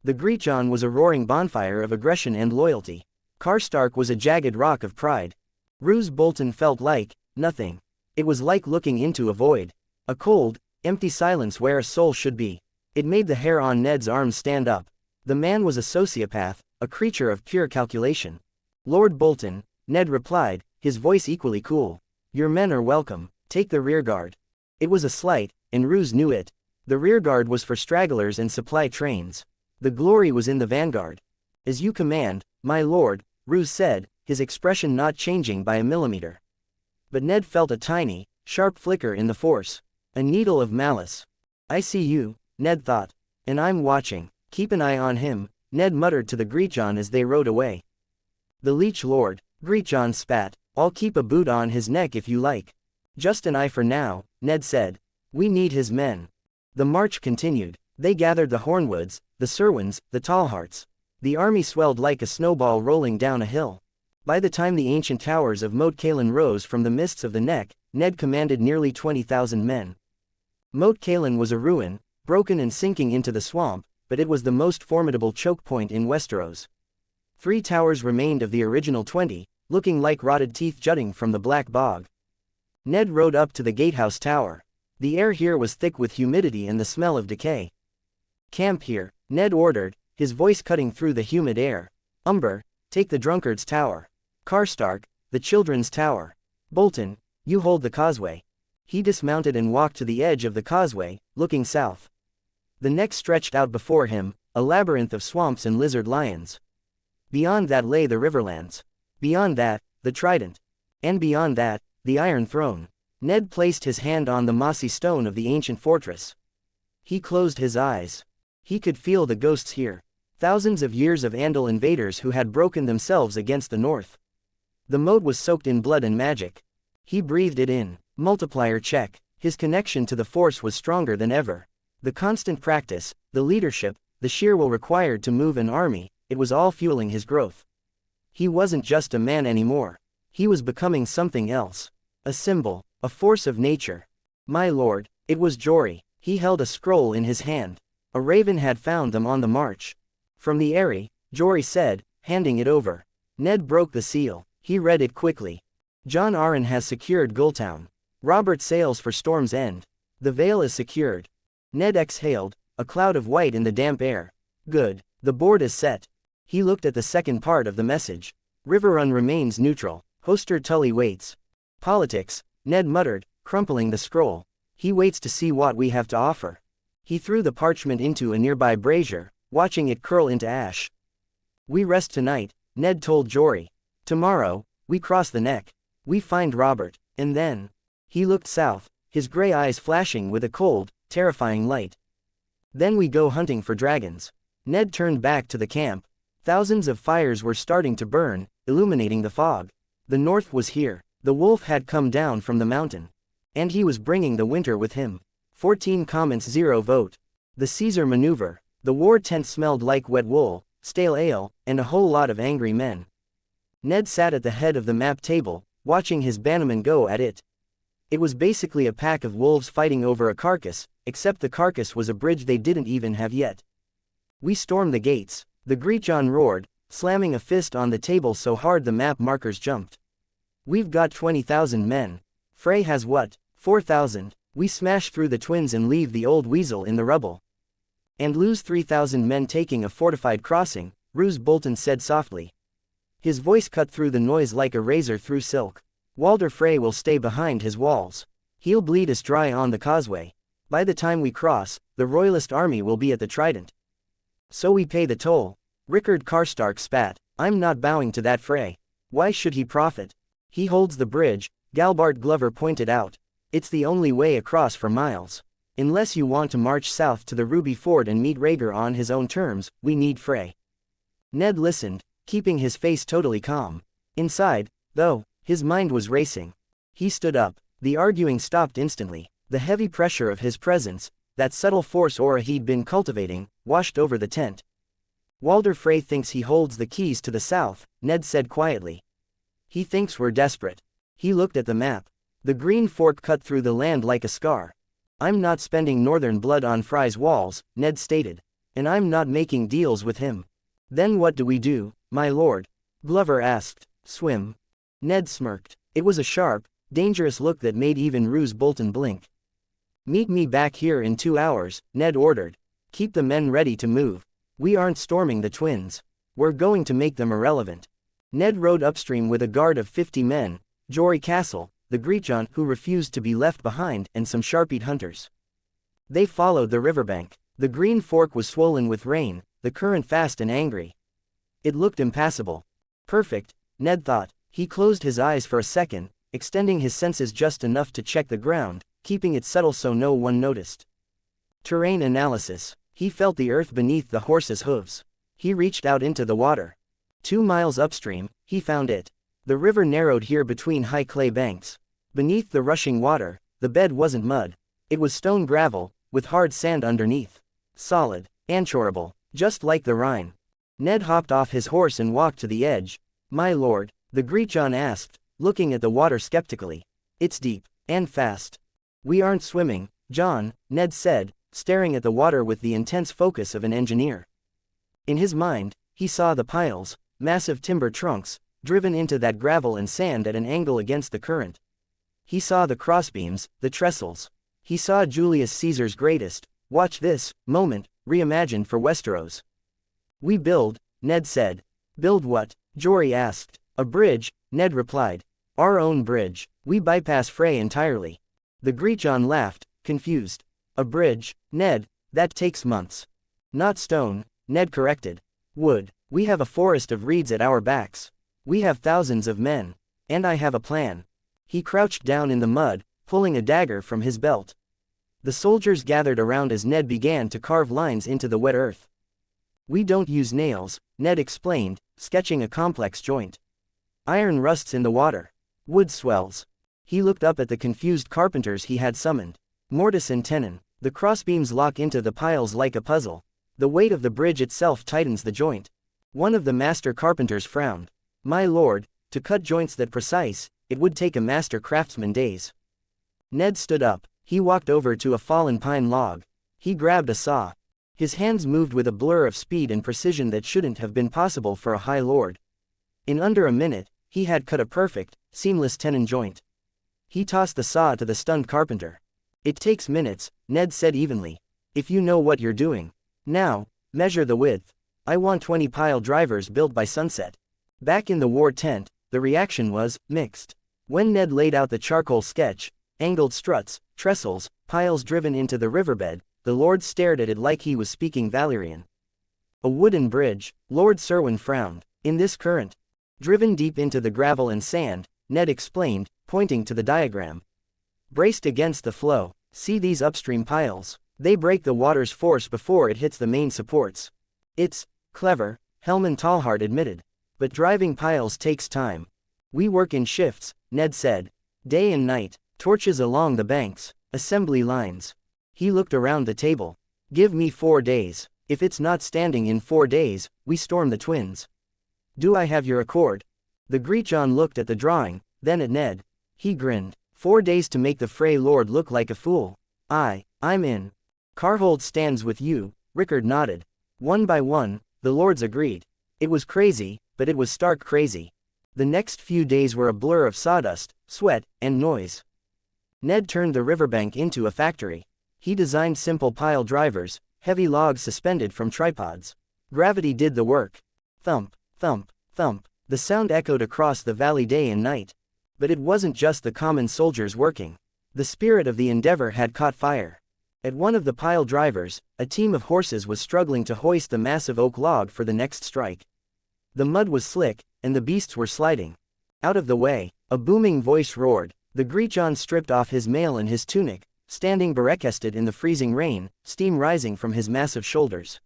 The Greatjon was a roaring bonfire of aggression and loyalty. Karstark was a jagged rock of pride. Roose Bolton felt like nothing. It was like looking into a void. A cold, empty silence where a soul should be. It made the hair on Ned's arms stand up. The man was a sociopath, a creature of pure calculation. Lord Bolton, Ned replied, his voice equally cool. Your men are welcome. Take the rearguard. It was a slight, and Roose knew it. The rearguard was for stragglers and supply trains. The glory was in the vanguard. As you command, my lord, Roose said, his expression not changing by a millimeter. But Ned felt a tiny, sharp flicker in the force. A needle of malice. I see you, Ned thought. And I'm watching. Keep an eye on him, Ned muttered to the Greatjon as they rode away. The Leech Lord, Greatjon spat. I'll keep a boot on his neck if you like. Just an eye for now, Ned said. We need his men. The march continued. They gathered the Hornwoods, the Serwyns, the Tallhearts. The army swelled like a snowball rolling down a hill. By the time the ancient towers of Moat Cailin rose from the mists of the neck, Ned commanded nearly 20,000 men. Moat Cailin was a ruin, broken and sinking into the swamp, but it was the most formidable choke point in Westeros. 3 towers remained of the original 20, looking like rotted teeth jutting from the black bog. Ned rode up to the gatehouse tower. The air here was thick with humidity and the smell of decay. "Camp here," Ned ordered, his voice cutting through the humid air. "Umber, take the drunkard's tower. Karstark, the children's tower. Bolton, you hold the causeway." He dismounted and walked to the edge of the causeway, looking south. The neck stretched out before him, a labyrinth of swamps and lizard lions. Beyond that lay the Riverlands. Beyond that, the Trident. And beyond that, the Iron Throne. Ned placed his hand on the mossy stone of the ancient fortress. He closed his eyes. He could feel the ghosts here. Thousands of years of Andal invaders who had broken themselves against the north. The moat was soaked in blood and magic. He breathed it in. Multiplier check. His connection to the Force was stronger than ever. The constant practice, the leadership, the sheer will required to move an army, it was all fueling his growth. He wasn't just a man anymore. He was becoming something else. A symbol, a force of nature. "My lord," it was Jory. He held a scroll in his hand. A raven had found them on the march. "From the Eyrie," Jory said, handing it over. Ned broke the seal. He read it quickly. "John Arryn has secured Gulltown. Robert sails for Storm's End. The Vale is secured." Ned exhaled, a cloud of white in the damp air. "Good. The board is set." He looked at the second part of the message. "Riverrun remains neutral. Hoster Tully waits." "Politics," Ned muttered, crumpling the scroll. "He waits to see what we have to offer." He threw the parchment into a nearby brazier, watching it curl into ash. "We rest tonight," Ned told Jory. "Tomorrow, we cross the neck. We find Robert, and then..." He looked south, his gray eyes flashing with a cold, terrifying light. "Then we go hunting for dragons." Ned turned back to the camp. Thousands of fires were starting to burn, illuminating the fog. The north was here. The wolf had come down from the mountain. And he was bringing the winter with him. 14 comments 0 vote. The Caesar maneuver. The war tent smelled like wet wool, stale ale, and a whole lot of angry men. Ned sat at the head of the map table, watching his bannermen go at it. It was basically a pack of wolves fighting over a carcass, except the carcass was a bridge they didn't even have yet. "We storm the gates," the Greetjon roared, slamming a fist on the table so hard the map markers jumped. "We've got 20,000 men. Frey has what? 4,000. We smash through the twins and leave the old weasel in the rubble." "And lose 3,000 men taking a fortified crossing," Roose Bolton said softly. His voice cut through the noise like a razor through silk. "Walder Frey will stay behind his walls. He'll bleed us dry on the causeway. By the time we cross, the royalist army will be at the Trident. So we pay the toll." Rickard Karstark spat. "I'm not bowing to that Frey. Why should he profit? He holds the bridge," Galbart Glover pointed out. "It's the only way across for miles. Unless you want to march south to the Ruby Ford and meet Rhaegar on his own terms, we need Frey." Ned listened, keeping his face totally calm. Inside, though, his mind was racing. He stood up. The arguing stopped instantly. The heavy pressure of his presence, that subtle force aura he'd been cultivating, washed over the tent. "Walder Frey thinks he holds the keys to the south," Ned said quietly. "He thinks we're desperate." He looked at the map. The green fork cut through the land like a scar. "I'm not spending northern blood on Frey's walls," Ned stated. "And I'm not making deals with him." "Then what do we do, my lord?" Glover asked. "Swim." Ned smirked. It was a sharp, dangerous look that made even Roose Bolton blink. "Meet me back here in 2 hours," Ned ordered. "Keep the men ready to move. We aren't storming the twins. We're going to make them irrelevant." Ned rode upstream with a guard of 50 men, Jory Castle, the Greetjon who refused to be left behind, and some Sharpied hunters. They followed the riverbank. The green fork was swollen with rain, the current fast and angry. It looked impassable. Perfect, Ned thought. He closed his eyes for a second, extending his senses just enough to check the ground, keeping it subtle so no one noticed. Terrain analysis. He felt the earth beneath the horse's hooves. He reached out into the water. 2 miles upstream, he found it. The river narrowed here between high clay banks. Beneath the rushing water, the bed wasn't mud. It was stone gravel, with hard sand underneath. Solid, anchorable, just like the Rhine. Ned hopped off his horse and walked to the edge. "My lord," the Greetjon asked, looking at the water skeptically. "It's deep, and fast." "We aren't swimming, John," Ned said, staring at the water with the intense focus of an engineer. In his mind, he saw the piles, massive timber trunks, driven into that gravel and sand at an angle against the current. He saw the crossbeams, the trestles. He saw Julius Caesar's greatest, watch this, moment, reimagined for Westeros. We build, Ned said. Build what? Jory asked. A bridge, Ned replied. Our own bridge. We bypass Frey entirely. The Greechon laughed, confused. A bridge, Ned, that takes months. Not stone, Ned corrected. Wood. We have a forest of reeds at our backs. We have thousands of men. And I have a plan. He crouched down in the mud, pulling a dagger from his belt. The soldiers gathered around as Ned began to carve lines into the wet earth. We don't use nails, Ned explained, sketching a complex joint. Iron rusts in the water. Wood swells. He looked up at the confused carpenters he had summoned. Mortise and tenon. The crossbeams lock into the piles like a puzzle. The weight of the bridge itself tightens the joint. One of the master carpenters frowned. My lord, to cut joints that precise, it would take a master craftsman days. Ned stood up. He walked over to a fallen pine log. He grabbed a saw. His hands moved with a blur of speed and precision that shouldn't have been possible for a high lord. In under a minute, he had cut a perfect, seamless tenon joint. He tossed the saw to the stunned carpenter. It takes minutes, Ned said evenly. If you know what you're doing. Now, measure the width. I want 20 pile drivers built by sunset. Back in the war tent, the reaction was mixed. When Ned laid out the charcoal sketch, angled struts, trestles, piles driven into the riverbed, the lords stared at it like he was speaking Valyrian. A wooden bridge, Lord Serwyn frowned. In this current, driven deep into the gravel and sand, Ned explained, pointing to the diagram. Braced against the flow, see these upstream piles. They break the water's force before it hits the main supports. It's clever, Helman Tallhart admitted. But driving piles takes time. We work in shifts, Ned said. Day and night, torches along the banks, assembly lines. He looked around the table. Give me 4 days. If it's not standing in 4 days, we storm the twins. Do I have your accord? The Greechon looked at the drawing, then at Ned. He grinned. 4 days to make the Frey Lord look like a fool. I'm in. Carhold stands with you, Rickard nodded. One by one, the lords agreed. It was crazy, but it was Stark crazy. The next few days were a blur of sawdust, sweat, and noise. Ned turned the riverbank into a factory. He designed simple pile drivers, heavy logs suspended from tripods. Gravity did the work. Thump, thump, thump. The sound echoed across the valley day and night. But it wasn't just the common soldiers working. The spirit of the endeavor had caught fire. At one of the pile drivers, a team of horses was struggling to hoist the massive oak log for the next strike. The mud was slick, and the beasts were sliding. Out of the way, a booming voice roared. The Greechon stripped off his mail and his tunic, standing barricaded in the freezing rain, steam rising from his massive shoulders.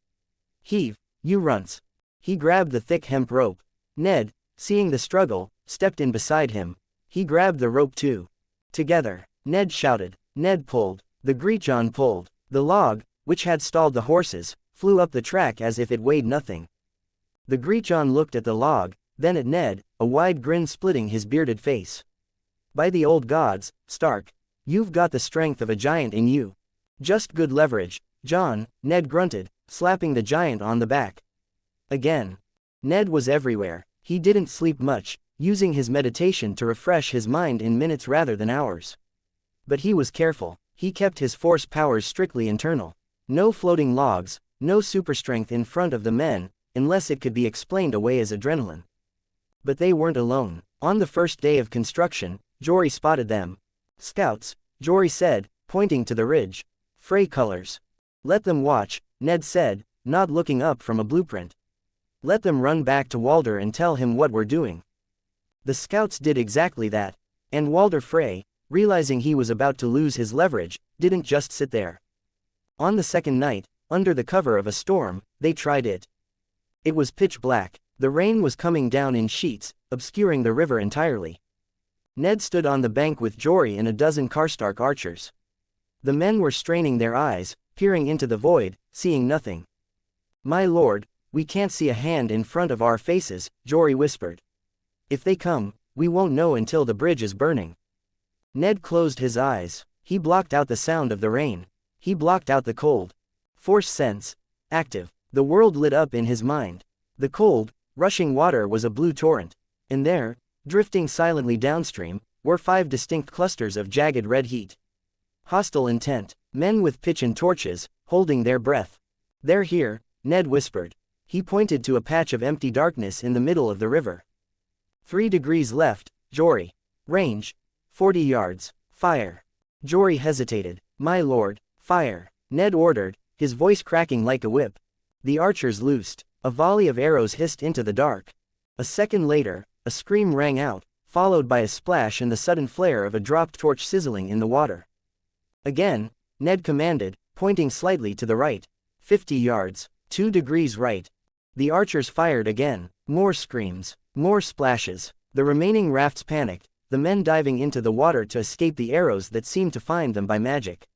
Heave, you runts. He grabbed the thick hemp rope. Ned, seeing the struggle, stepped in beside him. He grabbed the rope too. Together, Ned shouted. Ned pulled. The Greechon pulled. The log, which had stalled the horses, flew up the track as if it weighed nothing. The Greechon looked at the log, then at Ned, a wide grin splitting his bearded face. By the old gods, Stark, you've got the strength of a giant in you. Just good leverage, John, Ned grunted, slapping the giant on the back. Again. Ned was everywhere. He didn't sleep much, using his meditation to refresh his mind in minutes rather than hours. But he was careful. He kept his force powers strictly internal. No floating logs, no superstrength in front of the men, unless it could be explained away as adrenaline. But they weren't alone. On the first day of construction, Jory spotted them. Scouts, Jory said, pointing to the ridge. Frey colors. Let them watch, Ned said, not looking up from a blueprint. Let them run back to Walder and tell him what we're doing. The scouts did exactly that. And Walder Frey, realizing he was about to lose his leverage, didn't just sit there. On the second night, under the cover of a storm, they tried it. It was pitch black. The rain was coming down in sheets, obscuring the river entirely. Ned stood on the bank with Jory and a dozen Karstark archers. The men were straining their eyes, peering into the void, seeing nothing. My lord, we can't see a hand in front of our faces, Jory whispered. If they come, we won't know until the bridge is burning. Ned closed his eyes. He blocked out the sound of the rain. He blocked out the cold. Force sense. Active. The world lit up in his mind. The cold, Rushing water was a blue torrent. And there, drifting silently downstream, were 5 distinct clusters of jagged red heat. Hostile intent, men with pitch and torches, holding their breath. "They're here," Ned whispered. He pointed to a patch of empty darkness in the middle of the river. 3 degrees left, Jory. Range, 40 yards. Fire. Jory hesitated. "My lord, fire," Ned ordered, his voice cracking like a whip. The archers loosed. A volley of arrows hissed into the dark. A second later, a scream rang out, followed by a splash and the sudden flare of a dropped torch sizzling in the water. Again, Ned commanded, pointing slightly to the right. 50 yards, 2 degrees right. The archers fired again. More screams, more splashes. The remaining rafts panicked, the men diving into the water to escape the arrows that seemed to find them by magic.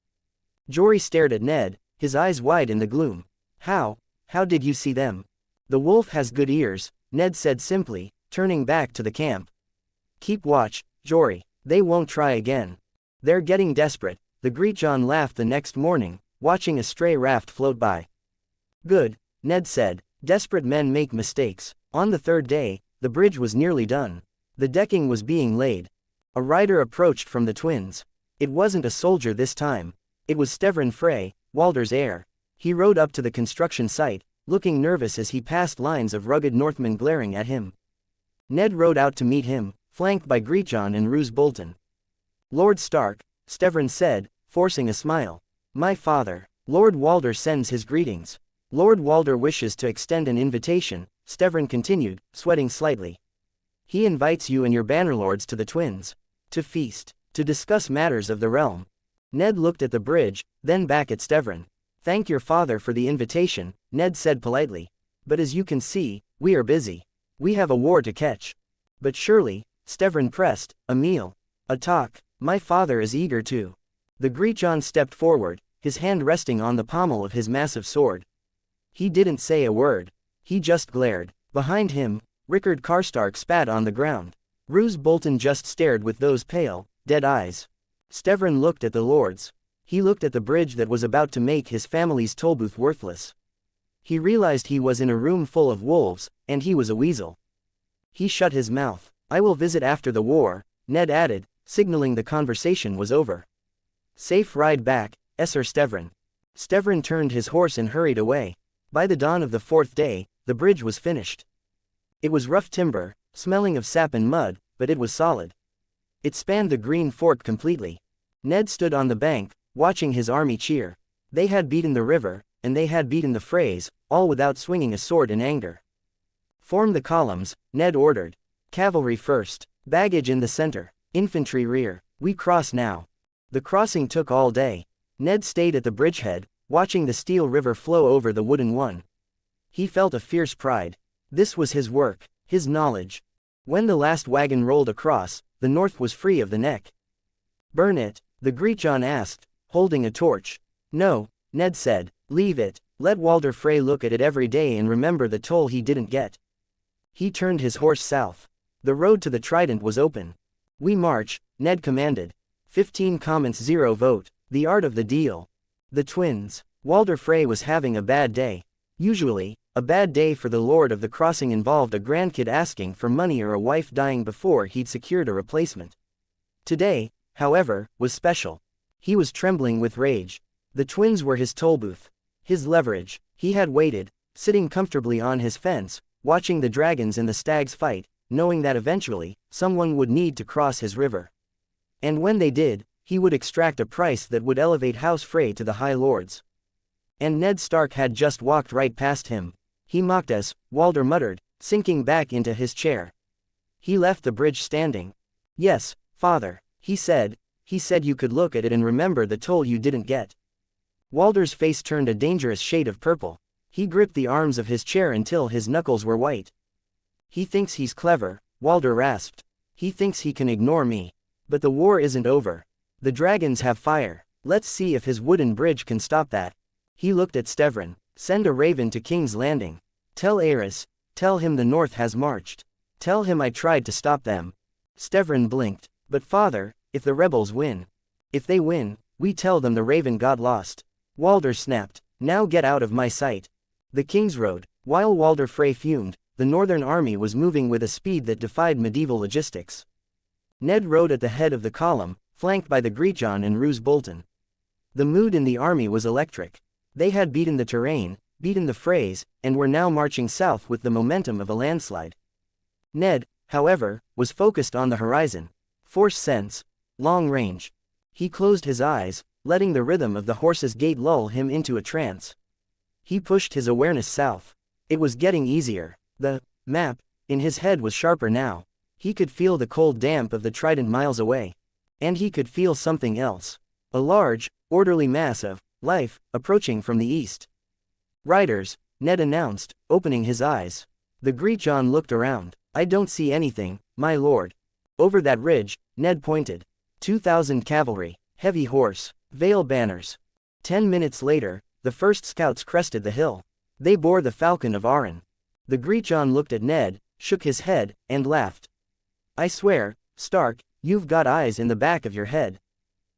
Jory stared at Ned, his eyes wide in the gloom. How did you see them?" "The wolf has good ears," Ned said simply, turning back to the camp. "Keep watch, Jory, they won't try again. They're getting desperate." The Greetjon laughed the next morning, watching a stray raft float by. "Good," Ned said, "desperate men make mistakes." On the third day, the bridge was nearly done. The decking was being laid. A rider approached from the twins. It wasn't a soldier this time. It was Stevren Frey, Walder's heir. He rode up to the construction site, looking nervous as he passed lines of rugged Northmen glaring at him. Ned rode out to meet him, flanked by Greetjon and Roose Bolton. "Lord Stark," Stevren said, forcing a smile. "My father, Lord Walder sends his greetings." "Lord Walder wishes to extend an invitation," Stevren continued, sweating slightly. "He invites you and your bannerlords to the twins. To feast, to discuss matters of the realm." Ned looked at the bridge, then back at Stevren. "Thank your father for the invitation," Ned said politely. "But as you can see, we are busy. We have a war to catch." "But surely," Stevren pressed, "a meal. A talk. My father is eager to." The Greetjon stepped forward, his hand resting on the pommel of his massive sword. He didn't say a word. He just glared. Behind him, Rickard Karstark spat on the ground. Roose Bolton just stared with those pale, dead eyes. Stevren looked at the lords. He looked at the bridge that was about to make his family's tollbooth worthless. He realized he was in a room full of wolves, and he was a weasel. He shut his mouth. "I will visit after the war," Ned added, signaling the conversation was over. "Safe ride back, Esser Stevren." Stevren turned his horse and hurried away. By the dawn of the 4th day, the bridge was finished. It was rough timber, smelling of sap and mud, but it was solid. It spanned the Green Fork completely. Ned stood on the bank, watching his army cheer. They had beaten the river, and they had beaten the Freys, all without swinging a sword in anger. "Form the columns," Ned ordered. "Cavalry first, baggage in the center, infantry rear. We cross now." The crossing took all day. Ned stayed at the bridgehead, watching the steel river flow over the wooden one. He felt a fierce pride. This was his work, his knowledge. When the last wagon rolled across, the north was free of the neck. "Burn it?" the Greetjon asked, holding a torch. "No," Ned said, "leave it. Let Walder Frey look at it every day and remember the toll he didn't get." He turned his horse south. The road to the Trident was open. "We march," Ned commanded. 15 comments 0 vote. The art of the deal. The twins. Walder Frey was having a bad day. Usually, a bad day for the Lord of the Crossing involved a grandkid asking for money or a wife dying before he'd secured a replacement. Today, however, was special. He was trembling with rage. The twins were his tollbooth. His leverage. He had waited, sitting comfortably on his fence, watching the dragons and the stags fight, knowing that eventually, someone would need to cross his river. And when they did, he would extract a price that would elevate House Frey to the High Lords. And Ned Stark had just walked right past him. "He mocked us," Walder muttered, sinking back into his chair. "He left the bridge standing." "Yes, father, he said you could look at it and remember the toll you didn't get." Walder's face turned a dangerous shade of purple. He gripped the arms of his chair until his knuckles were white. "He thinks he's clever," Walder rasped. "He thinks he can ignore me. But the war isn't over. The dragons have fire. Let's see if his wooden bridge can stop that." He looked at Stevren. "Send a raven to King's Landing. Tell Eyrie, tell him the North has marched. Tell him I tried to stop them." Stevren blinked. "But father, if the rebels win?" "If they win, we tell them the raven got lost." Walder snapped. "Now get out of my sight." The King's Road. While Walder Frey fumed, the northern army was moving with a speed that defied medieval logistics. Ned rode at the head of the column, flanked by the Greatjon and Roose Bolton. The mood in the army was electric. They had beaten the terrain, beaten the Freys, and were now marching south with the momentum of a landslide. Ned, however, was focused on the horizon. Force sense, long range. He closed his eyes, letting the rhythm of the horse's gait lull him into a trance. He pushed his awareness south. It was getting easier. The map in his head was sharper now. He could feel the cold damp of the Trident miles away. And he could feel something else. A large, orderly mass of life approaching from the east. "Riders," Ned announced, opening his eyes. The Greatjon looked around. "I don't see anything, my lord." Over that ridge, Ned pointed. 2,000 cavalry, heavy horse, veil banners. 10 minutes later, the first scouts crested the hill. They bore the Falcon of Arryn. The Greatjon looked at Ned, shook his head, and laughed. "I swear, Stark, you've got eyes in the back of your head.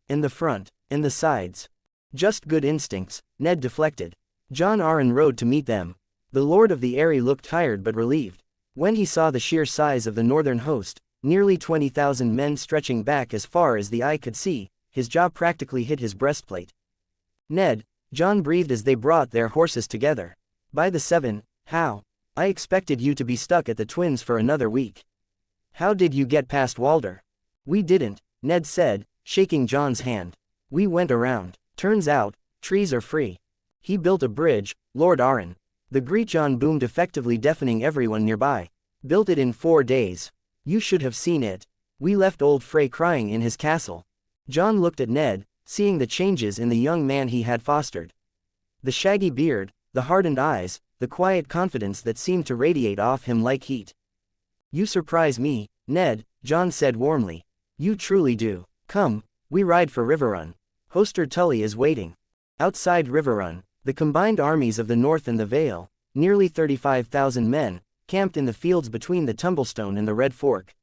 In the front, in the sides." "Just good instincts," Ned deflected. Jon Arryn rode to meet them. The Lord of the Eyrie looked tired but relieved. When he saw the sheer size of the northern host, nearly 20,000 men stretching back as far as the eye could see, his jaw practically hit his breastplate. "Ned," Jon breathed as they brought their horses together. "By the seven, how? I expected you to be stuck at the Twins for another week. How did you get past Walder?" "We didn't," Ned said, shaking Jon's hand. "We went around. Turns out, trees are free. He built a bridge, Lord Arryn." The Greatjon boomed, effectively deafening everyone nearby. "Built it in 4 days. You should have seen it. We left old Frey crying in his castle." Jon looked at Ned, seeing the changes in the young man he had fostered. The shaggy beard, the hardened eyes, the quiet confidence that seemed to radiate off him like heat. "You surprise me, Ned," Jon said warmly. "You truly do. Come, we ride for Riverrun. Hoster Tully is waiting." Outside Riverrun, the combined armies of the North and the Vale, nearly 35,000 men, camped in the fields between the Tumblestone and the Red Fork.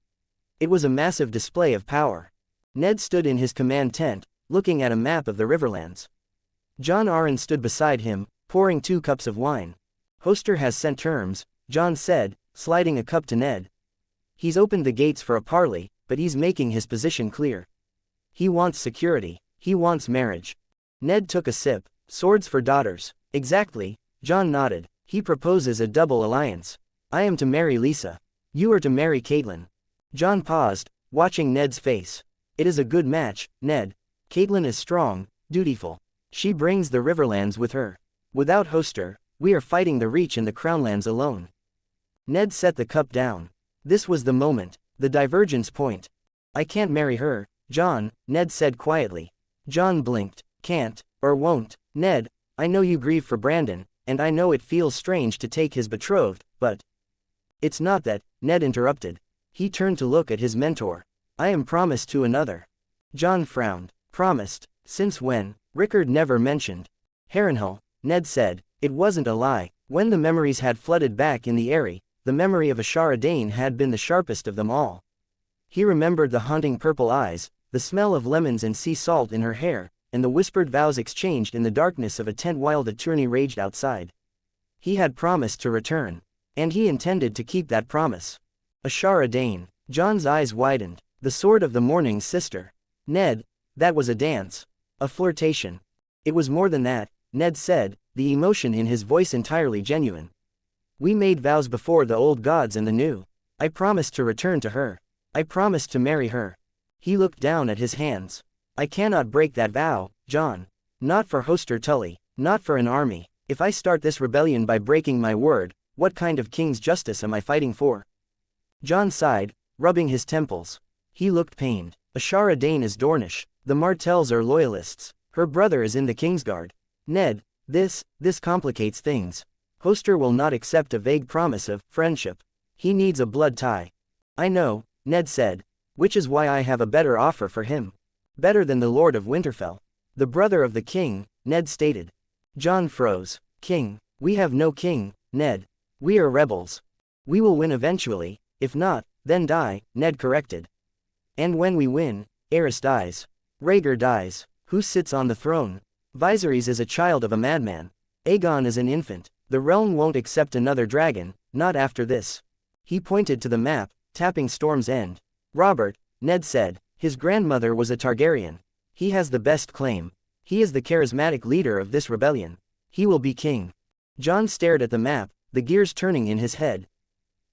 It was a massive display of power. Ned stood in his command tent, looking at a map of the Riverlands. Jon Arryn stood beside him, pouring 2 cups of wine. "Hoster has sent terms," Jon said, sliding a cup to Ned. "He's opened the gates for a parley, but he's making his position clear. He wants security. He wants marriage." Ned took a sip. "Swords for daughters." "Exactly," Jon nodded. "He proposes a double alliance. I am to marry Lisa. You are to marry Catelyn." Jon paused, watching Ned's face. "It is a good match, Ned. Catelyn is strong, dutiful. She brings the Riverlands with her. Without Hoster, we are fighting the Reach and the Crownlands alone." Ned set the cup down. This was the moment, the divergence point. "I can't marry her, Jon," Ned said quietly. Jon blinked. "Can't, or won't." "Ned, I know you grieve for Brandon, and I know it feels strange to take his betrothed, but—" "It's not that," Ned interrupted. He turned to look at his mentor. "I am promised to another." Jon frowned. "Promised? Since when?" "Rickard never mentioned." "Harrenhal," Ned said. It wasn't a lie. When the memories had flooded back in the Eyrie, the memory of Ashara Dane had been the sharpest of them all. He remembered the haunting purple eyes, the smell of lemons and sea salt in her hair, and the whispered vows exchanged in the darkness of a tent while the tourney raged outside. He had promised to return. And he intended to keep that promise. Ashara Dane. Jon's eyes widened. The sword of the morning's sister. "Ned, that was a dance. A flirtation." "It was more than that," Ned said, the emotion in his voice entirely genuine. "We made vows before the old gods and the new. I promised to return to her. I promised to marry her." He looked down at his hands. "I cannot break that vow, Jon. Not for Hoster Tully, not for an army. If I start this rebellion by breaking my word, what kind of king's justice am I fighting for?" Jon sighed, rubbing his temples. He looked pained. "Ashara Dane is Dornish. The Martells are loyalists. Her brother is in the Kingsguard. Ned, this complicates things. Hoster will not accept a vague promise of friendship. He needs a blood tie." "I know," Ned said. "Which is why I have a better offer for him. Better than the Lord of Winterfell. The brother of the king," Ned stated. Jon froze. "King? We have no king, Ned. We are rebels. We will win eventually, if not, then die," Ned corrected. "And when we win, Aerys dies. Rhaegar dies. Who sits on the throne? Viserys is a child of a madman. Aegon is an infant. The realm won't accept another dragon, not after this. He pointed to the map, tapping Storm's End. Robert, Ned said, his grandmother was a Targaryen. He has the best claim. He is the charismatic leader of this rebellion. He will be king. Jon stared at the map, the gears turning in his head.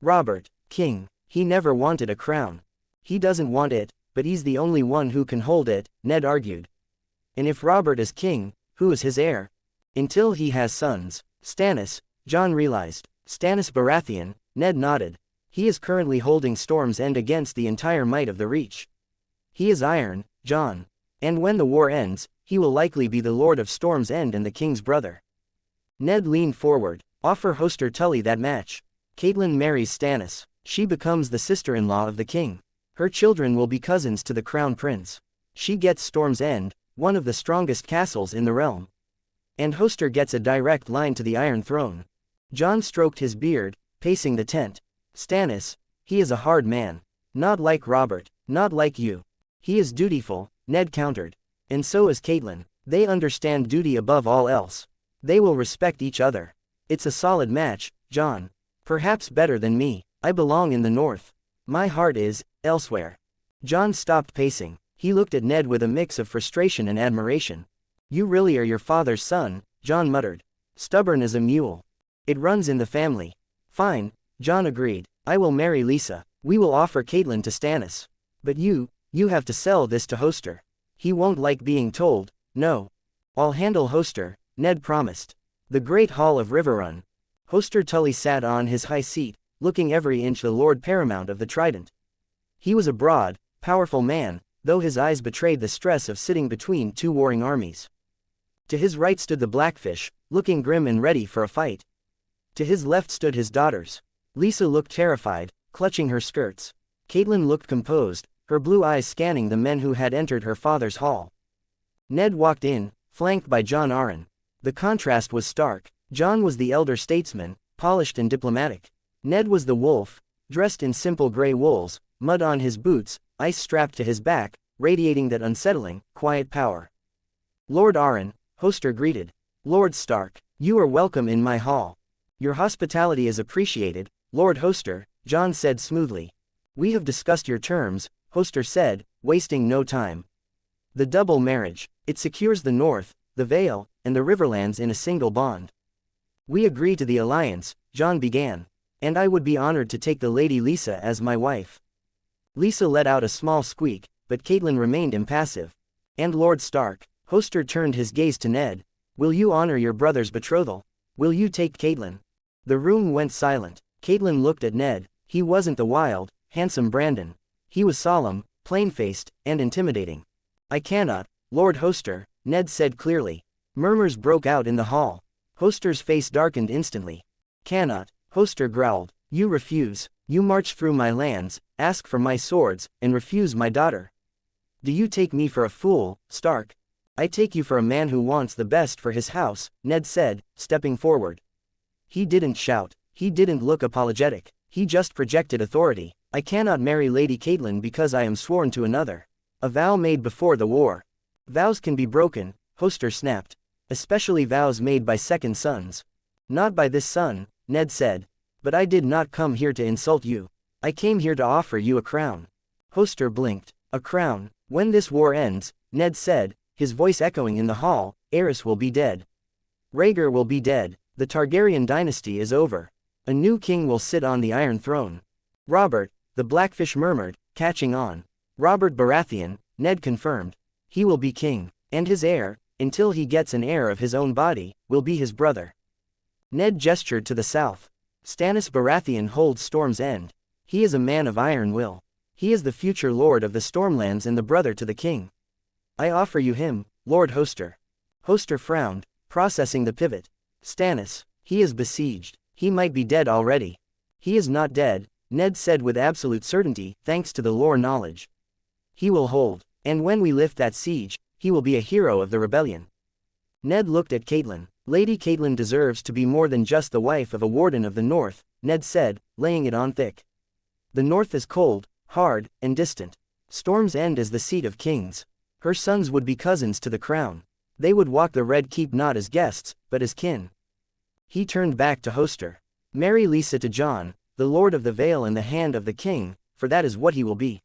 Robert, king. He never wanted a crown. He doesn't want it, but he's the only one who can hold it, Ned argued. And if Robert is king, who is his heir? Until he has sons. Stannis, Jon realized. Stannis Baratheon, Ned nodded. He is currently holding Storm's End against the entire might of the Reach. He is iron, Jon. And when the war ends, he will likely be the Lord of Storm's End and the king's brother. Ned leaned forward. Offer Hoster Tully that match. Catelyn marries Stannis. She becomes the sister-in-law of the king. Her children will be cousins to the crown prince. She gets Storm's End, one of the strongest castles in the realm. And Hoster gets a direct line to the Iron Throne. Jon stroked his beard, pacing the tent. Stannis, he is a hard man. Not like Robert, not like you. He is dutiful, Ned countered. And so is Catelyn. They understand duty above all else. They will respect each other. It's a solid match, Jon. Perhaps better than me. I belong in the north. My heart is elsewhere. Jon stopped pacing. He looked at Ned with a mix of frustration and admiration. You really are your father's son, Jon muttered. Stubborn as a mule. It runs in the family. Fine, Jon agreed. I will marry Lisa. We will offer Catelyn to Stannis. But you have to sell this to Hoster. He won't like being told, no. I'll handle Hoster, Ned promised. The Great Hall of Riverrun. Hoster Tully sat on his high seat, looking every inch the Lord Paramount of the Trident. He was a broad, powerful man, though his eyes betrayed the stress of sitting between two warring armies. To his right stood the Blackfish, looking grim and ready for a fight. To his left stood his daughters. Lisa looked terrified, clutching her skirts. Catelyn looked composed, her blue eyes scanning the men who had entered her father's hall. Ned walked in, flanked by Jon Arryn. The contrast was stark. Jon was the elder statesman, polished and diplomatic. Ned was the wolf, dressed in simple gray wools, mud on his boots, ice strapped to his back, radiating that unsettling, quiet power. Lord Arryn, Hoster greeted. Lord Stark, you are welcome in my hall. Your hospitality is appreciated, Lord Hoster, Jon said smoothly. We have discussed your terms, Hoster said, wasting no time. The double marriage, it secures the North, the Vale, and the Riverlands in a single bond. We agree to the alliance, Jon began. And I would be honored to take the Lady Lisa as my wife. Lisa let out a small squeak, but Catelyn remained impassive. And Lord Stark, Hoster turned his gaze to Ned. Will you honor your brother's betrothal? Will you take Catelyn? The room went silent. Catelyn looked at Ned. He wasn't the wild, handsome Brandon. He was solemn, plain-faced, and intimidating. I cannot, Lord Hoster, Ned said clearly. Murmurs broke out in the hall. Hoster's face darkened instantly. Cannot, Hoster growled. You refuse. You march through my lands, ask for my swords, and refuse my daughter. Do you take me for a fool, Stark? I take you for a man who wants the best for his house, Ned said, stepping forward. He didn't shout. He didn't look apologetic. He just projected authority. I cannot marry Lady Catelyn because I am sworn to another. A vow made before the war. Vows can be broken, Hoster snapped. Especially vows made by second sons. Not by this son, Ned said. But I did not come here to insult you. I came here to offer you a crown. Hoster blinked. A crown. When this war ends, Ned said, his voice echoing in the hall, Aerys will be dead. Rhaegar will be dead. The Targaryen dynasty is over. A new king will sit on the Iron Throne. Robert, the Blackfish murmured, catching on. Robert Baratheon, Ned confirmed. He will be king. And his heir, until he gets an heir of his own body, will be his brother. Ned gestured to the south. Stannis Baratheon holds Storm's End. He is a man of iron will. He is the future lord of the Stormlands and the brother to the king. I offer you him, Lord Hoster. Hoster frowned, processing the pivot. Stannis, he is besieged. He might be dead already. He is not dead, Ned said with absolute certainty, thanks to the lore knowledge. He will hold, and when we lift that siege, he will be a hero of the rebellion. Ned looked at Catelyn. Lady Catelyn deserves to be more than just the wife of a warden of the North, Ned said, laying it on thick. The North is cold, hard, and distant. Storm's End is the seat of kings. Her sons would be cousins to the crown. They would walk the Red Keep not as guests, but as kin. He turned back to Hoster. Marry Lisa to Jon, the Lord of the Vale and the hand of the king, for that is what he will be.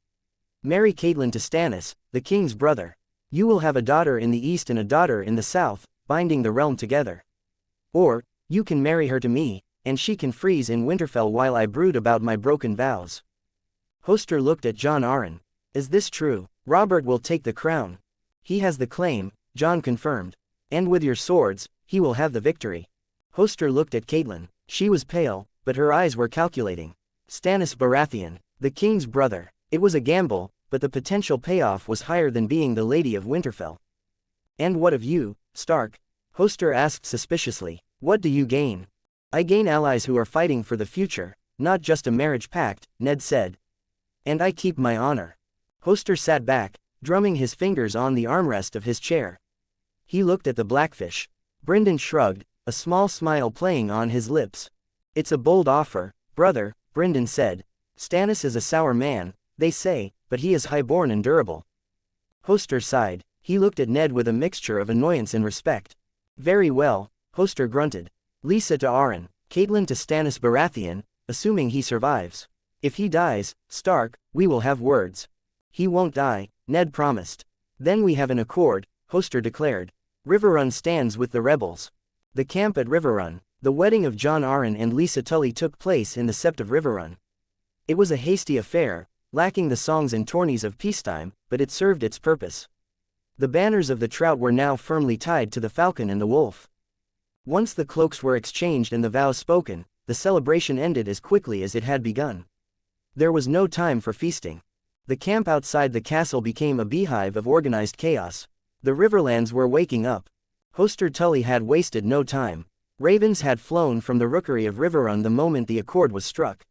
Marry Catelyn to Stannis, the king's brother. You will have a daughter in the east and a daughter in the south, binding the realm together. Or, you can marry her to me, and she can freeze in Winterfell while I brood about my broken vows. Hoster looked at Jon Arryn. Is this true? Robert will take the crown. He has the claim, Jon confirmed. And with your swords, he will have the victory. Hoster looked at Catelyn. She was pale, but her eyes were calculating. Stannis Baratheon, the king's brother. It was a gamble, but the potential payoff was higher than being the Lady of Winterfell. And what of you, Stark? Hoster asked suspiciously. What do you gain? I gain allies who are fighting for the future, not just a marriage pact, Ned said. And I keep my honor. Hoster sat back, drumming his fingers on the armrest of his chair. He looked at the Blackfish. Brynden shrugged, a small smile playing on his lips. It's a bold offer, brother, Brynden said. Stannis is a sour man, they say, but he is highborn and durable. Hoster sighed. He looked at Ned with a mixture of annoyance and respect. Very well, Hoster grunted. Lisa to Arryn, Catelyn to Stannis Baratheon, assuming he survives. If he dies, Stark, we will have words. He won't die, Ned promised. Then we have an accord, Hoster declared. Riverrun stands with the rebels. The camp at Riverrun. The wedding of Jon Arryn and Lisa Tully took place in the Sept of Riverrun. It was a hasty affair, lacking the songs and tourneys of peacetime, but it served its purpose. The banners of the trout were now firmly tied to the falcon and the wolf. Once the cloaks were exchanged and the vows spoken, the celebration ended as quickly as it had begun. There was no time for feasting. The camp outside the castle became a beehive of organized chaos. The Riverlands were waking up. Hoster Tully had wasted no time. Ravens had flown from the rookery of Riverrun the moment the accord was struck.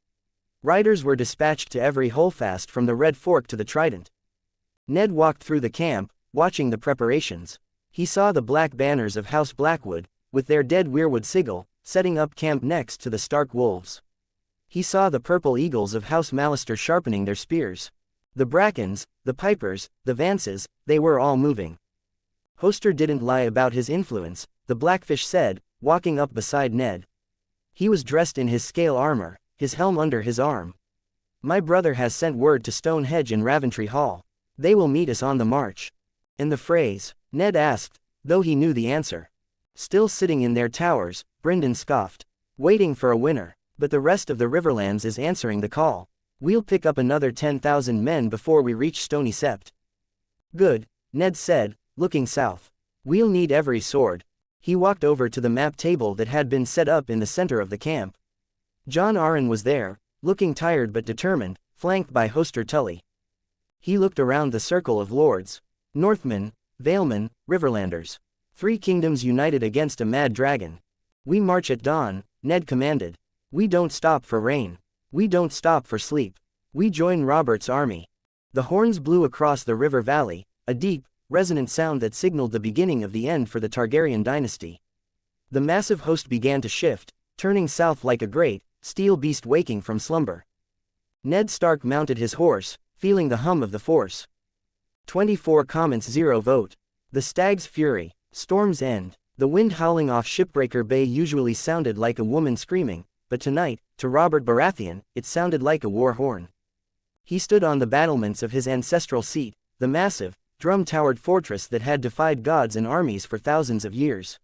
Riders were dispatched to every holdfast from the Red Fork to the Trident. Ned walked through the camp, watching the preparations. He saw the black banners of House Blackwood, with their dead weirwood sigil, setting up camp next to the Stark wolves. He saw the purple eagles of House Mallister sharpening their spears. The Brackens, the Pipers, the Vances, they were all moving. Hoster didn't lie about his influence, the Blackfish said, walking up beside Ned. He was dressed in his scale armor, his helm under his arm. My brother has sent word to Stonehenge and Raventry Hall. They will meet us on the march. And the Freys? Ned asked, though he knew the answer. Still sitting in their towers, Brynden scoffed. Waiting for a winner. But the rest of the Riverlands is answering the call. We'll pick up another 10,000 men before we reach Stony Sept. Good, Ned said, looking south. We'll need every sword. He walked over to the map table that had been set up in the center of the camp. Jon Arryn was there, looking tired but determined, flanked by Hoster Tully. He looked around the circle of lords. Northmen, Valemen, Riverlanders. 3 kingdoms united against a mad dragon. We march at dawn, Ned commanded. We don't stop for rain. We don't stop for sleep. We join Robert's army. The horns blew across the river valley, a deep, resonant sound that signaled the beginning of the end for the Targaryen dynasty. The massive host began to shift, turning south like a great, steel beast waking from slumber. Ned Stark mounted his horse, feeling the hum of the force. 24 comments 0 vote. The Stag's Fury, Storm's End. The wind howling off Shipbreaker Bay usually sounded like a woman screaming, but tonight, to Robert Baratheon, it sounded like a war horn. He stood on the battlements of his ancestral seat, the massive, drum-towered fortress that had defied gods and armies for thousands of years.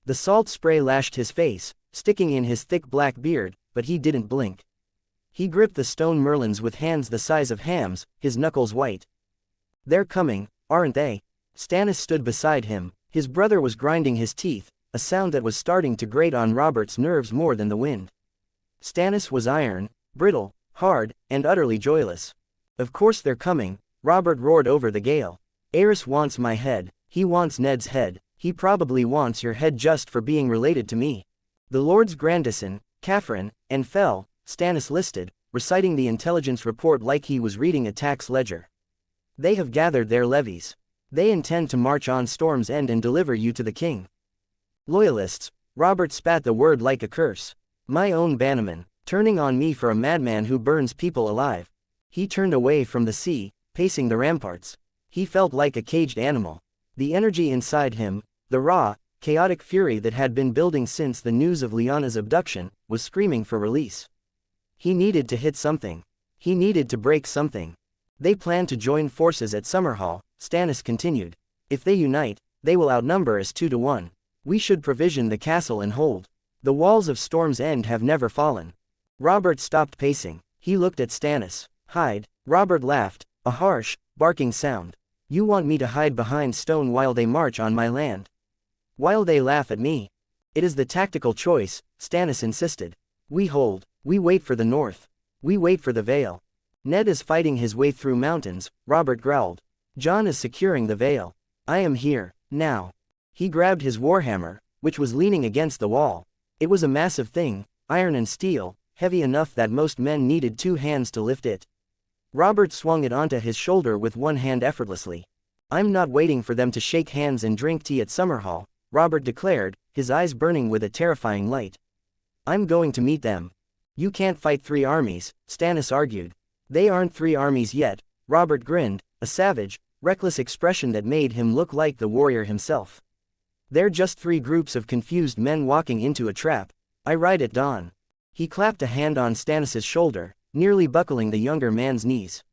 The salt spray lashed his face, sticking in his thick black beard, but he didn't blink. He gripped the stone merlins with hands the size of hams, his knuckles white. They're coming, aren't they? Stannis stood beside him. His brother was grinding his teeth, a sound that was starting to grate on Robert's nerves more than the wind. Stannis was iron, brittle, hard, and utterly joyless. Of course they're coming, Robert roared over the gale. Aerys wants my head. He wants Ned's head. He probably wants your head just for being related to me. The Lords Grandison, Catherine, and Fell, Stannis listed, reciting the intelligence report like he was reading a tax ledger. They have gathered their levies. They intend to march on Storm's End and deliver you to the king. Loyalists, Robert spat the word like a curse. My own bannerman, turning on me for a madman who burns people alive. He turned away from the sea, pacing the ramparts. He felt like a caged animal. The energy inside him, the raw, Chaotic fury that had been building since the news of Lyanna's abduction was screaming for release. He needed to hit something. He needed to break something. They planned to join forces at Summerhall, Stannis continued. If they unite, they will outnumber us 2-1. We should provision the castle and hold. The walls of Storm's End have never fallen. Robert stopped pacing. He looked at Stannis. Hide. Robert laughed, a harsh, barking sound. You want me to hide behind stone while they march on my land? While they laugh at me? It is the tactical choice, Stannis insisted. We hold. We wait for the north. We wait for the Vale. Ned is fighting his way through mountains, Robert growled. Jon is securing the Vale. I am here, now. He grabbed his warhammer, which was leaning against the wall. It was a massive thing, iron and steel, heavy enough that most men needed 2 hands to lift it. Robert swung it onto his shoulder with one hand effortlessly. I'm not waiting for them to shake hands and drink tea at Summerhall, Robert declared, his eyes burning with a terrifying light. I'm going to meet them. You can't fight 3 armies, Stannis argued. They aren't 3 armies yet, Robert grinned, a savage, reckless expression that made him look like the warrior himself. They're just 3 groups of confused men walking into a trap. I ride at dawn. He clapped a hand on Stannis's shoulder, nearly buckling the younger man's knees.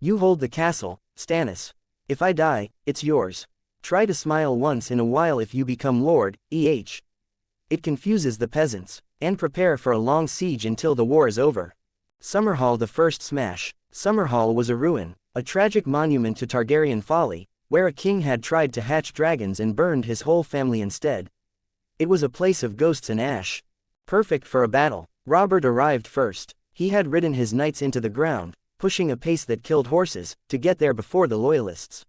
You hold the castle, Stannis. If I die, it's yours. Try to smile once in a while if you become Lord, It confuses the peasants, and prepare for a long siege until the war is over. Summerhall the first smash. Summerhall was a ruin, a tragic monument to Targaryen folly, where a king had tried to hatch dragons and burned his whole family instead. It was a place of ghosts and ash. Perfect for a battle. Robert arrived first. He had ridden his knights into the ground, pushing a pace that killed horses, to get there before the loyalists.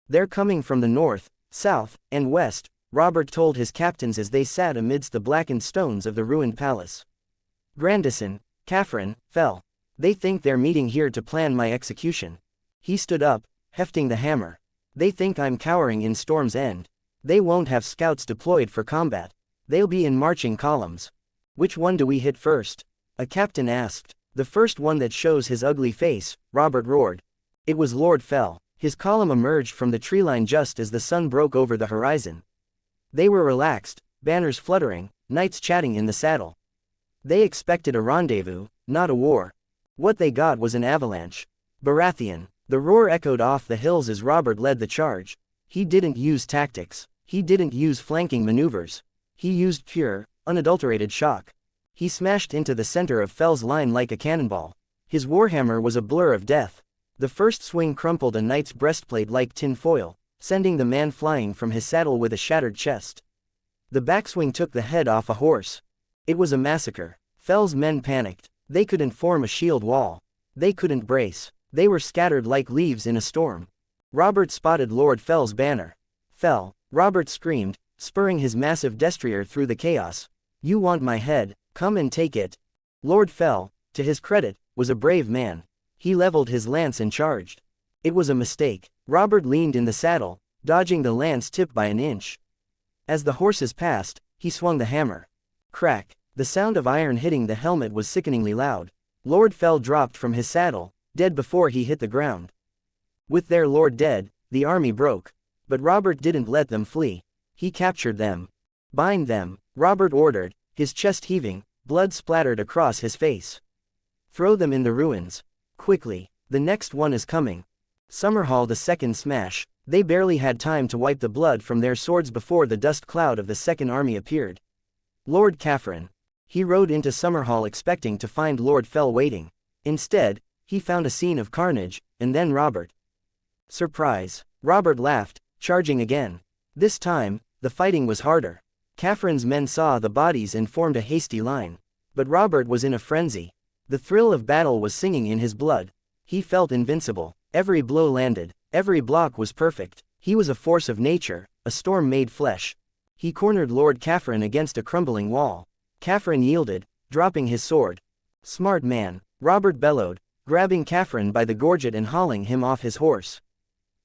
They're coming from the north, south, and west, Robert told his captains as they sat amidst the blackened stones of the ruined palace. Grandison, Catherine, fell. They think they're meeting here to plan my execution. He stood up, hefting the hammer. They think I'm cowering in Storm's End. They won't have scouts deployed for combat. They'll be in marching columns. Which one do we hit first? A captain asked. The first one that shows his ugly face, Robert roared. It was Lord Fell. His column emerged from the treeline just as the sun broke over the horizon. They were relaxed, banners fluttering, knights chatting in the saddle. They expected a rendezvous, not a war. What they got was an avalanche. Baratheon. The roar echoed off the hills as Robert led the charge. He didn't use tactics. He didn't use flanking maneuvers. He used pure, unadulterated shock. He smashed into the center of Fell's line like a cannonball. His warhammer was a blur of death. The first swing crumpled a knight's breastplate like tin foil, sending the man flying from his saddle with a shattered chest. The backswing took the head off a horse. It was a massacre. Fell's men panicked. They couldn't form a shield wall. They couldn't brace. They were scattered like leaves in a storm. Robert spotted Lord Fell's banner. Fell, Robert screamed, spurring his massive destrier through the chaos. You want my head, come and take it. Lord Fell, to his credit, was a brave man. He leveled his lance and charged. It was a mistake. Robert leaned in the saddle, dodging the lance tip by an inch. As the horses passed, he swung the hammer. Crack. The sound of iron hitting the helmet was sickeningly loud. Lord Fell dropped from his saddle, dead before he hit the ground. With their lord dead, the army broke. But Robert didn't let them flee. He captured them. Bind them, Robert ordered, his chest heaving, blood splattered across his face. Throw them in the ruins. Quickly. The next one is coming. Summerhall the second smash. They barely had time to wipe the blood from their swords before the dust cloud of the second army appeared. Lord Catherine. He rode into Summerhall expecting to find Lord Fell waiting. Instead, he found a scene of carnage, and then Robert. Surprise. Robert laughed, charging again. This time, the fighting was harder. Catherine's men saw the bodies and formed a hasty line. But Robert was in a frenzy. The thrill of battle was singing in his blood. He felt invincible. Every blow landed. Every block was perfect. He was a force of nature, a storm made flesh. He cornered Lord Catherine against a crumbling wall. Catherine yielded, dropping his sword. Smart man, Robert bellowed, grabbing Catherine by the gorget and hauling him off his horse.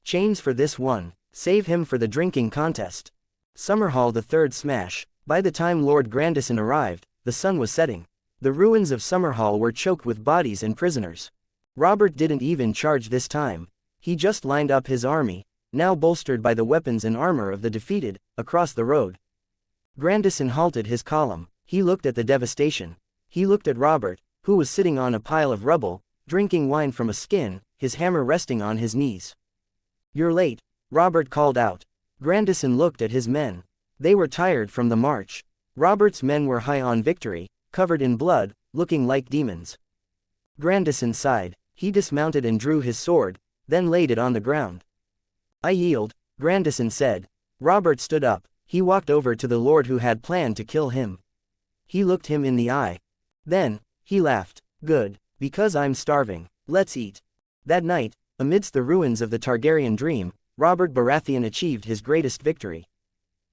Chains for this one. Save him for the drinking contest. Summerhall the third smash. By the time Lord Grandison arrived, the sun was setting. The ruins of Summerhall were choked with bodies and prisoners. Robert didn't even charge this time. He just lined up his army, now bolstered by the weapons and armor of the defeated, across the road. Grandison halted his column. He looked at the devastation. He looked at Robert, who was sitting on a pile of rubble, drinking wine from a skin, his hammer resting on his knees. "You're late," Robert called out. Grandison looked at his men. They were tired from the march. Robert's men were high on victory, covered in blood, looking like demons. Grandison sighed. He dismounted and drew his sword, then laid it on the ground. "I yield," Grandison said. Robert stood up. He walked over to the lord who had planned to kill him. He looked him in the eye. Then, he laughed. "Good, because I'm starving. Let's eat." That night, amidst the ruins of the Targaryen dream, Robert Baratheon achieved his greatest victory.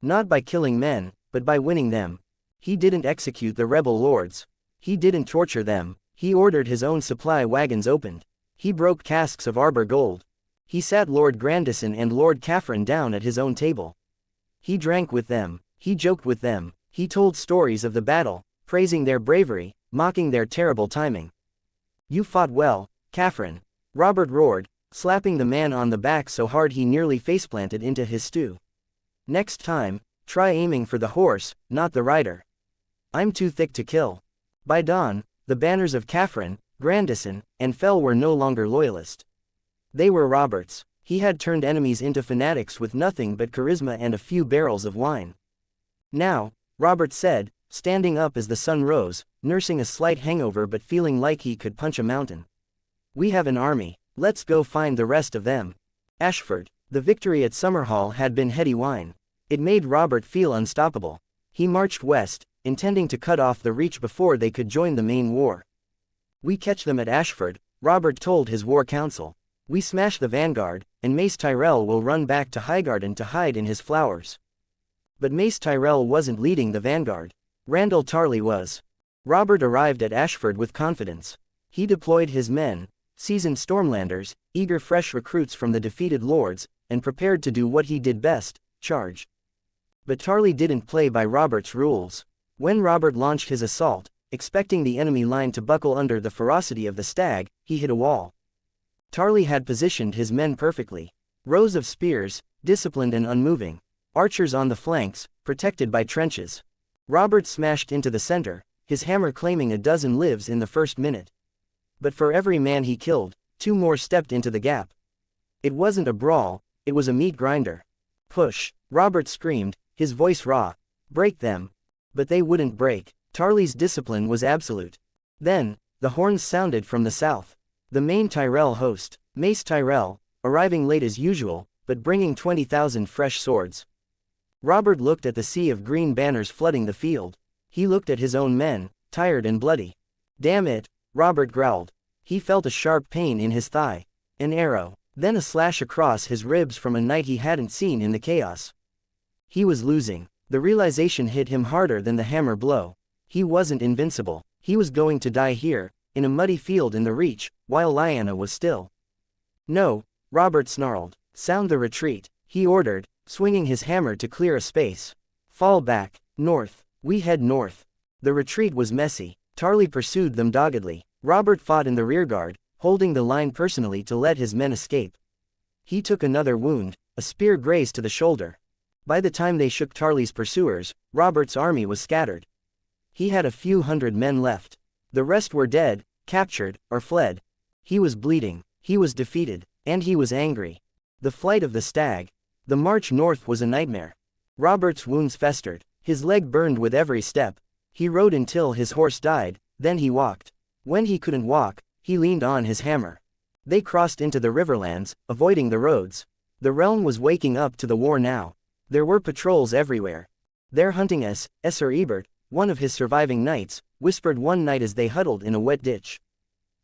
Not by killing men, but by winning them. He didn't execute the rebel lords. He didn't torture them. He ordered his own supply wagons opened. He broke casks of arbor gold. He sat Lord Grandison and Lord Caffrin down at his own table. He drank with them. He joked with them. He told stories of the battle, praising their bravery, mocking their terrible timing. "You fought well, Caffrin," Robert roared, slapping the man on the back so hard he nearly faceplanted into his stew. "Next time, try aiming for the horse, not the rider. I'm too thick to kill." By dawn, the banners of Caffrin, Grandison, and Fell were no longer loyalist. They were Robert's. He had turned enemies into fanatics with nothing but charisma and a few barrels of wine. "Now," Robert said, standing up as the sun rose, nursing a slight hangover but feeling like he could punch a mountain. "We have an army. Let's go find the rest of them." Ashford. The victory at Summerhall had been heady wine. It made Robert feel unstoppable. He marched west, intending to cut off the Reach before they could join the main war. "We catch them at Ashford," Robert told his war council. "We smash the vanguard, and Mace Tyrell will run back to Highgarden to hide in his flowers." But Mace Tyrell wasn't leading the vanguard. Randall Tarley was. Robert arrived at Ashford with confidence. He deployed his men, seasoned Stormlanders, eager fresh recruits from the defeated lords, and prepared to do what he did best, charge. But Tarley didn't play by Robert's rules. When Robert launched his assault, expecting the enemy line to buckle under the ferocity of the stag, he hit a wall. Tarley had positioned his men perfectly. Rows of spears, disciplined and unmoving. Archers on the flanks, protected by trenches. Robert smashed into the center, his hammer claiming a dozen lives in the first minute. But for every man he killed, 2 more stepped into the gap. It wasn't a brawl, it was a meat grinder. "Push," Robert screamed, his voice raw. "Break them." But they wouldn't break. Tarley's discipline was absolute. Then, the horns sounded from the south. The main Tyrell host, Mace Tyrell, arriving late as usual, but bringing 20,000 fresh swords. Robert looked at the sea of green banners flooding the field. He looked at his own men, tired and bloody. "Damn it," Robert growled. He felt a sharp pain in his thigh. An arrow, then a slash across his ribs from a knight he hadn't seen in the chaos. He was losing. The realization hit him harder than the hammer blow. He wasn't invincible. He was going to die here, in a muddy field in the Reach, while Lyanna was still. "No," Robert snarled. "Sound the retreat," he ordered, swinging his hammer to clear a space. "Fall back, north. We head north." The retreat was messy. Tarley pursued them doggedly. Robert fought in the rearguard, holding the line personally to let his men escape. He took another wound, a spear grazed to the shoulder. By the time they shook Tarley's pursuers, Robert's army was scattered. He had a few hundred men left. The rest were dead, captured, or fled. He was bleeding, he was defeated, and he was angry. The flight of the stag. The march north was a nightmare. Robert's wounds festered. His leg burned with every step. He rode until his horse died, then he walked. When he couldn't walk, he leaned on his hammer. They crossed into the riverlands, avoiding the roads. The realm was waking up to the war now. There were patrols everywhere. "They're hunting us," Sir Eddard, one of his surviving knights, whispered one night as they huddled in a wet ditch.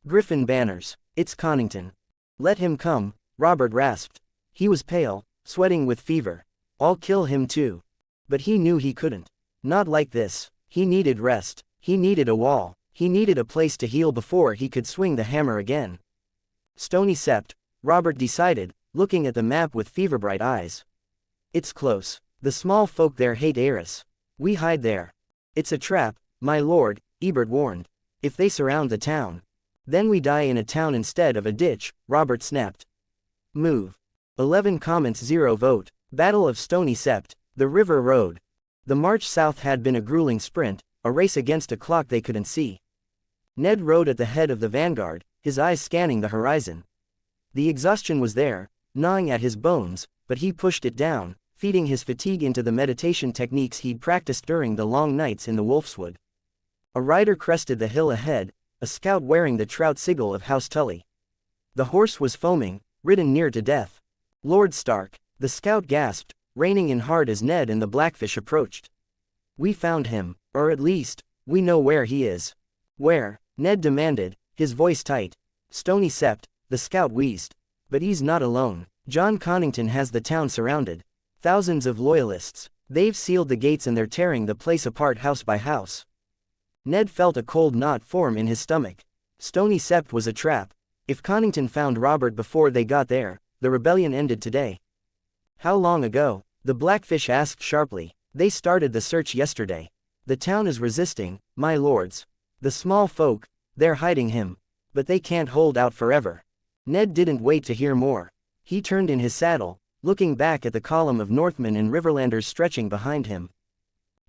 "Griffin banners. It's Connington." "Let him come," Robert rasped. He was pale, sweating with fever. "I'll kill him too." But he knew he couldn't. Not like this. He needed rest. He needed a wall. He needed a place to heal before he could swing the hammer again. Stony Sept, Robert decided, looking at the map with fever-bright eyes. "It's close. The small folk there hate Eyrie. We hide there." "It's a trap, my lord," Eddard warned. "If they surround the town. Then we die in a town instead of a ditch," Robert snapped. "Move." 11 comments 0 vote. Battle of Stony Sept, the River Road. The march south had been a grueling sprint, a race against a clock they couldn't see. Ned rode at the head of the vanguard, his eyes scanning the horizon. The exhaustion was there, gnawing at his bones, but he pushed it down, feeding his fatigue into the meditation techniques he'd practiced during the long nights in the Wolfswood. A rider crested the hill ahead, a scout wearing the trout sigil of House Tully. The horse was foaming, ridden near to death. Lord Stark, the scout gasped, reining in hard as Ned and the Blackfish approached. We found him, or at least, we know where he is. Where? Ned demanded, his voice tight. Stony Sept, the scout wheezed. But he's not alone. John Connington has the town surrounded. Thousands of loyalists. They've sealed the gates and they're tearing the place apart house by house. Ned felt a cold knot form in his stomach. Stony Sept was a trap. If Connington found Robert before they got there, the rebellion ended today. How long ago? The Blackfish asked sharply. They started the search yesterday. The town is resisting, my lords. The small folk, they're hiding him. But they can't hold out forever. Ned didn't wait to hear more. He turned in his saddle, looking back at the column of Northmen and Riverlanders stretching behind him.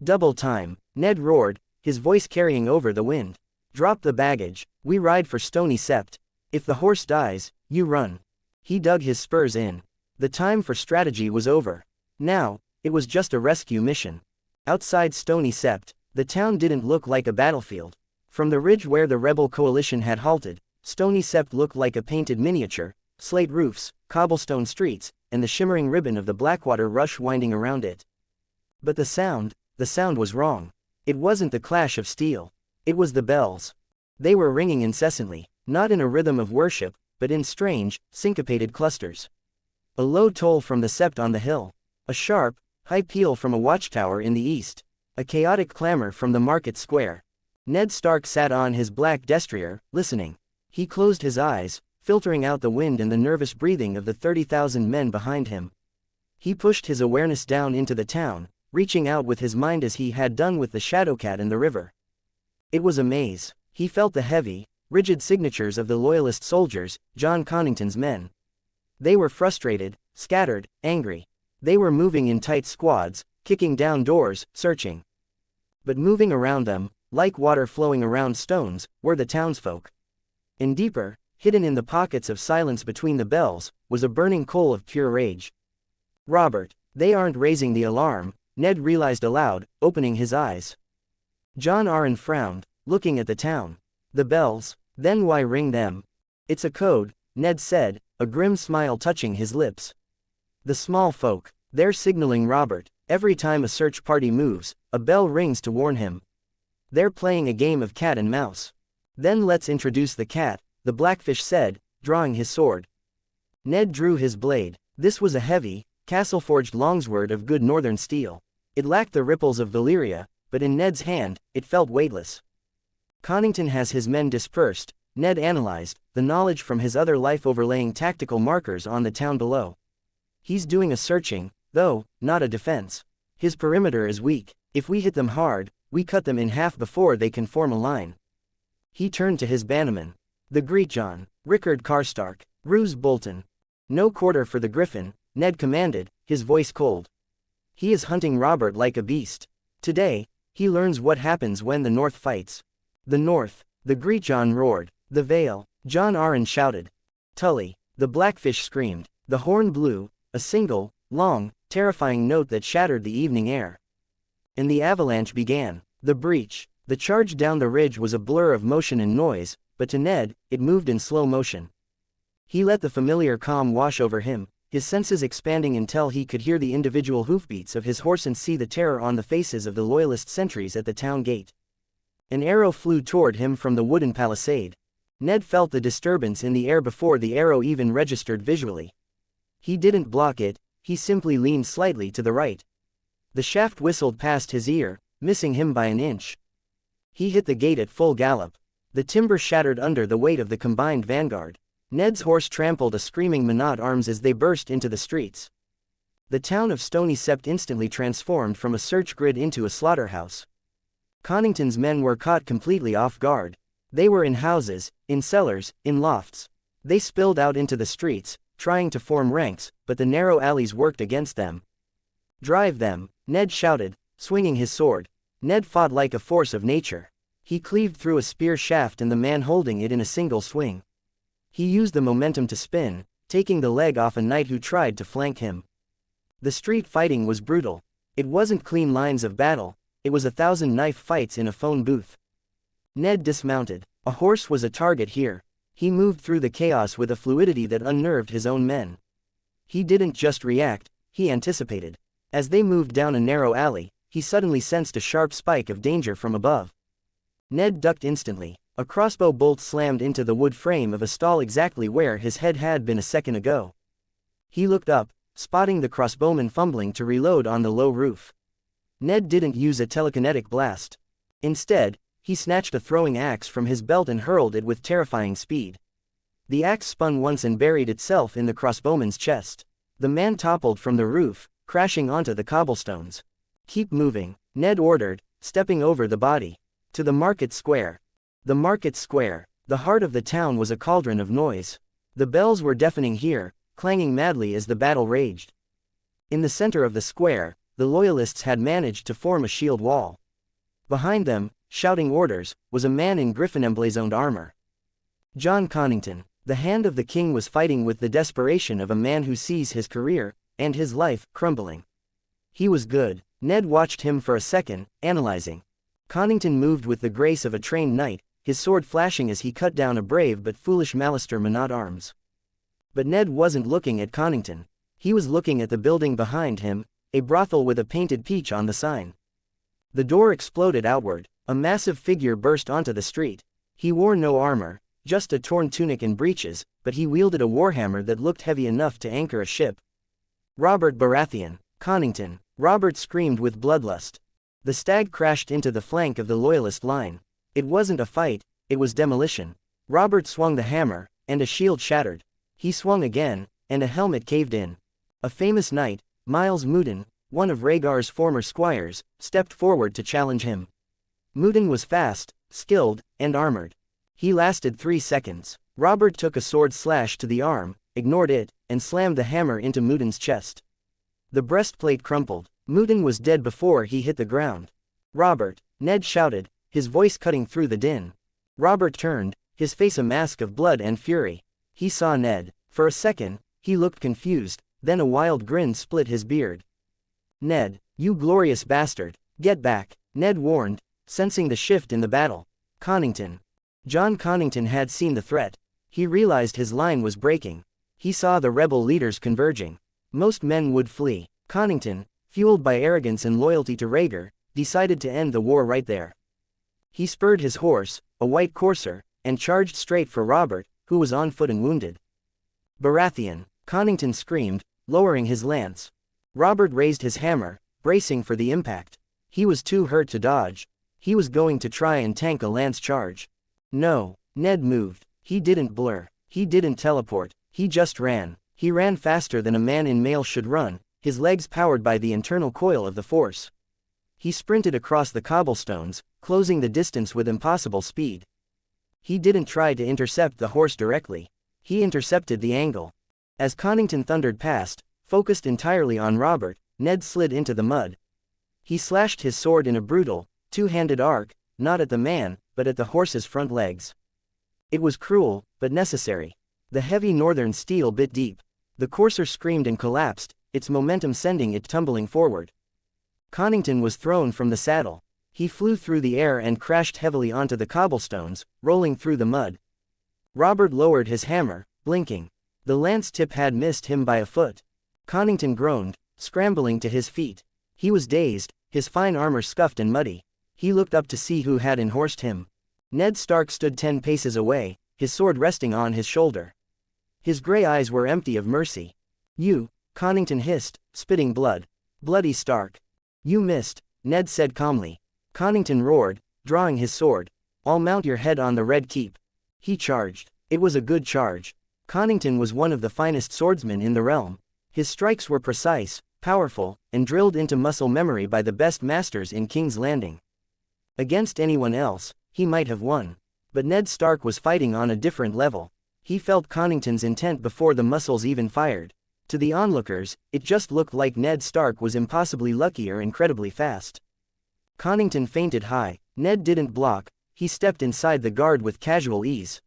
Double time, Ned roared, his voice carrying over the wind. Drop the baggage, we ride for Stony Sept. If the horse dies, you run. He dug his spurs in. The time for strategy was over. Now, it was just a rescue mission. Outside Stony Sept, the town didn't look like a battlefield. From the ridge where the rebel coalition had halted, Stony Sept looked like a painted miniature, slate roofs, cobblestone streets, and the shimmering ribbon of the Blackwater Rush winding around it. But the sound was wrong. It wasn't the clash of steel. It was the bells. They were ringing incessantly, not in a rhythm of worship, but in strange, syncopated clusters. A low toll from the sept on the hill. A sharp, high peal from a watchtower in the east. A chaotic clamor from the market square. Ned Stark sat on his black destrier, listening. He closed his eyes, filtering out the wind and the nervous breathing of the 30,000 men behind him. He pushed his awareness down into the town, reaching out with his mind as he had done with the Shadowcat and the river. It was a maze. He felt the heavy, rigid signatures of the loyalist soldiers, John Connington's men. They were frustrated, scattered, angry. They were moving in tight squads, kicking down doors, searching. But moving around them, like water flowing around stones, were the townsfolk. And deeper, hidden in the pockets of silence between the bells, was a burning coal of pure rage. Robert, they aren't raising the alarm, Ned realized aloud, opening his eyes. John Arryn frowned, looking at the town. The bells, then why ring them? It's a code, Ned said, a grim smile touching his lips. The small folk, they're signaling Robert. Every time a search party moves, a bell rings to warn him. They're playing a game of cat and mouse. Then let's introduce the cat, the Blackfish said, drawing his sword. Ned drew his blade. This was a heavy, castle-forged longsword of good northern steel. It lacked the ripples of Valyria, but in Ned's hand, it felt weightless. Connington has his men dispersed, Ned analyzed, the knowledge from his other life overlaying tactical markers on the town below. He's doing a searching, though, not a defense. His perimeter is weak. If we hit them hard, we cut them in half before they can form a line. He turned to his bannerman. The Greatjon, Rickard Karstark, Roose Bolton. No quarter for the Griffin, Ned commanded, his voice cold. He is hunting Robert like a beast. Today, he learns what happens when the North fights. The North, the Greatjon roared. The Vale, John Arryn shouted. Tully, the Blackfish screamed. The horn blew, a single, long, terrifying note that shattered the evening air. And the avalanche began. The breach, the charge down the ridge was a blur of motion and noise, but to Ned, it moved in slow motion. He let the familiar calm wash over him, his senses expanding until he could hear the individual hoofbeats of his horse and see the terror on the faces of the loyalist sentries at the town gate. An arrow flew toward him from the wooden palisade. Ned felt the disturbance in the air before the arrow even registered visually. He didn't block it, he simply leaned slightly to the right. The shaft whistled past his ear, missing him by an inch. He hit the gate at full gallop. The timber shattered under the weight of the combined vanguard. Ned's horse trampled a screaming men-at-arms as they burst into the streets. The town of Stony Sept instantly transformed from a search grid into a slaughterhouse. Connington's men were caught completely off guard. They were in houses, in cellars, in lofts. They spilled out into the streets, trying to form ranks, but the narrow alleys worked against them. "Drive them," Ned shouted, swinging his sword. Ned fought like a force of nature. He cleaved through a spear shaft and the man holding it in a single swing. He used the momentum to spin, taking the leg off a knight who tried to flank him. The street fighting was brutal. It wasn't clean lines of battle, it was 1,000 knife fights in a phone booth. Ned dismounted. A horse was a target here. He moved through the chaos with a fluidity that unnerved his own men. He didn't just react, he anticipated. As they moved down a narrow alley, he suddenly sensed a sharp spike of danger from above. Ned ducked instantly. A crossbow bolt slammed into the wood frame of a stall exactly where his head had been a second ago. He looked up, spotting the crossbowman fumbling to reload on the low roof. Ned didn't use a telekinetic blast. Instead, he snatched a throwing axe from his belt and hurled it with terrifying speed. The axe spun once and buried itself in the crossbowman's chest. The man toppled from the roof, crashing onto the cobblestones. "Keep moving," Ned ordered, stepping over the body. "To the market square." The market square, the heart of the town, was a cauldron of noise. The bells were deafening here, clanging madly as the battle raged. In the center of the square, the loyalists had managed to form a shield wall. Behind them, shouting orders, was a man in griffin-emblazoned armor. John Connington. The hand of the king was fighting with the desperation of a man who sees his career, and his life, crumbling. He was good. Ned watched him for a second, analyzing. Connington moved with the grace of a trained knight, his sword flashing as he cut down a brave but foolish Mallister man-at-arms. But Ned wasn't looking at Connington. He was looking at the building behind him, a brothel with a painted peach on the sign. The door exploded outward. A massive figure burst onto the street. He wore no armor, just a torn tunic and breeches, but he wielded a warhammer that looked heavy enough to anchor a ship. "Robert Baratheon, Connington," Robert screamed with bloodlust. The stag crashed into the flank of the loyalist line. It wasn't a fight, it was demolition. Robert swung the hammer, and a shield shattered. He swung again, and a helmet caved in. A famous knight, Miles Moodin, one of Rhaegar's former squires, stepped forward to challenge him. Moodin was fast, skilled, and armored. He lasted 3 seconds. Robert took a sword slash to the arm, ignored it, and slammed the hammer into Moodin's chest. The breastplate crumpled. Moodin was dead before he hit the ground. "Robert," Ned shouted, his voice cutting through the din. Robert turned, his face a mask of blood and fury. He saw Ned. For a second, he looked confused, then a wild grin split his beard. "Ned, you glorious bastard, get back," Ned warned, sensing the shift in the battle. Connington. John Connington had seen the threat. He realized his line was breaking. He saw the rebel leaders converging. Most men would flee. Connington, fueled by arrogance and loyalty to Rhaegar, decided to end the war right there. He spurred his horse, a white courser, and charged straight for Robert, who was on foot and wounded. "Baratheon," Connington screamed, lowering his lance. Robert raised his hammer, bracing for the impact. He was too hurt to dodge. He was going to try and tank a lance charge. No, Ned moved. He didn't blur. He didn't teleport. He just ran. He ran faster than a man in mail should run, his legs powered by the internal coil of the Force. He sprinted across the cobblestones, closing the distance with impossible speed. He didn't try to intercept the horse directly. He intercepted the angle. As Connington thundered past, focused entirely on Robert, Ned slid into the mud. He slashed his sword in a brutal, two-handed arc, not at the man, but at the horse's front legs. It was cruel, but necessary. The heavy northern steel bit deep. The courser screamed and collapsed, its momentum sending it tumbling forward. Connington was thrown from the saddle. He flew through the air and crashed heavily onto the cobblestones, rolling through the mud. Robert lowered his hammer, blinking. The lance tip had missed him by a foot. Connington groaned, scrambling to his feet. He was dazed, his fine armor scuffed and muddy. He looked up to see who had enhorsed him. Ned Stark stood 10 paces away, his sword resting on his shoulder. His gray eyes were empty of mercy. "You," Connington hissed, spitting blood. "Bloody Stark. You missed," Ned said calmly. Connington roared, drawing his sword. "I'll mount your head on the Red Keep." He charged. It was a good charge. Connington was one of the finest swordsmen in the realm. His strikes were precise, powerful, and drilled into muscle memory by the best masters in King's Landing. Against anyone else, he might have won. But Ned Stark was fighting on a different level. He felt Connington's intent before the muscles even fired. To the onlookers, it just looked like Ned Stark was impossibly lucky or incredibly fast. Connington feinted high. Ned didn't block, he stepped inside the guard with casual ease.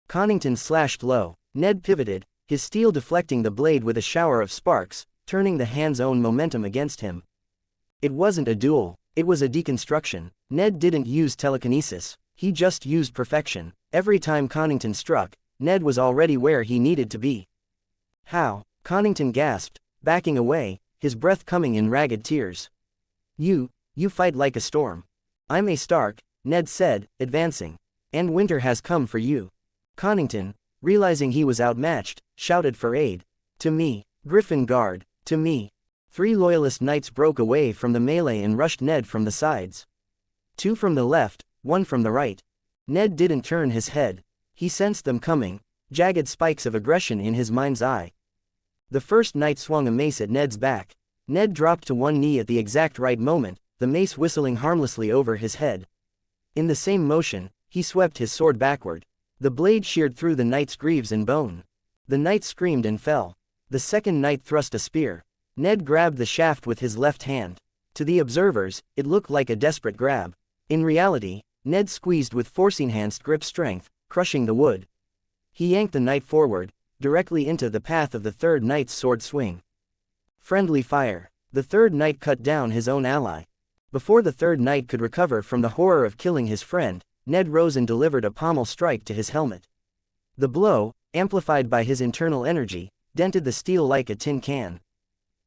Connington slashed low. Ned pivoted, his steel deflecting the blade with a shower of sparks, turning the hand's own momentum against him. It wasn't a duel, it was a deconstruction. Ned didn't use telekinesis, he just used perfection. Every time Connington struck, Ned was already where he needed to be. How? Connington gasped, backing away, his breath coming in ragged tears. You fight like a storm. I'm a Stark, Ned said, advancing. And winter has come for you. Connington, realizing he was outmatched, shouted for aid. To me, Griffin Guard, to me. 3 loyalist knights broke away from the melee and rushed Ned from the sides. 2 from the left, 1 from the right. Ned didn't turn his head. He sensed them coming, jagged spikes of aggression in his mind's eye. The first knight swung a mace at Ned's back. Ned dropped to one knee at the exact right moment, the mace whistling harmlessly over his head. In the same motion, he swept his sword backward. The blade sheared through the knight's greaves and bone. The knight screamed and fell. The second knight thrust a spear. Ned grabbed the shaft with his left hand. To the observers, it looked like a desperate grab. In reality, Ned squeezed with force-enhanced grip strength, crushing the wood. He yanked the knight forward, directly into the path of the third knight's sword swing. Friendly fire. The third knight cut down his own ally. Before the third knight could recover from the horror of killing his friend, Ned rose and delivered a pommel strike to his helmet. The blow, amplified by his internal energy, dented the steel like a tin can.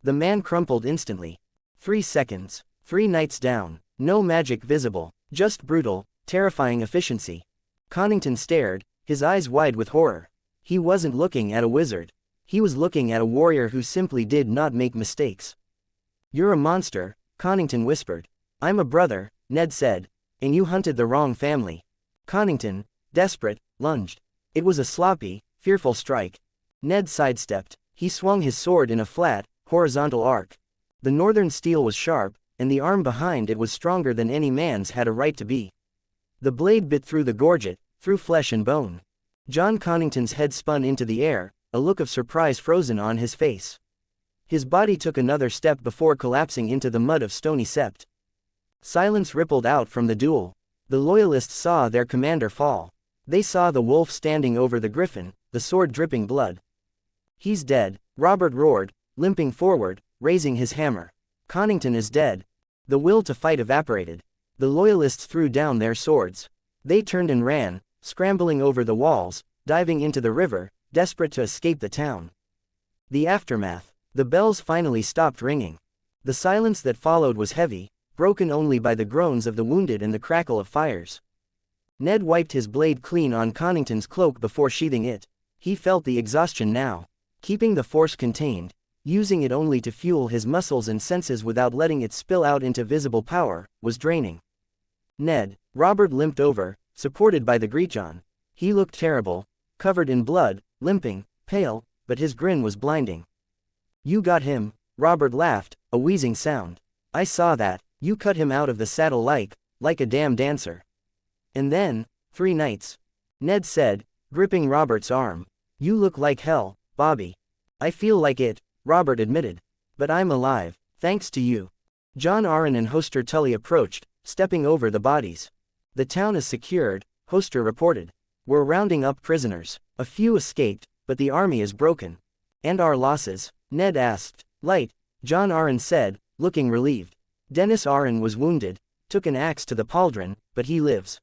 The man crumpled instantly. 3 seconds. 3 knights down. No magic visible, just brutal, terrifying efficiency. Connington stared, his eyes wide with horror. He wasn't looking at a wizard. He was looking at a warrior who simply did not make mistakes. You're a monster, Connington whispered. I'm a brother, Ned said. And you hunted the wrong family. Connington, desperate, lunged. It was a sloppy, fearful strike. Ned sidestepped. He swung his sword in a flat, horizontal arc. The northern steel was sharp, and the arm behind it was stronger than any man's had a right to be. The blade bit through the gorget, through flesh and bone. John Connington's head spun into the air, a look of surprise frozen on his face. His body took another step before collapsing into the mud of Stony Sept. Silence rippled out from the duel. The loyalists saw their commander fall. They saw the wolf standing over the griffin, the sword dripping blood. He's dead, Robert roared, limping forward, raising his hammer. Connington is dead. The will to fight evaporated. The loyalists threw down their swords. They turned and ran, scrambling over the walls, diving into the river, desperate to escape the town. The aftermath. The bells finally stopped ringing. The silence that followed was heavy, broken only by the groans of the wounded and the crackle of fires. Ned wiped his blade clean on Connington's cloak before sheathing it. He felt the exhaustion now. Keeping the force contained, using it only to fuel his muscles and senses without letting it spill out into visible power, was draining. Ned, Robert limped over, supported by the Greetjon. He looked terrible, covered in blood, limping, pale, but his grin was blinding. You got him, Robert laughed, a wheezing sound. I saw that, you cut him out of the saddle like a damn dancer. And then, 3 knights. Ned said, gripping Robert's arm. You look like hell, Bobby. I feel like it, Robert admitted. But I'm alive, thanks to you. John Arryn and Hoster Tully approached, stepping over the bodies. The town is secured, Hoster reported. We're rounding up prisoners. A few escaped, but the army is broken. And our losses? Ned asked. Light, John Arryn said, looking relieved. Dennis Arryn was wounded, took an axe to the pauldron, but he lives.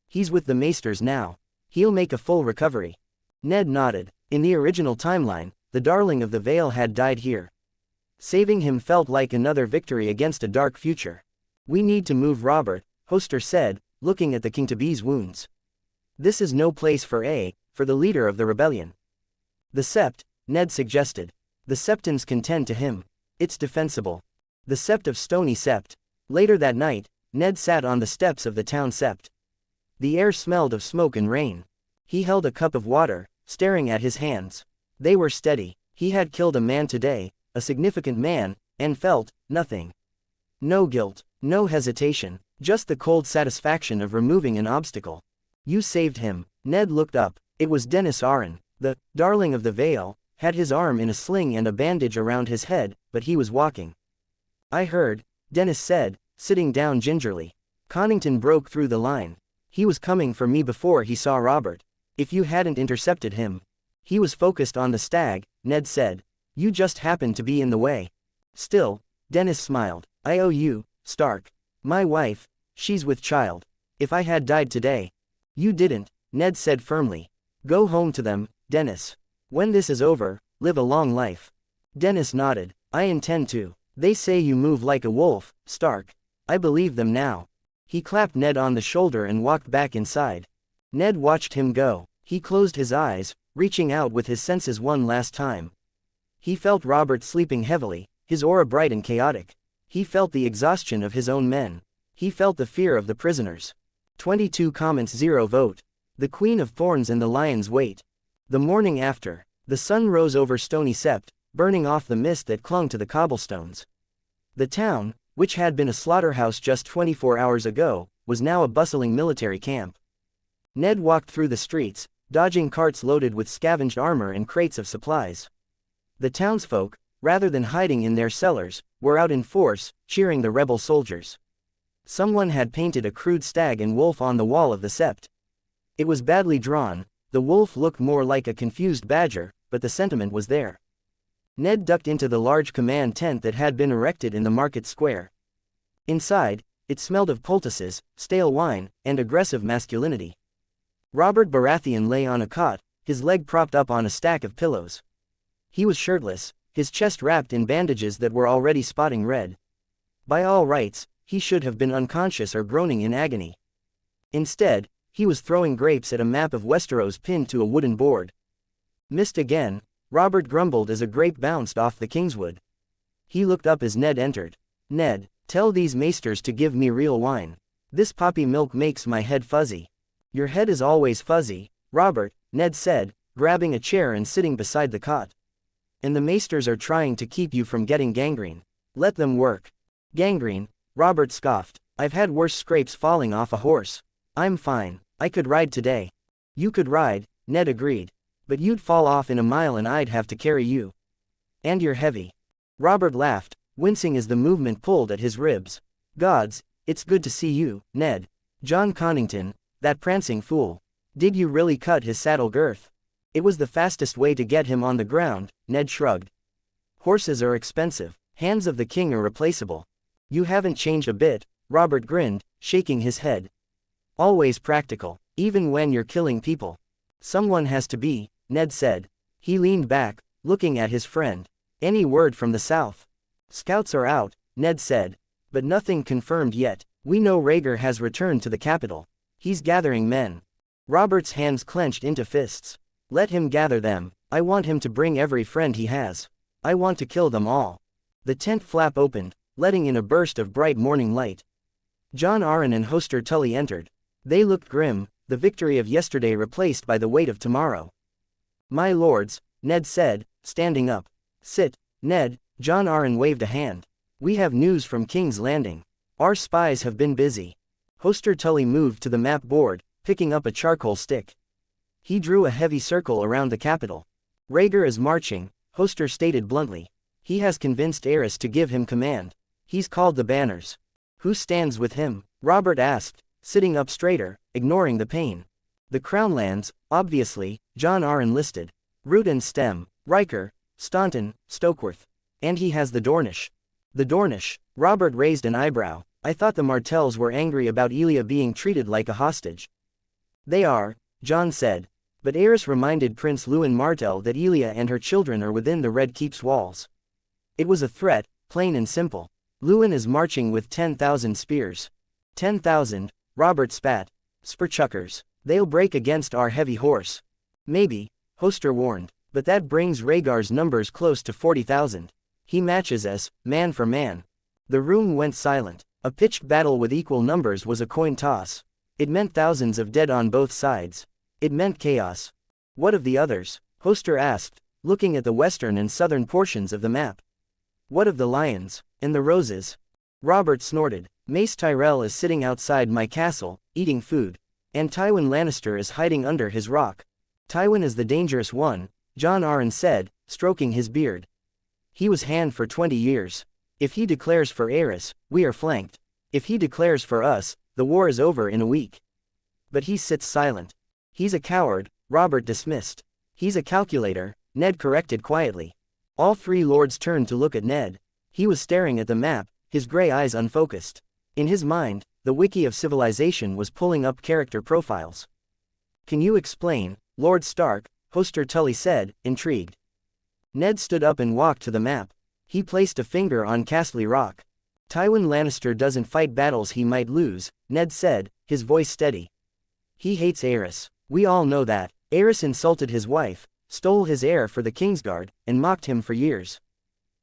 He's with the maesters now. He'll make a full recovery. Ned nodded. In the original timeline, the darling of the Vale had died here. Saving him felt like another victory against a dark future. We need to move Robert, Hoster said, looking at the King-to-Be's wounds. This is no place for the leader of the rebellion. The Sept, Ned suggested. The Septons contend to him. It's defensible. The Sept of Stony Sept. Later that night, Ned sat on the steps of the town Sept. The air smelled of smoke and rain. He held a cup of water, staring at his hands. They were steady. He had killed a man today, a significant man, and felt nothing. No guilt, no hesitation, just the cold satisfaction of removing an obstacle. You saved him. Ned looked up, It was Dennis Arryn, the darling of the Vale, had his arm in a sling and a bandage around his head, but he was walking. I heard, Dennis said, sitting down gingerly. Connington broke through the line. He was coming for me before he saw Robert. If you hadn't intercepted him. He was focused on the stag, Ned said. You just happened to be in the way. Still, Dennis smiled. I owe you, Stark. My wife, she's with child. If I had died today. You didn't, Ned said firmly. Go home to them, Dennis. When this is over, live a long life. Dennis nodded. I intend to. They say you move like a wolf, Stark. I believe them now. He clapped Ned on the shoulder and walked back inside. Ned watched him go. He closed his eyes, reaching out with his senses one last time. He felt Robert sleeping heavily, his aura bright and chaotic. He felt the exhaustion of his own men. He felt the fear of the prisoners. 22 comments 0 vote. The Queen of Thorns and the Lion's Wait. The morning after, the sun rose over Stony Sept, burning off the mist that clung to the cobblestones. The town, which had been a slaughterhouse just 24 hours ago, was now a bustling military camp. Ned walked through the streets, dodging carts loaded with scavenged armor and crates of supplies. The townsfolk, rather than hiding in their cellars, were out in force, cheering the rebel soldiers. Someone had painted a crude stag and wolf on the wall of the sept. It was badly drawn, the wolf looked more like a confused badger, but the sentiment was there. Ned ducked into the large command tent that had been erected in the market square. Inside, it smelled of poultices, stale wine, and aggressive masculinity. Robert Baratheon lay on a cot, his leg propped up on a stack of pillows. He was shirtless, his chest wrapped in bandages that were already spotting red. By all rights, he should have been unconscious or groaning in agony. Instead, he was throwing grapes at a map of Westeros pinned to a wooden board. Missed again, Robert grumbled as a grape bounced off the kingswood. He looked up as Ned entered. Ned, tell these maesters to give me real wine. This poppy milk makes my head fuzzy. Your head is always fuzzy, Robert, Ned said, grabbing a chair and sitting beside the cot. And the maesters are trying to keep you from getting gangrene. Let them work. Gangrene, Robert scoffed. I've had worse scrapes falling off a horse. I'm fine, I could ride today. You could ride, Ned agreed. But you'd fall off in a mile and I'd have to carry you. And you're heavy. Robert laughed, wincing as the movement pulled at his ribs. Gods, it's good to see you, Ned. John Connington, that prancing fool. Did you really cut his saddle girth? It was the fastest way to get him on the ground, Ned shrugged. Horses are expensive, hands of the king are replaceable. You haven't changed a bit, Robert grinned, shaking his head. Always practical, even when you're killing people. Someone has to be, Ned said. He leaned back, looking at his friend. Any word from the south? Scouts are out, Ned said. But nothing confirmed yet. We know Rhaegar has returned to the capital. He's gathering men. Robert's hands clenched into fists. Let him gather them. I want him to bring every friend he has. I want to kill them all. The tent flap opened, letting in a burst of bright morning light. Jon Arryn and Hoster Tully entered. They looked grim, the victory of yesterday replaced by the weight of tomorrow. My lords, Ned said, standing up. Sit, Ned, Jon Arryn waved a hand. We have news from King's Landing. Our spies have been busy. Hoster Tully moved to the map board, picking up a charcoal stick. He drew a heavy circle around the capital. Rhaegar is marching, Hoster stated bluntly. He has convinced Aerys to give him command. He's called the banners. Who stands with him? Robert asked, sitting up straighter, ignoring the pain. The Crownlands, obviously, Jon Arryn listed. Root and Stem, Riker, Staunton, Stokeworth. And he has the Dornish. The Dornish, Robert raised an eyebrow. I thought the Martells were angry about Elia being treated like a hostage. They are, Jon said. But Aerys reminded Prince Lewin Martell that Elia and her children are within the Red Keep's walls. It was a threat, plain and simple. Lewin is marching with 10,000 spears. 10,000, Robert spat. Spurchuckers. They'll break against our heavy horse. Maybe, Hoster warned, but that brings Rhaegar's numbers close to 40,000. He matches us, man for man. The room went silent. A pitched battle with equal numbers was a coin toss. It meant thousands of dead on both sides. It meant chaos. What of the others? Hoster asked, looking at the western and southern portions of the map. What of the lions, and the roses? Robert snorted. Mace Tyrell is sitting outside my castle, eating food. And Tywin Lannister is hiding under his rock. Tywin is the dangerous one, Jon Arryn said, stroking his beard. He was hand for 20 years. If he declares for Aerys, we are flanked. If he declares for us, the war is over in a week. But he sits silent. He's a coward, Robert dismissed. He's a calculator, Ned corrected quietly. All three lords turned to look at Ned. He was staring at the map, his gray eyes unfocused. In his mind, the wiki of civilization was pulling up character profiles. Can you explain, Lord Stark? Hoster Tully said, intrigued. Ned stood up and walked to the map. He placed a finger on Castle Rock. Tywin Lannister doesn't fight battles he might lose, Ned said, his voice steady. He hates Aerys. We all know that. Aerys insulted his wife, stole his heir for the Kingsguard, and mocked him for years.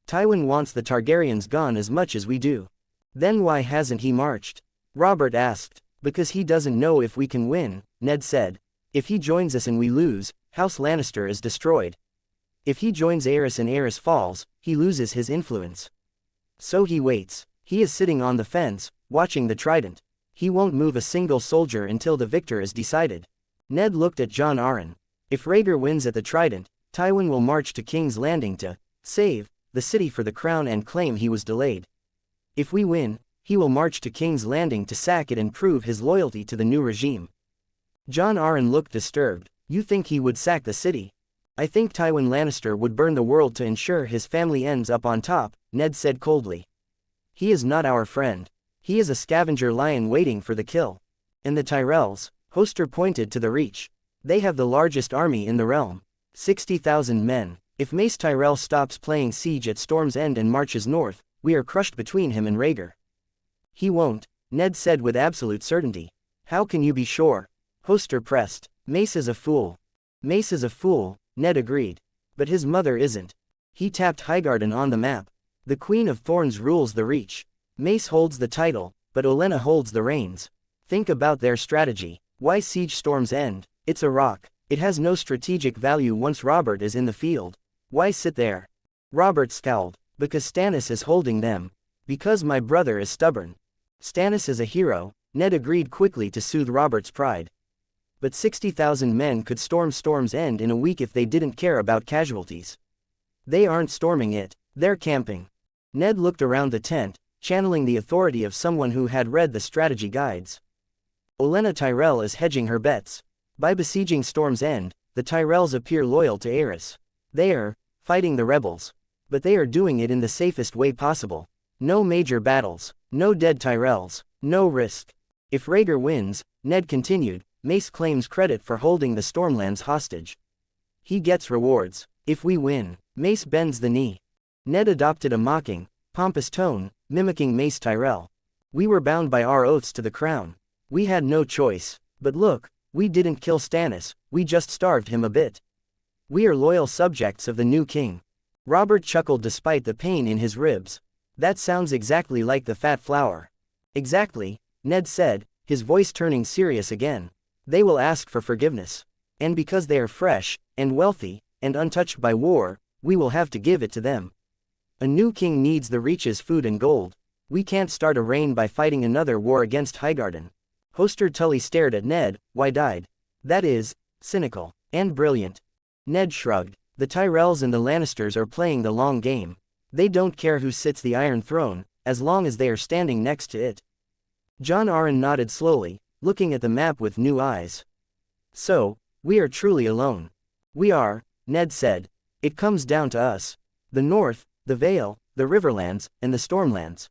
Tywin wants the Targaryens gone as much as we do. Then why hasn't he marched? Robert asked. Because he doesn't know if we can win, Ned said. If he joins us and we lose, House Lannister is destroyed. If he joins Aerys and Aerys falls, he loses his influence. So he waits. He is sitting on the fence, watching the Trident. He won't move a single soldier until the victor is decided. Ned looked at Jon Arryn. If Rhaegar wins at the Trident, Tywin will march to King's Landing to save the city for the crown and claim he was delayed. If we win, he will march to King's Landing to sack it and prove his loyalty to the new regime. Jon Arryn looked disturbed. You think he would sack the city? I think Tywin Lannister would burn the world to ensure his family ends up on top, Ned said coldly. He is not our friend. He is a scavenger lion waiting for the kill. And the Tyrells, Hoster pointed to the Reach. They have the largest army in the realm. 60,000 men. If Mace Tyrell stops playing siege at Storm's End and marches north, we are crushed between him and Rhaegar. He won't, Ned said with absolute certainty. How can you be sure? Hoster pressed. Mace is a fool. Mace is a fool, Ned agreed. But his mother isn't. He tapped Highgarden on the map. The Queen of Thorns rules the Reach. Mace holds the title, but Olenna holds the reins. Think about their strategy. Why siege Storm's End? It's a rock. It has no strategic value once Robert is in the field. Why sit there? Robert scowled. Because Stannis is holding them. Because my brother is stubborn. Stannis is a hero, Ned agreed quickly to soothe Robert's pride. But 60,000 men could storm Storm's End in a week if they didn't care about casualties. They aren't storming it, they're camping. Ned looked around the tent, channeling the authority of someone who had read the strategy guides. Olenna Tyrell is hedging her bets. By besieging Storm's End, the Tyrells appear loyal to Aerys. They are fighting the rebels. But they are doing it in the safest way possible. No major battles, no dead Tyrells, no risk. If Rhaegar wins, Ned continued, Mace claims credit for holding the Stormlands hostage. He gets rewards. If we win, Mace bends the knee. Ned adopted a mocking, pompous tone, mimicking Mace Tyrell. We were bound by our oaths to the crown. We had no choice. But look, we didn't kill Stannis, we just starved him a bit. We are loyal subjects of the new king. Robert chuckled despite the pain in his ribs. That sounds exactly like the fat flower. Exactly, Ned said, his voice turning serious again. They will ask for forgiveness. And because they are fresh, and wealthy, and untouched by war, we will have to give it to them. A new king needs the Reach's food and gold. We can't start a reign by fighting another war against Highgarden. Hoster Tully stared at Ned, wide-eyed. That is cynical and brilliant. Ned shrugged. The Tyrells and the Lannisters are playing the long game. They don't care who sits the Iron Throne, as long as they are standing next to it. Jon Arryn nodded slowly, looking at the map with new eyes. So, we are truly alone. We are, Ned said. It comes down to us. The North, the Vale, the Riverlands, and the Stormlands.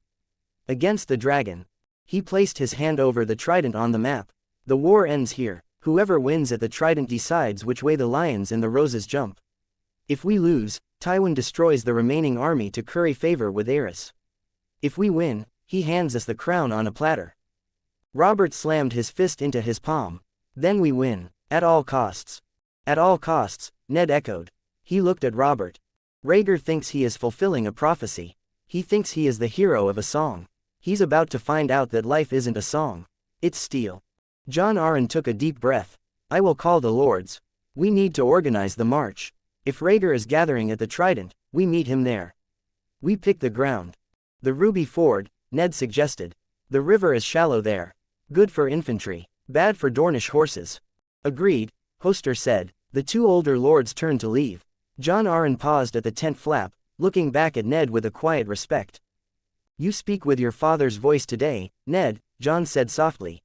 Against the dragon. He placed his hand over the Trident on the map. The war ends here. Whoever wins at the Trident decides which way the lions and the roses jump. If we lose, Tywin destroys the remaining army to curry favor with Aerys. If we win, he hands us the crown on a platter. Robert slammed his fist into his palm. Then we win, at all costs. At all costs, Ned echoed. He looked at Robert. Rhaegar thinks he is fulfilling a prophecy. He thinks he is the hero of a song. He's about to find out that life isn't a song. It's steel. Jon Arryn took a deep breath. I will call the lords. We need to organize the march. If Rhaegar is gathering at the Trident, we meet him there. We pick the ground. The Ruby Ford, Ned suggested. The river is shallow there. Good for infantry. Bad for Dornish horses. Agreed, Hoster said. The two older lords turned to leave. Jon Arryn paused at the tent flap, looking back at Ned with a quiet respect. "You speak with your father's voice today, Ned," Jon said softly.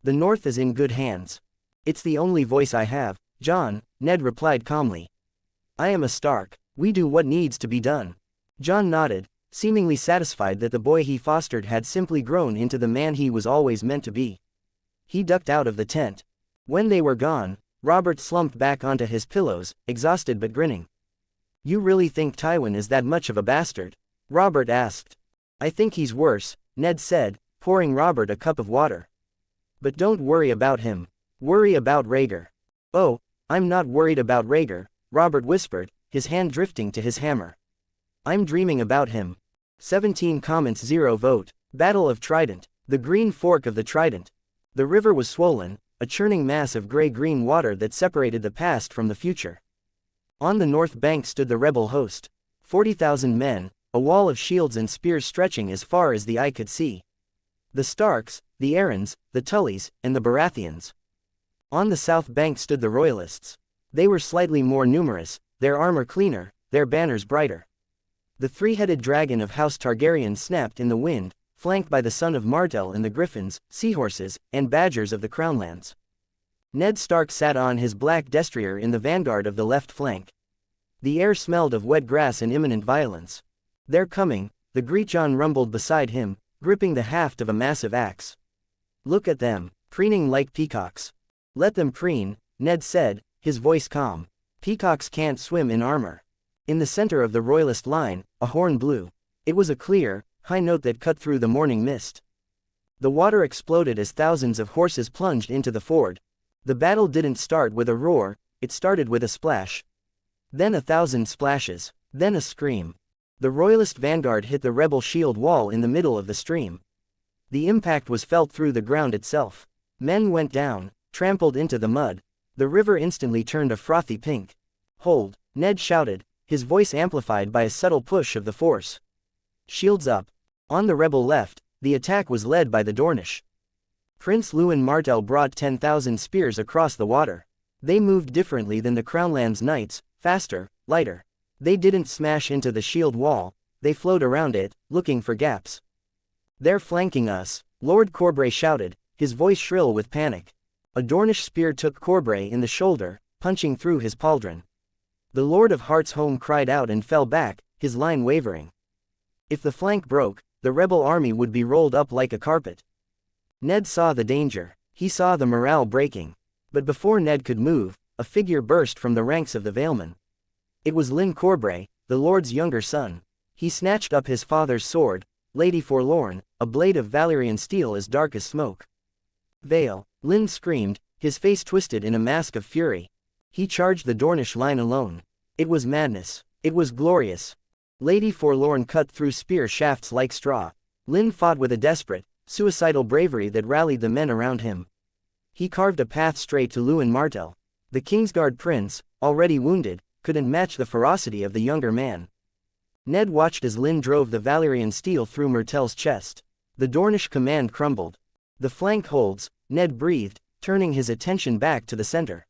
"The North is in good hands." "It's the only voice I have, Jon," Ned replied calmly. "I am a Stark. We do what needs to be done." Jon nodded, seemingly satisfied that the boy he fostered had simply grown into the man he was always meant to be. He ducked out of the tent. When they were gone, Robert slumped back onto his pillows, exhausted but grinning. "You really think Tywin is that much of a bastard?" Robert asked. "I think he's worse," Ned said, pouring Robert a cup of water. "But don't worry about him. Worry about Rhaegar." "Oh, I'm not worried about Rhaegar," Robert whispered, his hand drifting to his hammer. "I'm dreaming about him." 17 comments 0 vote. Battle of Trident. The Green Fork of the Trident. The river was swollen, a churning mass of gray-green water that separated the past from the future. On the north bank stood the rebel host. 40,000 men, a wall of shields and spears stretching as far as the eye could see. The Starks, the Arryns, the Tullys, and the Baratheons. On the south bank stood the Royalists. They were slightly more numerous, their armor cleaner, their banners brighter. The three-headed dragon of House Targaryen snapped in the wind, flanked by the son of Martell and the griffins, seahorses, and badgers of the Crownlands. Ned Stark sat on his black destrier in the vanguard of the left flank. The air smelled of wet grass and imminent violence. "They're coming," the Greatjon rumbled beside him, gripping the haft of a massive axe. "Look at them, preening like peacocks." "Let them preen," Ned said, his voice calm. "Peacocks can't swim in armor." In the center of the Royalist line, a horn blew. It was a clear, high note that cut through the morning mist. The water exploded as thousands of horses plunged into the ford. The battle didn't start with a roar, it started with a splash. Then 1,000 splashes. Then a scream. The Royalist vanguard hit the rebel shield wall in the middle of the stream. The impact was felt through the ground itself. Men went down, trampled into the mud. The river instantly turned a frothy pink. "Hold," Ned shouted, his voice amplified by a subtle push of the force. "Shields up." On the rebel left, the attack was led by the Dornish. Prince Lewin Martell brought 10,000 spears across the water. They moved differently than the Crownlands knights, faster, lighter. They didn't smash into the shield wall, they flowed around it, looking for gaps. "They're flanking us," Lord Corbray shouted, his voice shrill with panic. A Dornish spear took Corbray in the shoulder, punching through his pauldron. The Lord of Heartsholm cried out and fell back, his line wavering. If the flank broke, the rebel army would be rolled up like a carpet. Ned saw the danger. He saw the morale breaking. But before Ned could move, a figure burst from the ranks of the Valemen. It was Lyn Corbray, the Lord's younger son. He snatched up his father's sword, Lady Forlorn, a blade of Valyrian steel as dark as smoke. "Vale," Lyn screamed, his face twisted in a mask of fury. He charged the Dornish line alone. It was madness. It was glorious. Lady Forlorn cut through spear shafts like straw. Lyn fought with a desperate, suicidal bravery that rallied the men around him. He carved a path straight to Lewin Martell. The Kingsguard prince, already wounded, couldn't match the ferocity of the younger man. Ned watched as Lyn drove the Valyrian steel through Martell's chest. The Dornish command crumbled. "The flank holds," Ned breathed, turning his attention back to the center.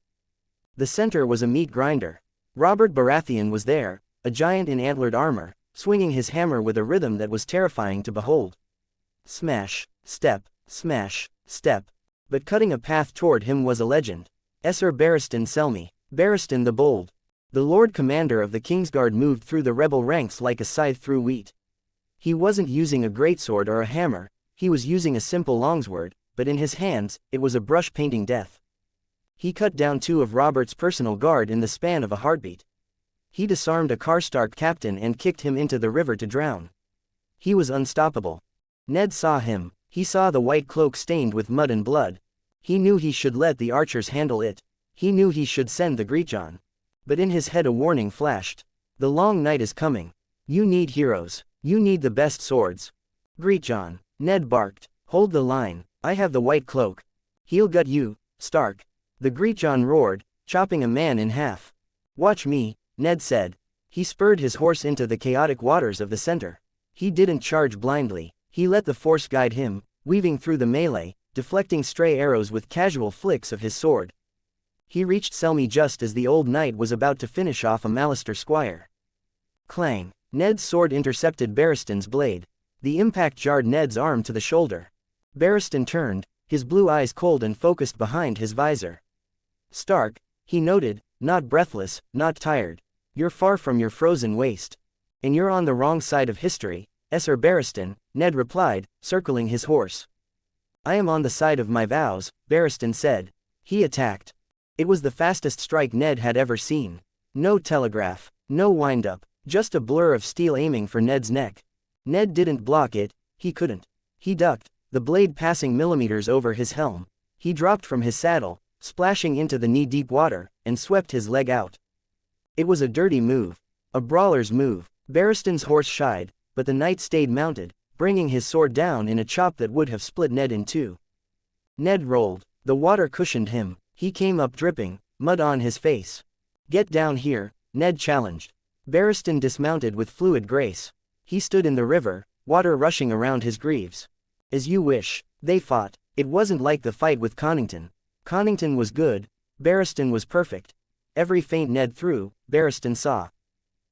The center was a meat grinder. Robert Baratheon was there, a giant in antlered armor, swinging his hammer with a rhythm that was terrifying to behold. Smash, step, smash, step. But cutting a path toward him was a legend. Esser Barristan Selmy, Barristan the Bold. The Lord Commander of the Kingsguard moved through the rebel ranks like a scythe through wheat. He wasn't using a greatsword or a hammer, he was using a simple longsword, but in his hands, it was a brush painting death. He cut down 2 of Robert's personal guard in the span of a heartbeat. He disarmed a Karstark captain and kicked him into the river to drown. He was unstoppable. Ned saw him. He saw the white cloak stained with mud and blood. He knew he should let the archers handle it. He knew he should send the Greatjon. But in his head a warning flashed. The long night is coming. You need heroes. You need the best swords. Greatjon, Ned barked. Hold the line. I have the white cloak. He'll gut you, Stark. The Greatjon roared, chopping a man in half. Watch me, Ned said. He spurred his horse into the chaotic waters of the center. He didn't charge blindly. He let the force guide him, weaving through the melee, deflecting stray arrows with casual flicks of his sword. He reached Selmy just as the old knight was about to finish off a Mallister squire. Clang! Ned's sword intercepted Barristan's blade. The impact jarred Ned's arm to the shoulder. Barristan turned, his blue eyes cold and focused behind his visor. Stark, he noted, not breathless, not tired. You're far from your frozen waste. And you're on the wrong side of history, Sir Barristan, Ned replied, circling his horse. I am on the side of my vows, Barristan said. He attacked. It was the fastest strike Ned had ever seen. No telegraph, no wind-up, just a blur of steel aiming for Ned's neck. Ned didn't block it, he couldn't. He ducked, the blade passing millimeters over his helm. He dropped from his saddle, splashing into the knee-deep water, and swept his leg out. It was a dirty move. A brawler's move. Barristan's horse shied, but the knight stayed mounted, bringing his sword down in a chop that would have split Ned in two. Ned rolled. The water cushioned him. He came up dripping, mud on his face. Get down here, Ned challenged. Barristan dismounted with fluid grace. He stood in the river, water rushing around his greaves. As you wish. They fought. It wasn't like the fight with Connington. Connington was good, Barristan was perfect. Every feint Ned threw, Barristan saw.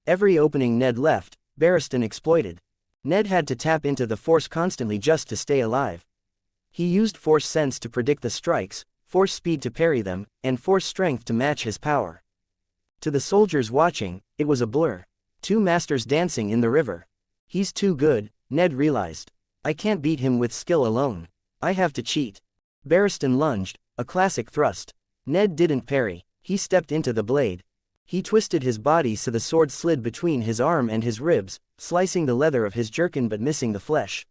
Every opening Ned left, Barristan exploited. Ned had to tap into the force constantly just to stay alive. He used force sense to predict the strikes, force speed to parry them, and force strength to match his power. To the soldiers watching, it was a blur. Two masters dancing in the river. He's too good, Ned realized. I can't beat him with skill alone. I have to cheat. Barristan lunged, a classic thrust. Ned didn't parry, he stepped into the blade. He twisted his body so the sword slid between his arm and his ribs, slicing the leather of his jerkin but missing the flesh.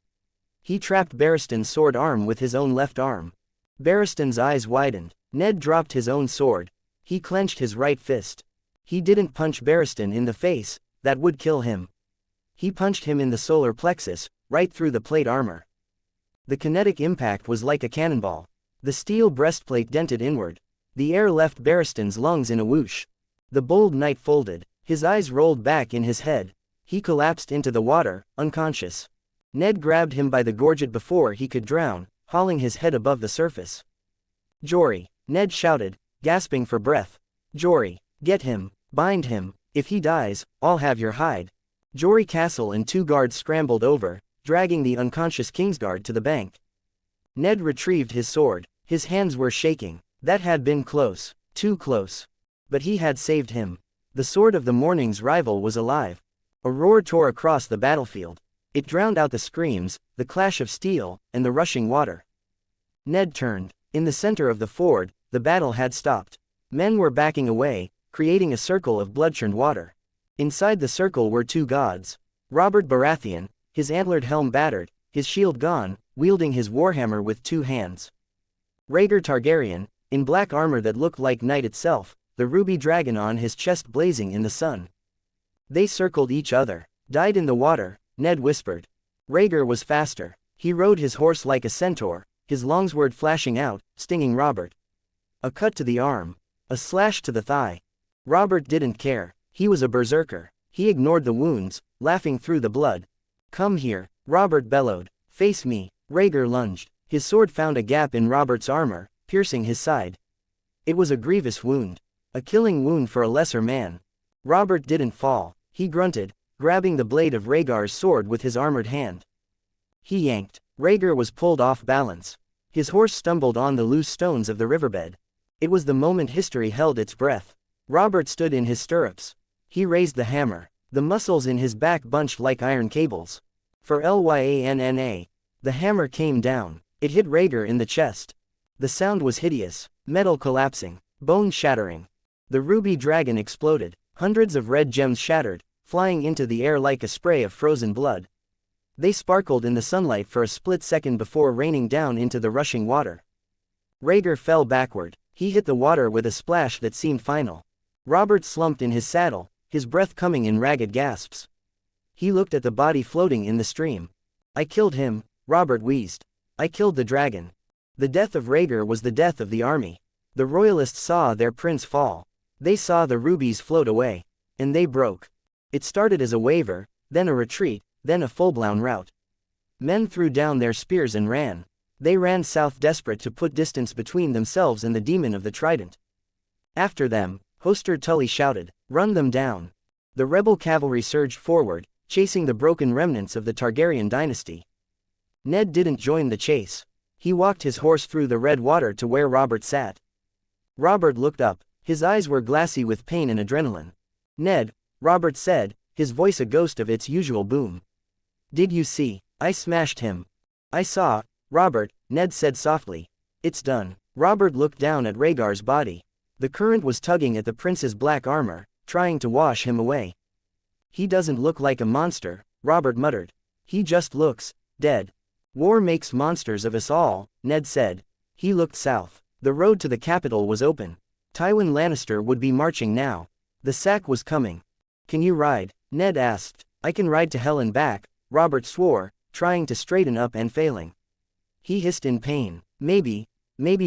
He trapped Barristan's sword arm with his own left arm. Barristan's eyes widened. Ned dropped his own sword. He clenched his right fist. He didn't punch Barristan in the face, that would kill him. He punched him in the solar plexus, right through the plate armor. The kinetic impact was like a cannonball. The steel breastplate dented inward. The air left Barristan's lungs in a whoosh. The bold knight folded. His eyes rolled back in his head. He collapsed into the water, unconscious. Ned grabbed him by the gorget before he could drown, hauling his head above the surface. Jory, Ned shouted, gasping for breath. Jory, get him, bind him, if he dies, I'll have your hide. Jory Castle and two guards scrambled over, dragging the unconscious Kingsguard to the bank. Ned retrieved his sword. His hands were shaking. That had been close, too close. But he had saved him. The sword of the morning's rival was alive. A roar tore across the battlefield. It drowned out the screams, the clash of steel, and the rushing water. Ned turned. In the center of the ford, the battle had stopped. Men were backing away, creating a circle of blood-churned water. Inside the circle were two gods. Robert Baratheon, his antlered helm battered, his shield gone, wielding his warhammer with two hands. Rhaegar Targaryen, in black armor that looked like night itself, the ruby dragon on his chest blazing in the sun. They circled each other. Died in the water, Ned whispered. Rhaegar was faster. He rode his horse like a centaur, his longsword flashing out, stinging Robert. A cut to the arm. A slash to the thigh. Robert didn't care. He was a berserker. He ignored the wounds, laughing through the blood. Come here, Robert bellowed. Face me. Rhaegar lunged. His sword found a gap in Robert's armor, piercing his side. It was a grievous wound. A killing wound for a lesser man. Robert didn't fall. He grunted, grabbing the blade of Rhaegar's sword with his armored hand. He yanked. Rhaegar was pulled off balance. His horse stumbled on the loose stones of the riverbed. It was the moment history held its breath. Robert stood in his stirrups. He raised the hammer. The muscles in his back bunched like iron cables. For Lyanna. The hammer came down. It hit Rhaegar in the chest. The sound was hideous. Metal collapsing. Bone shattering. The ruby dragon exploded. Hundreds of red gems shattered, flying into the air like a spray of frozen blood. They sparkled in the sunlight for a split second before raining down into the rushing water. Rhaegar fell backward. He hit the water with a splash that seemed final. Robert slumped in his saddle, his breath coming in ragged gasps. He looked at the body floating in the stream. I killed him, Robert wheezed. I killed the dragon. The death of Rhaegar was the death of the army. The royalists saw their prince fall. They saw the rubies float away. And they broke. It started as a waver, then a retreat, then a full-blown rout. Men threw down their spears and ran. They ran south desperate to put distance between themselves and the demon of the Trident. After them, Hoster Tully shouted, "Run them down." The rebel cavalry surged forward, chasing the broken remnants of the Targaryen dynasty. Ned didn't join the chase. He walked his horse through the red water to where Robert sat. Robert looked up, his eyes were glassy with pain and adrenaline. "Ned," Robert said, his voice a ghost of its usual boom. "Did you see? I smashed him." "I saw, Robert," Ned said softly. "It's done." Robert looked down at Rhaegar's body. The current was tugging at the prince's black armor, trying to wash him away. "He doesn't look like a monster," Robert muttered. "He just looks dead." "War makes monsters of us all," Ned said. He looked south. The road to the capital was open. Tywin Lannister would be marching now. The sack was coming. "Can you ride?" Ned asked. "I can ride to hell and back," Robert swore, trying to straighten up and failing. He hissed in pain. Maybe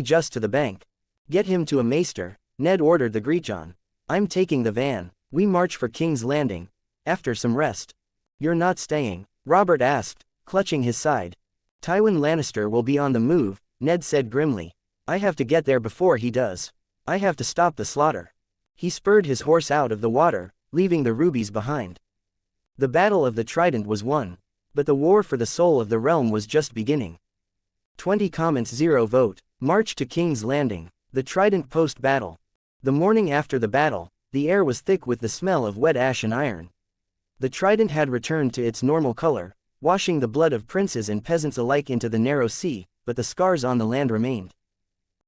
just to the bank." "Get him to a maester," Ned ordered the Greetjon. "I'm taking the van. We march for King's Landing. After some rest." "You're not staying?" Robert asked, clutching his side. "Tywin Lannister will be on the move," Ned said grimly. "I have to get there before he does. I have to stop the slaughter." He spurred his horse out of the water, leaving the rubies behind. The Battle of the Trident was won, but the war for the soul of the realm was just beginning. 20 comments 0 vote. March to King's Landing. The Trident post-battle. The morning after the battle, the air was thick with the smell of wet ash and iron. The Trident had returned to its normal color, washing the blood of princes and peasants alike into the narrow sea, but the scars on the land remained.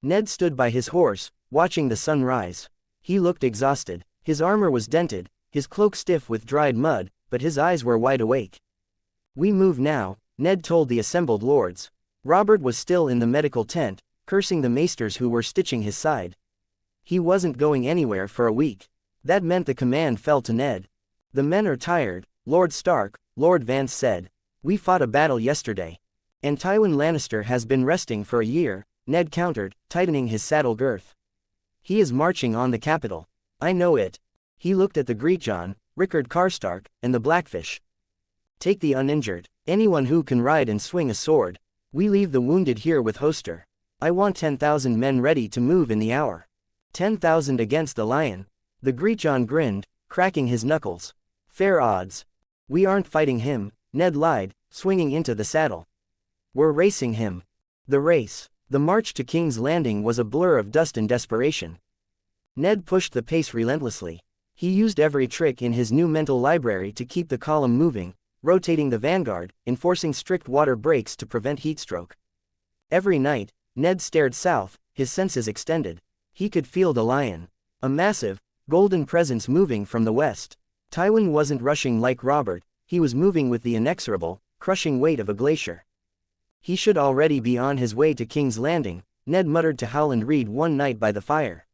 Ned stood by his horse, watching the sun rise. He looked exhausted. His armor was dented, his cloak stiff with dried mud, but his eyes were wide awake. "We move now," Ned told the assembled lords. Robert was still in the medical tent, cursing the maesters who were stitching his side. He wasn't going anywhere for a week. That meant the command fell to Ned. "The men are tired, Lord Stark," Lord Vance said. "We fought a battle yesterday. And Tywin Lannister has been resting for a year," Ned countered, tightening his saddle girth. "He is marching on the capital. I know it." He looked at the Greetjon, Rickard Karstark, and the Blackfish. "Take the uninjured. Anyone who can ride and swing a sword. We leave the wounded here with Hoster. I want 10,000 men ready to move in the hour." 10,000 against the lion. The Greetjon grinned, cracking his knuckles. "Fair odds." "We aren't fighting him," Ned lied, swinging into the saddle. "We're racing him." The race. The march to King's Landing was a blur of dust and desperation. Ned pushed the pace relentlessly. He used every trick in his new mental library to keep the column moving, rotating the vanguard, enforcing strict water breaks to prevent heatstroke. Every night, Ned stared south, his senses extended. He could feel the lion. A massive, golden presence moving from the west. Tywin wasn't rushing like Robert, he was moving with the inexorable, crushing weight of a glacier. He should already be on his way to King's Landing, Ned muttered to Howland Reed one night by the fire.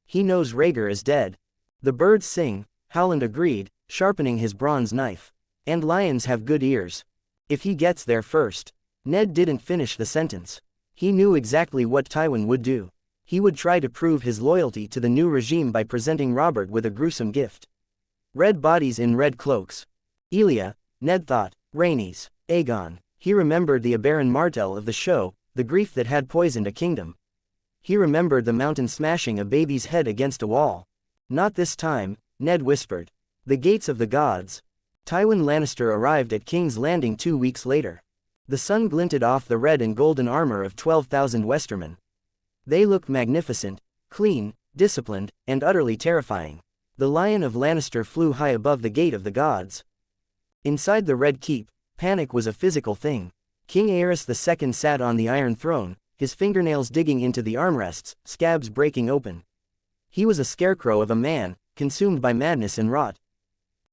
"He knows Rhaegar is dead." "The birds sing," Howland agreed, sharpening his bronze knife. "And lions have good ears. If he gets there first." Ned didn't finish the sentence. He knew exactly what Tywin would do. He would try to prove his loyalty to the new regime by presenting Robert with a gruesome gift. Red bodies in red cloaks. Elia, Ned thought. Rhaenys, Aegon. He remembered the Aberon Martell of the show, the grief that had poisoned a kingdom. He remembered the mountain smashing a baby's head against a wall. "Not this time," Ned whispered. The gates of the gods. Tywin Lannister arrived at King's Landing 2 weeks later. The sun glinted off the red and golden armor of 12,000 Westermen. They looked magnificent, clean, disciplined, and utterly terrifying. The Lion of Lannister flew high above the gate of the gods. Inside the Red Keep, panic was a physical thing. King Aerys II sat on the Iron Throne, his fingernails digging into the armrests, scabs breaking open. He was a scarecrow of a man, consumed by madness and rot.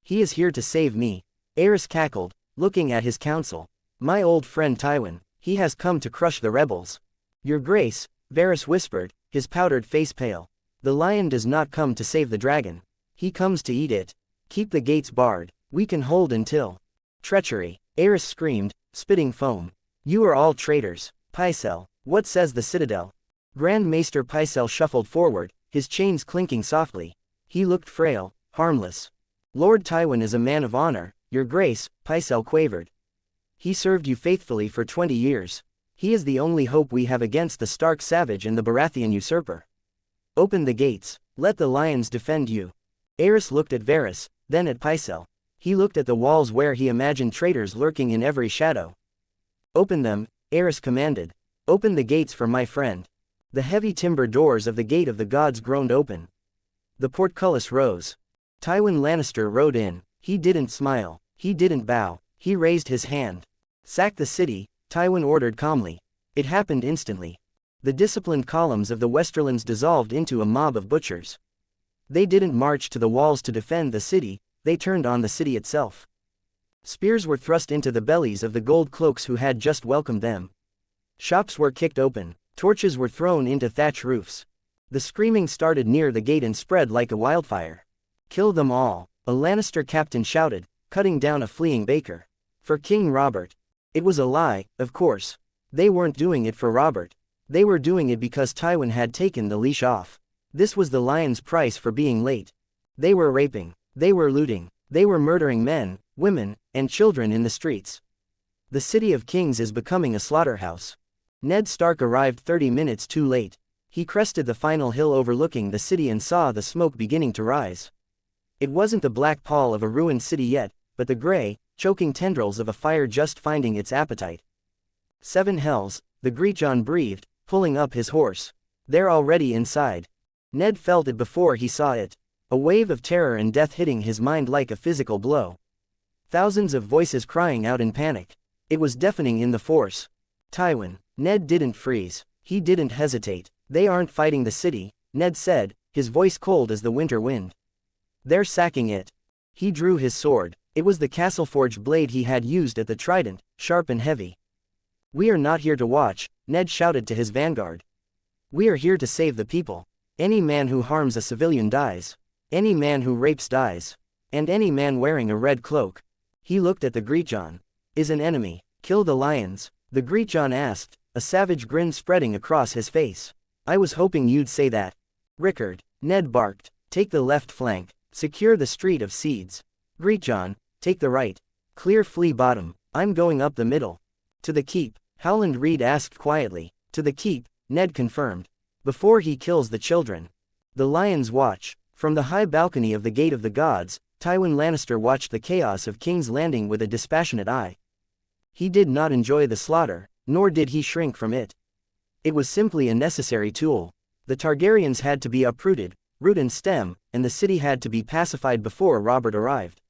"He is here to save me," Aerys cackled, looking at his council. "My old friend Tywin, he has come to crush the rebels." "Your Grace," Varys whispered, his powdered face pale. "The lion does not come to save the dragon. He comes to eat it. Keep the gates barred. We can hold until—" "Treachery," Aerys screamed, spitting foam. "You are all traitors. Pycelle, what says the citadel?" Grand Maester Pycelle shuffled forward, his chains clinking softly. He looked frail, harmless. "Lord Tywin is a man of honor, Your Grace," Pycelle quavered. "He served you faithfully for 20 years. He is the only hope we have against the Stark savage and the Baratheon usurper." Open the gates, let the lions defend you. Aerys looked at Varys, then at Pycelle. He looked at the walls where he imagined traitors lurking in every shadow. Open them, Aerys commanded. Open the gates for my friend. The heavy timber doors of the Gate of the Gods groaned open. The portcullis rose. Tywin Lannister rode in. He didn't smile. He didn't bow. He raised his hand. Sack the city, Tywin ordered calmly. It happened instantly. The disciplined columns of the Westerlands dissolved into a mob of butchers. They didn't march to the walls to defend the city, they turned on the city itself. Spears were thrust into the bellies of the gold cloaks who had just welcomed them. Shops were kicked open, torches were thrown into thatch roofs. The screaming started near the gate and spread like a wildfire. Kill them all, a Lannister captain shouted, cutting down a fleeing baker. For King Robert. It was a lie, of course. They weren't doing it for Robert. They were doing it because Tywin had taken the leash off. This was the lion's price for being late. They were raping. They were looting. They were murdering men, women, and children in the streets. The City of Kings is becoming a slaughterhouse. Ned Stark arrived 30 minutes too late. He crested the final hill overlooking the city and saw the smoke beginning to rise. It wasn't the black pall of a ruined city yet, but the gray, choking tendrils of a fire just finding its appetite. 7 hells, the Greatjon breathed, pulling up his horse. They're already inside. Ned felt it before he saw it. A wave of terror and death hitting his mind like a physical blow. Thousands of voices crying out in panic. It was deafening in the force. Tywin. Ned didn't freeze. He didn't hesitate. They aren't fighting the city, Ned said, his voice cold as the winter wind. They're sacking it. He drew his sword. It was the castle-forged blade he had used at the Trident, sharp and heavy. We are not here to watch, Ned shouted to his vanguard. We are here to save the people. Any man who harms a civilian dies. Any man who rapes dies. And any man wearing a red cloak. He looked at the Greatjon. Is an enemy. Kill the lions, the Greatjon asked, a savage grin spreading across his face. I was hoping you'd say that. Rickard, Ned barked, take the left flank, secure the Street of Seeds. Greatjon, take the right. Clear Flea Bottom, I'm going up the middle. To the keep, Howland Reed asked quietly. To the keep, Ned confirmed. Before he kills the children. The lions watch. From the high balcony of the Gate of the Gods, Tywin Lannister watched the chaos of King's Landing with a dispassionate eye. He did not enjoy the slaughter, nor did he shrink from it. It was simply a necessary tool. The Targaryens had to be uprooted, root and stem, and the city had to be pacified before Robert arrived.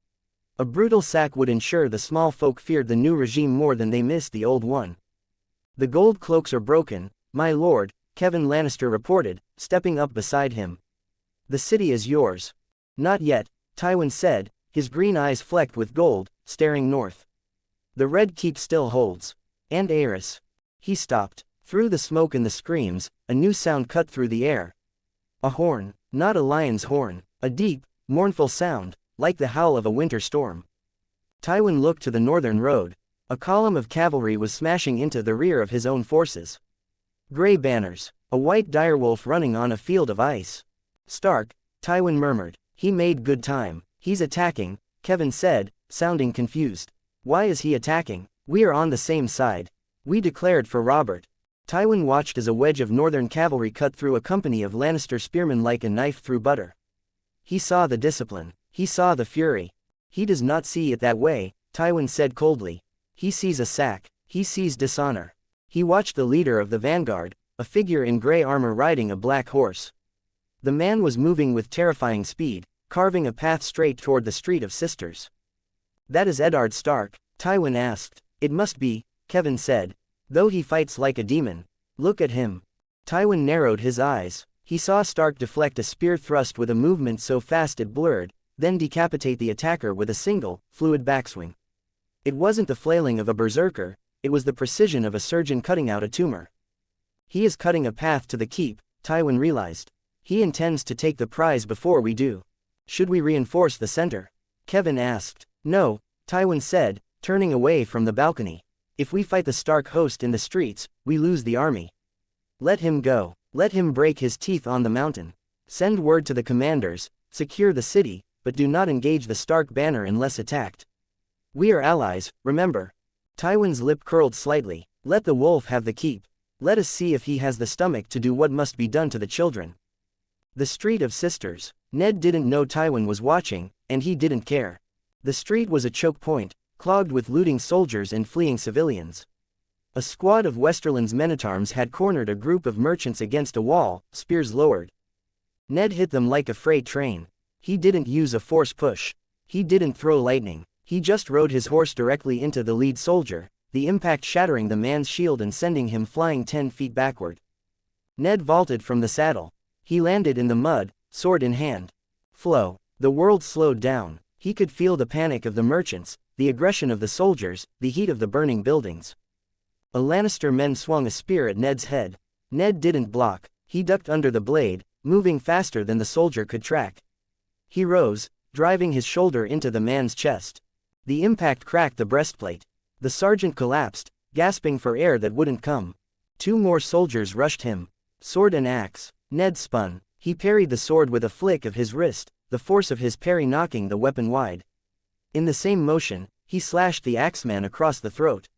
A brutal sack would ensure the small folk feared the new regime more than they missed the old one. The gold cloaks are broken, my lord, Kevan Lannister reported, stepping up beside him. The city is yours. Not yet, Tywin said, his green eyes flecked with gold, staring north. The Red Keep still holds. And Aerys. He stopped. Through the smoke and the screams, a new sound cut through the air. A horn, not a lion's horn, a deep, mournful sound, like the howl of a winter storm. Tywin looked to the northern road. A column of cavalry was smashing into the rear of his own forces. Gray banners, a white direwolf running on a field of ice. Stark, Tywin murmured. He made good time. He's attacking, Kevan said, sounding confused. Why is he attacking? We are on the same side. We declared for Robert. Tywin watched as a wedge of northern cavalry cut through a company of Lannister spearmen like a knife through butter. He saw the discipline. He saw the fury. He does not see it that way, Tywin said coldly. He sees a sack. He sees dishonor. He watched the leader of the vanguard, a figure in gray armor riding a black horse. The man was moving with terrifying speed, carving a path straight toward the Street of Sisters. That is Eddard Stark, Tywin asked. It must be, Kevan said. Though he fights like a demon. Look at him. Tywin narrowed his eyes. He saw Stark deflect a spear thrust with a movement so fast it blurred, then decapitate the attacker with a single, fluid backswing. It wasn't the flailing of a berserker, it was the precision of a surgeon cutting out a tumor. He is cutting a path to the keep, Tywin realized. He intends to take the prize before we do. Should we reinforce the center? Kevan asked. No, Tywin said, turning away from the balcony. If we fight the Stark host in the streets, we lose the army. Let him go. Let him break his teeth on the mountain. Send word to the commanders, secure the city, but do not engage the Stark banner unless attacked. We are allies, remember. Tywin's lip curled slightly. Let the wolf have the keep. Let us see if he has the stomach to do what must be done to the children. The Street of Sisters. Ned didn't know Tywin was watching, and he didn't care. The street was a choke point, clogged with looting soldiers and fleeing civilians. A squad of Westerland's men-at-arms had cornered a group of merchants against a wall, spears lowered. Ned hit them like a freight train. He didn't use a force push. He didn't throw lightning. He just rode his horse directly into the lead soldier, the impact shattering the man's shield and sending him flying 10 feet backward. Ned vaulted from the saddle. He landed in the mud, sword in hand. Flow. The world slowed down. He could feel the panic of the merchants, the aggression of the soldiers, the heat of the burning buildings. A Lannister man swung a spear at Ned's head. Ned didn't block. He ducked under the blade, moving faster than the soldier could track. He rose, driving his shoulder into the man's chest. The impact cracked the breastplate. The sergeant collapsed, gasping for air that wouldn't come. 2 more soldiers rushed him. Sword and axe. Ned spun. He parried the sword with a flick of his wrist, the force of his parry knocking the weapon wide. In the same motion, he slashed the axeman across the throat.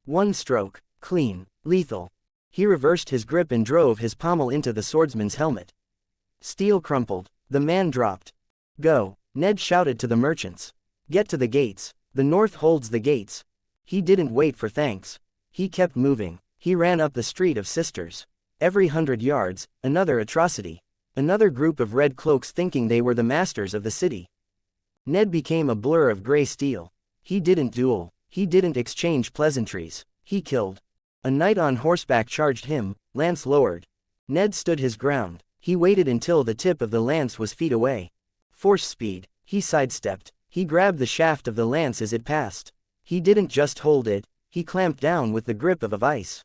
1 stroke. Clean. Lethal. He reversed his grip and drove his pommel into the swordsman's helmet. Steel crumpled. The man dropped. Go. Ned shouted to the merchants. Get to the gates. The north holds the gates. He didn't wait for thanks. He kept moving. He ran up the Street of Sisters. Every 100 yards, another atrocity. Another group of red cloaks thinking they were the masters of the city. Ned became a blur of gray steel. He didn't duel. He didn't exchange pleasantries. He killed. A knight on horseback charged him, lance lowered. Ned stood his ground. He waited until the tip of the lance was feet away. Force speed. He sidestepped. He grabbed the shaft of the lance as it passed. He didn't just hold it, he clamped down with the grip of a vice.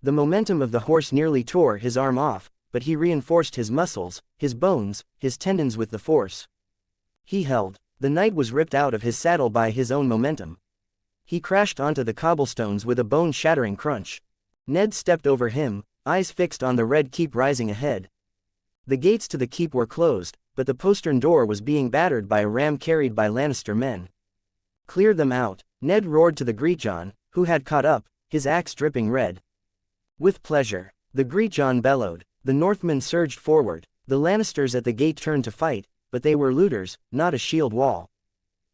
The momentum of the horse nearly tore his arm off, but he reinforced his muscles, his bones, his tendons with the force. He held. The knight was ripped out of his saddle by his own momentum. He crashed onto the cobblestones with a bone-shattering crunch. Ned stepped over him, eyes fixed on the red keep rising ahead. The gates to the keep were closed, but the postern door was being battered by a ram carried by Lannister men. Clear them out, Ned roared to the Greatjon, who had caught up, his axe dripping red. With pleasure. The Greatjon bellowed. The Northmen surged forward. The Lannisters at the gate turned to fight, but they were looters, not a shield wall.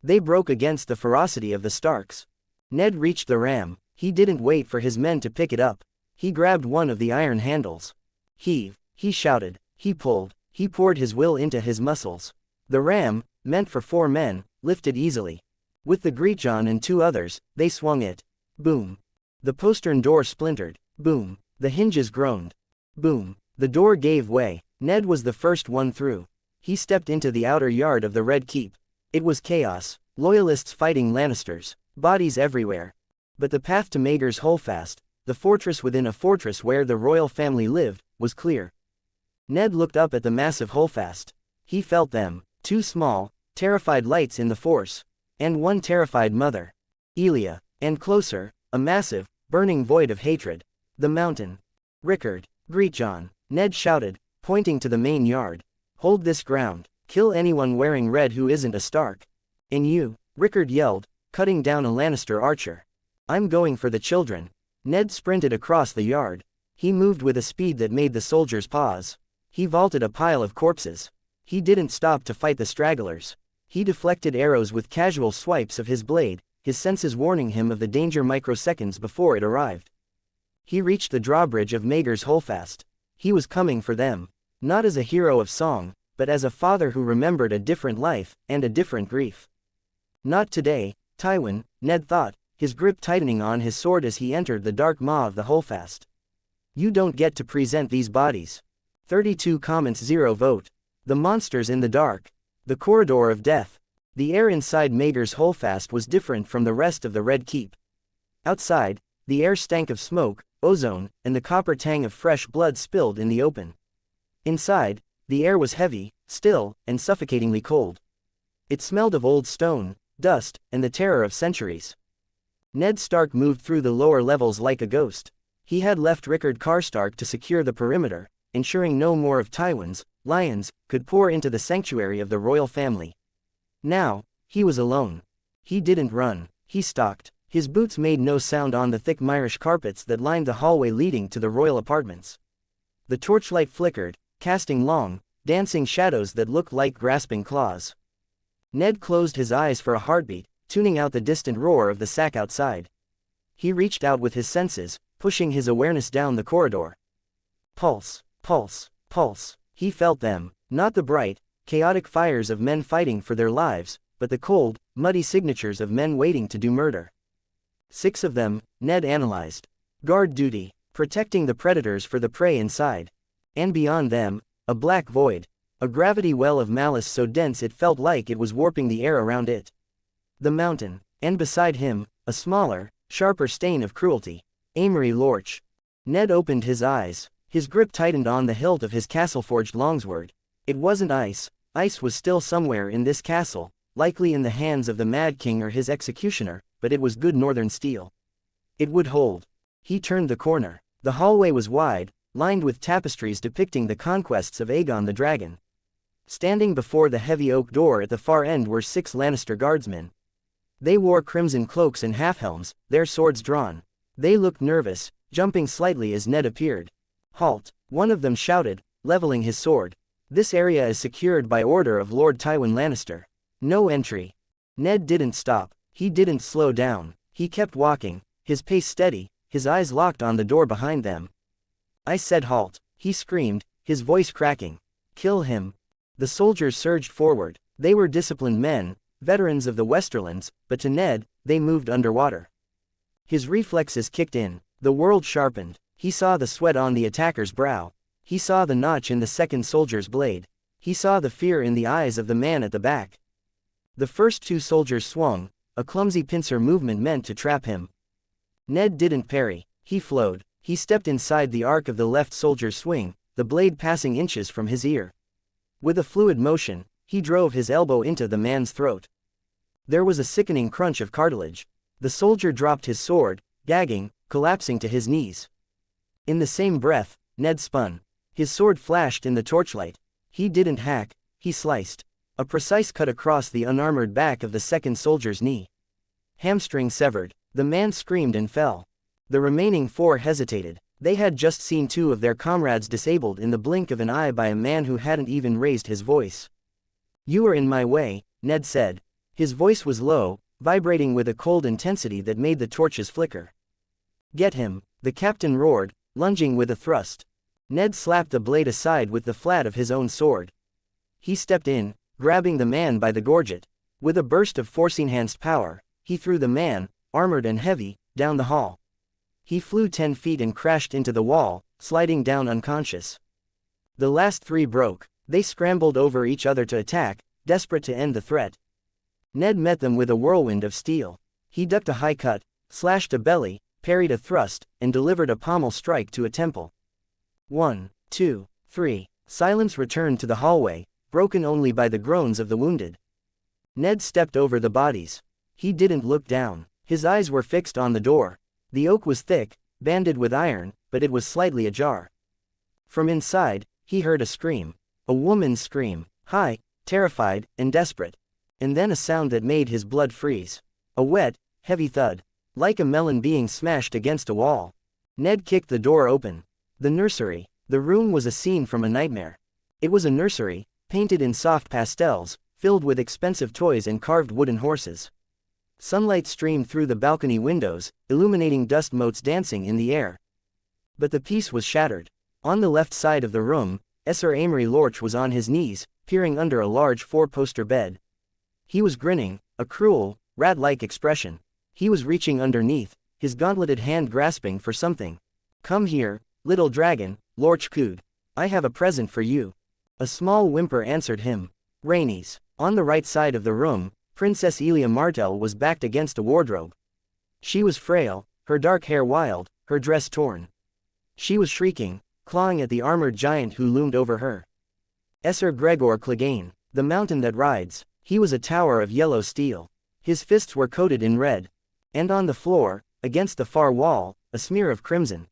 They broke against the ferocity of the Starks. Ned reached the ram. He didn't wait for his men to pick it up. He grabbed one of the iron handles. Heave. He shouted. He pulled. He poured his will into his muscles. The ram, meant for 4 men, lifted easily. With the Greatjon and 2 others, they swung it. Boom. The postern door splintered. Boom. The hinges groaned. Boom. The door gave way. Ned was the first one through. He stepped into the outer yard of the Red Keep. It was chaos. Loyalists fighting Lannisters. Bodies everywhere. But the path to Maegor's Holdfast, the fortress within a fortress where the royal family lived, was clear. Ned looked up at the massive Holdfast. He felt them. 2 small, terrified lights in the force. And 1 terrified mother. Elia. And closer, a massive, burning void of hatred. The mountain. Rickard. Greatjon. Ned shouted, pointing to the main yard. Hold this ground. Kill anyone wearing red who isn't a Stark. And you, Rickard yelled, cutting down a Lannister archer. I'm going for the children. Ned sprinted across the yard. He moved with a speed that made the soldiers pause. He vaulted a pile of corpses. He didn't stop to fight the stragglers. He deflected arrows with casual swipes of his blade, his senses warning him of the danger microseconds before it arrived. He reached the drawbridge of Maegor's Holdfast. He was coming for them. Not as a hero of song, but as a father who remembered a different life, and a different grief. Not today, Tywin, Ned thought, his grip tightening on his sword as he entered the dark maw of the Holdfast. You don't get to present these bodies. 32 comments 0 vote. The monsters in the dark. The corridor of death. The air inside Maegor's Holdfast was different from the rest of the Red Keep. Outside, the air stank of smoke, ozone, and the copper tang of fresh blood spilled in the open. Inside, the air was heavy, still, and suffocatingly cold. It smelled of old stone, dust, and the terror of centuries. Ned Stark moved through the lower levels like a ghost. He had left Rickard Karstark to secure the perimeter, ensuring no more of Tywin's lions could pour into the sanctuary of the royal family. Now, he was alone. He didn't run, he stalked. His boots made no sound on the thick Myrish carpets that lined the hallway leading to the royal apartments. The torchlight flickered, casting long, dancing shadows that looked like grasping claws. Ned closed his eyes for a heartbeat, tuning out the distant roar of the sack outside. He reached out with his senses, pushing his awareness down the corridor. Pulse, pulse, pulse. He felt them, not the bright, chaotic fires of men fighting for their lives, but the cold, muddy signatures of men waiting to do murder. 6 of them, Ned analyzed. Guard duty, protecting the predators for the prey inside. And beyond them, a black void. A gravity well of malice so dense it felt like it was warping the air around it. The mountain, and beside him, a smaller, sharper stain of cruelty. Eyrie Lorch. Ned opened his eyes. His grip tightened on the hilt of his castle-forged longsword. It wasn't ice. Ice was still somewhere in this castle, likely in the hands of the Mad King or his executioner, but it was good northern steel. It would hold. He turned the corner. The hallway was wide, lined with tapestries depicting the conquests of Aegon the Dragon. Standing before the heavy oak door at the far end were 6 Lannister guardsmen. They wore crimson cloaks and half-helms, their swords drawn. They looked nervous, jumping slightly as Ned appeared. "Halt," one of them shouted, leveling his sword. "This area is secured by order of Lord Tywin Lannister. No entry." Ned didn't stop. He didn't slow down. He kept walking, his pace steady, his eyes locked on the door behind them. "I said halt," he screamed, his voice cracking. "Kill him." The soldiers surged forward. They were disciplined men, veterans of the Westerlands, but to Ned, they moved underwater. His reflexes kicked in. The world sharpened. He saw the sweat on the attacker's brow. He saw the notch in the second soldier's blade. He saw the fear in the eyes of the man at the back. The first 2 soldiers swung, a clumsy pincer movement meant to trap him. Ned didn't parry. He flowed. He stepped inside the arc of the left soldier's swing, the blade passing inches from his ear. With a fluid motion, he drove his elbow into the man's throat. There was a sickening crunch of cartilage. The soldier dropped his sword, gagging, collapsing to his knees. In the same breath, Ned spun. His sword flashed in the torchlight. He didn't hack, he sliced. A precise cut across the unarmored back of the second soldier's knee. Hamstring severed. The man screamed and fell. The remaining 4 hesitated. They had just seen 2 of their comrades disabled in the blink of an eye by a man who hadn't even raised his voice. "You are in my way," Ned said. His voice was low, vibrating with a cold intensity that made the torches flicker. "Get him," the captain roared, lunging with a thrust. Ned slapped the blade aside with the flat of his own sword. He stepped in, grabbing the man by the gorget. With a burst of force-enhanced power, he threw the man, armored and heavy, down the hall. He flew 10 feet and crashed into the wall, sliding down unconscious. The last 3 broke. They scrambled over each other to attack, desperate to end the threat. Ned met them with a whirlwind of steel. He ducked a high cut, slashed a belly, parried a thrust, and delivered a pommel strike to a temple. 1, 2, 3. Silence returned to the hallway, broken only by the groans of the wounded. Ned stepped over the bodies. He didn't look down. His eyes were fixed on the door. The oak was thick, banded with iron, but it was slightly ajar. From inside, he heard a scream. A woman's scream, high, terrified, and desperate. And then a sound that made his blood freeze. A wet, heavy thud. Like a melon being smashed against a wall. Ned kicked the door open. The nursery. The room was a scene from a nightmare. It was a nursery, painted in soft pastels, filled with expensive toys and carved wooden horses. Sunlight streamed through the balcony windows, illuminating dust motes dancing in the air. But the peace was shattered. On the left side of the room, Sir Eyrie Lorch was on his knees, peering under a large 4-poster bed. He was grinning, a cruel, rat-like expression. He was reaching underneath, his gauntleted hand grasping for something. "Come here, little dragon," Lorch cooed. "I have a present for you." A small whimper answered him. Rhaenys. On the right side of the room, Princess Elia Martell was backed against a wardrobe. She was frail, her dark hair wild, her dress torn. She was shrieking, clawing at the armored giant who loomed over her. Sir Gregor Clegane, the mountain that rides. He was a tower of yellow steel. His fists were coated in red. And on the floor, against the far wall, a smear of crimson.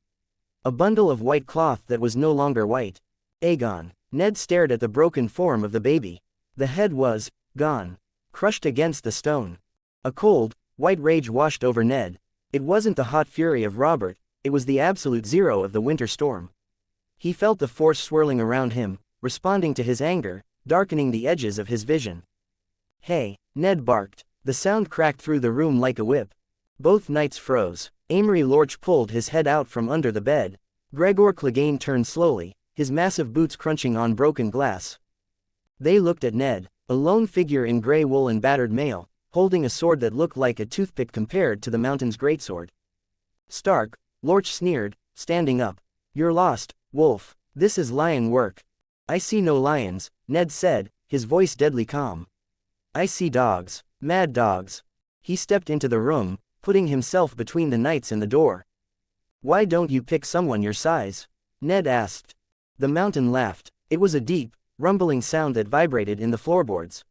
A bundle of white cloth that was no longer white. Aegon. Ned stared at the broken form of the baby. The head was gone, crushed against the stone. A cold, white rage washed over Ned. It wasn't the hot fury of Robert, it was the absolute zero of the winter storm. He felt the force swirling around him, responding to his anger, darkening the edges of his vision. "Hey," Ned barked. The sound cracked through the room like a whip. Both knights froze. Eyrie Lorch pulled his head out from under the bed. Gregor Clegane turned slowly, his massive boots crunching on broken glass. They looked at Ned, a lone figure in grey wool and battered mail, holding a sword that looked like a toothpick compared to the mountain's greatsword. "Stark," Lorch sneered, standing up. "You're lost, wolf. This is lion work." "I see no lions," Ned said, his voice deadly calm. "I see dogs. Mad dogs." He stepped into the room, putting himself between the knights and the door. "Why don't you pick someone your size?" Ned asked. The mountain laughed. It was a deep, rumbling sound that vibrated in the floorboards.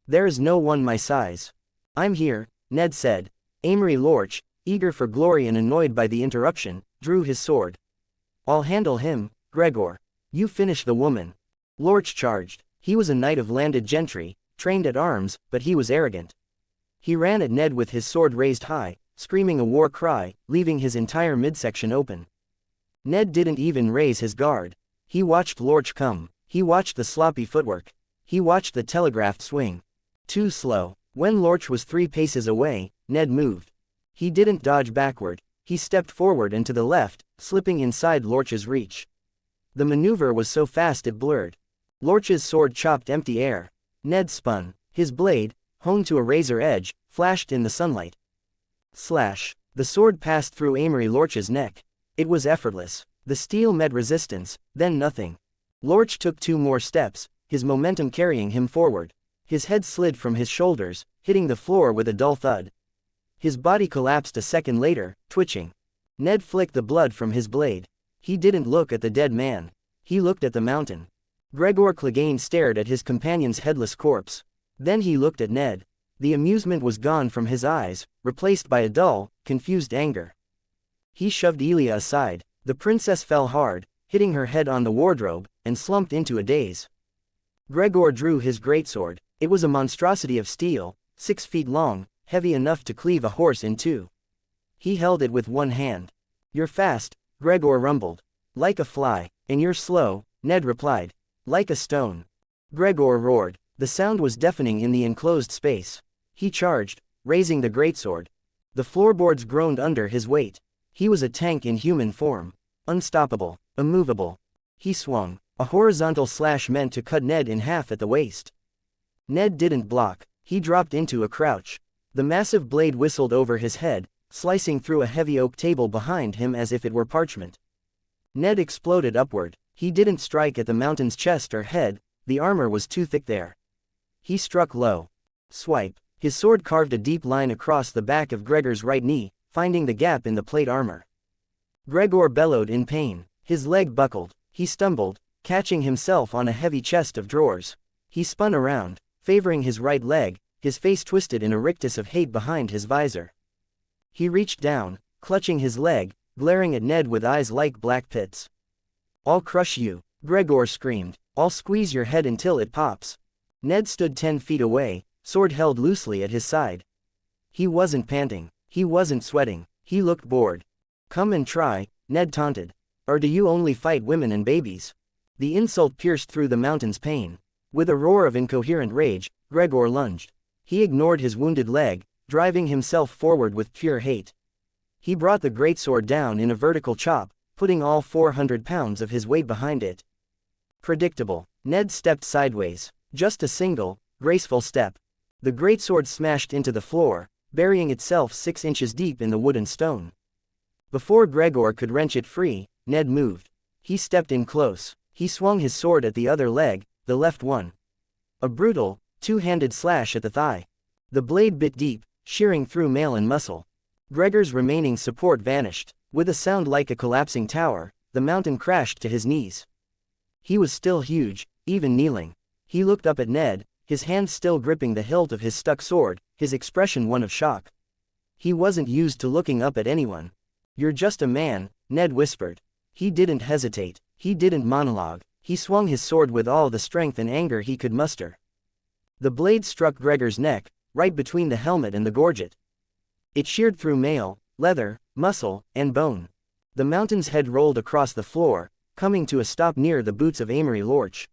"There is no one my size." "I'm here," Ned said. Eyrie Lorch, eager for glory and annoyed by the interruption, drew his sword. "I'll handle him, Gregor. You finish the woman." Lorch charged. He was a knight of landed gentry, trained at arms, but he was arrogant. He ran at Ned with his sword raised high, screaming a war cry, leaving his entire midsection open. Ned didn't even raise his guard. He watched Lorch come. He watched the sloppy footwork. He watched the telegraphed swing. Too slow. When Lorch was 3 paces away, Ned moved. He didn't dodge backward. He stepped forward and to the left, slipping inside Lorch's reach. The maneuver was so fast it blurred. Lorch's sword chopped empty air. Ned spun. His blade, honed to a razor edge, flashed in the sunlight. Slash. The sword passed through Eyrie Lorch's neck. It was effortless. The steel met resistance, then nothing. Lorch took 2 more steps, his momentum carrying him forward. His head slid from his shoulders, hitting the floor with a dull thud. His body collapsed a second later, twitching. Ned flicked the blood from his blade. He didn't look at the dead man. He looked at the mountain. Gregor Clegane stared at his companion's headless corpse. Then he looked at Ned. The amusement was gone from his eyes, replaced by a dull, confused anger. He shoved Elia aside. The princess fell hard, hitting her head on the wardrobe, and slumped into a daze. Gregor drew his greatsword. It was a monstrosity of steel, 6 feet long, heavy enough to cleave a horse in 2. He held it with one hand. "You're fast," Gregor rumbled. "Like a fly. And you're slow," Ned replied. "Like a stone." Gregor roared. The sound was deafening in the enclosed space. He charged, raising the greatsword. The floorboards groaned under his weight. He was a tank in human form. Unstoppable, immovable. He swung, a horizontal slash meant to cut Ned in half at the waist. Ned didn't block. He dropped into a crouch. The massive blade whistled over his head, slicing through a heavy oak table behind him as if it were parchment. Ned exploded upward. He didn't strike at the mountain's chest or head, the armor was too thick there. He struck low. Swipe. His sword carved a deep line across the back of Gregor's right knee, finding the gap in the plate armor. Gregor bellowed in pain. His leg buckled. He stumbled, catching himself on a heavy chest of drawers. He spun around, favoring his right leg, his face twisted in a rictus of hate behind his visor. He reached down, clutching his leg, glaring at Ned with eyes like black pits. "I'll crush you," Gregor screamed. "I'll squeeze your head until it pops." Ned stood 10 feet away, sword held loosely at his side. He wasn't panting. He wasn't sweating. He looked bored. "Come and try," Ned taunted. "Or do you only fight women and babies?" The insult pierced through the mountain's pain. With a roar of incoherent rage, Gregor lunged. He ignored his wounded leg, driving himself forward with pure hate. He brought the greatsword down in a vertical chop, putting all 400 pounds of his weight behind it. Predictable. Ned stepped sideways. Just a single, graceful step. The greatsword smashed into the floor, burying itself 6 inches deep in the wood and stone. Before Gregor could wrench it free, Ned moved. He stepped in close. He swung his sword at the other leg, the left one. A brutal, 2-handed slash at the thigh. The blade bit deep, shearing through mail and muscle. Gregor's remaining support vanished. With a sound like a collapsing tower, the mountain crashed to his knees. He was still huge, even kneeling. He looked up at Ned, his hand still gripping the hilt of his stuck sword, his expression one of shock. He wasn't used to looking up at anyone. "You're just a man," Ned whispered. He didn't hesitate. He didn't monologue. He swung his sword with all the strength and anger he could muster. The blade struck Gregor's neck, right between the helmet and the gorget. It sheared through mail, leather, muscle, and bone. The mountain's head rolled across the floor, coming to a stop near the boots of Eyrie Lorch.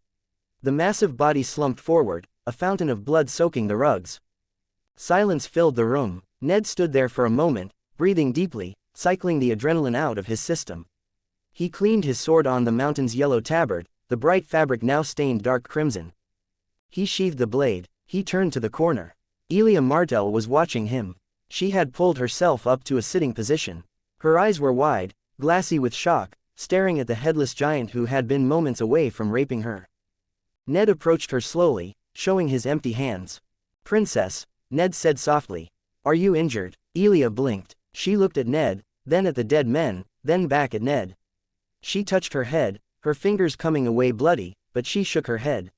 The massive body slumped forward, a fountain of blood soaking the rugs. Silence filled the room. Ned stood there for a moment, breathing deeply, cycling the adrenaline out of his system. He cleaned his sword on the mountain's yellow tabard, the bright fabric now stained dark crimson. He sheathed the blade. He turned to the corner. Elia Martell was watching him. She had pulled herself up to a sitting position. Her eyes were wide, glassy with shock, staring at the headless giant who had been moments away from raping her. Ned approached her slowly, showing his empty hands. "Princess," Ned said softly. "Are you injured?" Elia blinked. She looked at Ned, then at the dead men, then back at Ned. She touched her head, her fingers coming away bloody, but she shook her head.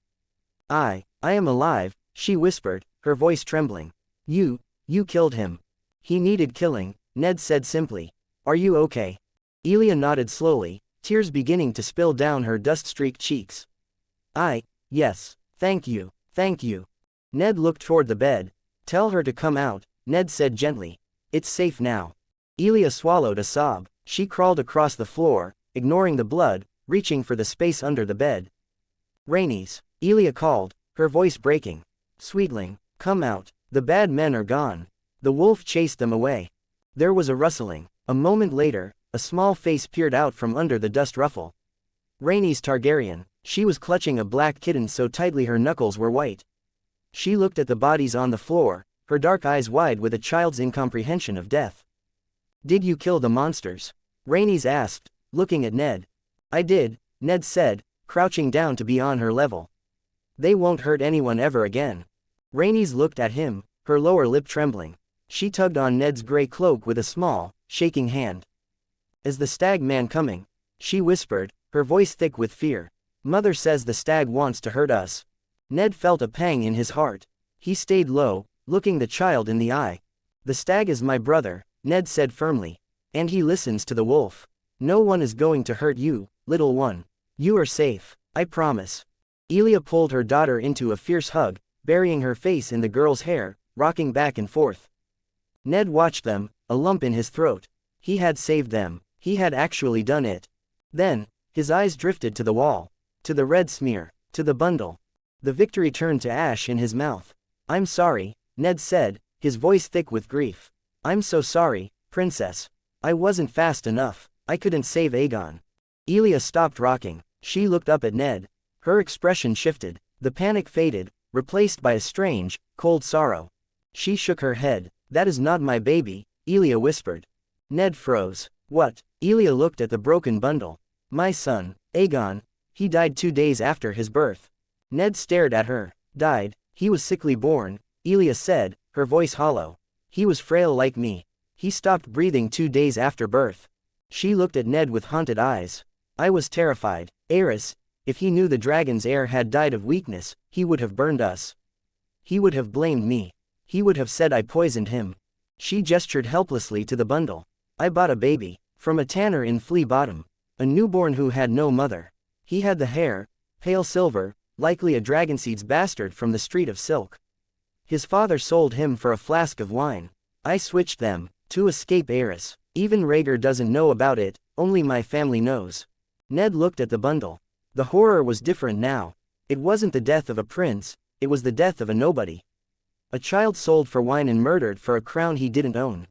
I am alive," she whispered, her voice trembling. You killed him." "He needed killing," Ned said simply. "Are you okay?" Elia nodded slowly, tears beginning to spill down her dust-streaked cheeks. Yes, thank you. Ned looked toward the bed. "Tell her to come out," Ned said gently. "It's safe now." Elia swallowed a sob. She crawled across the floor, ignoring the blood, reaching for the space under the bed. "Rhaenys," Elia called, her voice breaking. "Sweetling, come out. The bad men are gone." The wolf chased them away. There was a rustling. A moment later, a small face peered out from under the dust ruffle. Rhaenys Targaryen. She was clutching a black kitten so tightly her knuckles were white. She looked at the bodies on the floor, her dark eyes wide with a child's incomprehension of death. "Did you kill the monsters?" Rhaenys asked, looking at Ned. "I did," Ned said, crouching down to be on her level. "They won't hurt anyone ever again." Rhaenys looked at him, her lower lip trembling. She tugged on Ned's gray cloak with a small, shaking hand. "Is the stag man coming?" she whispered, her voice thick with fear. "Mother says the stag wants to hurt us." Ned felt a pang in his heart. He stayed low, looking the child in the eye. "The stag is my brother," Ned said firmly. "And he listens to the wolf. No one is going to hurt you, little one. You are safe, I promise." Elia pulled her daughter into a fierce hug, burying her face in the girl's hair, rocking back and forth. Ned watched them, a lump in his throat. He had saved them. He had actually done it. Then, his eyes drifted to the wall. To the red smear. To the bundle. The victory turned to ash in his mouth. "I'm sorry," Ned said, his voice thick with grief. "I'm so sorry, Princess. I wasn't fast enough. I couldn't save Aegon." Elia stopped rocking. She looked up at Ned. Her expression shifted. The panic faded, replaced by a strange, cold sorrow. She shook her head. "That is not my baby," Elia whispered. Ned froze. "What?" Elia looked at the broken bundle. "My son, Aegon. He died 2 days after his birth." Ned stared at her. "Died? He was sickly born," Elia said, her voice hollow. "He was frail like me. He stopped breathing 2 days after birth." She looked at Ned with haunted eyes. "I was terrified. Aerys, if he knew the dragon's heir had died of weakness, he would have burned us. He would have blamed me. He would have said I poisoned him." She gestured helplessly to the bundle. "I bought a baby. From a tanner in Flea Bottom. A newborn who had no mother. He had the hair, pale silver, likely a dragonseed's bastard from the street of silk. His father sold him for a flask of wine. I switched them, to escape Aerys. Even Rhaegar doesn't know about it, only my family knows." Ned looked at the bundle. The horror was different now. It wasn't the death of a prince, it was the death of a nobody. A child sold for wine and murdered for a crown he didn't own.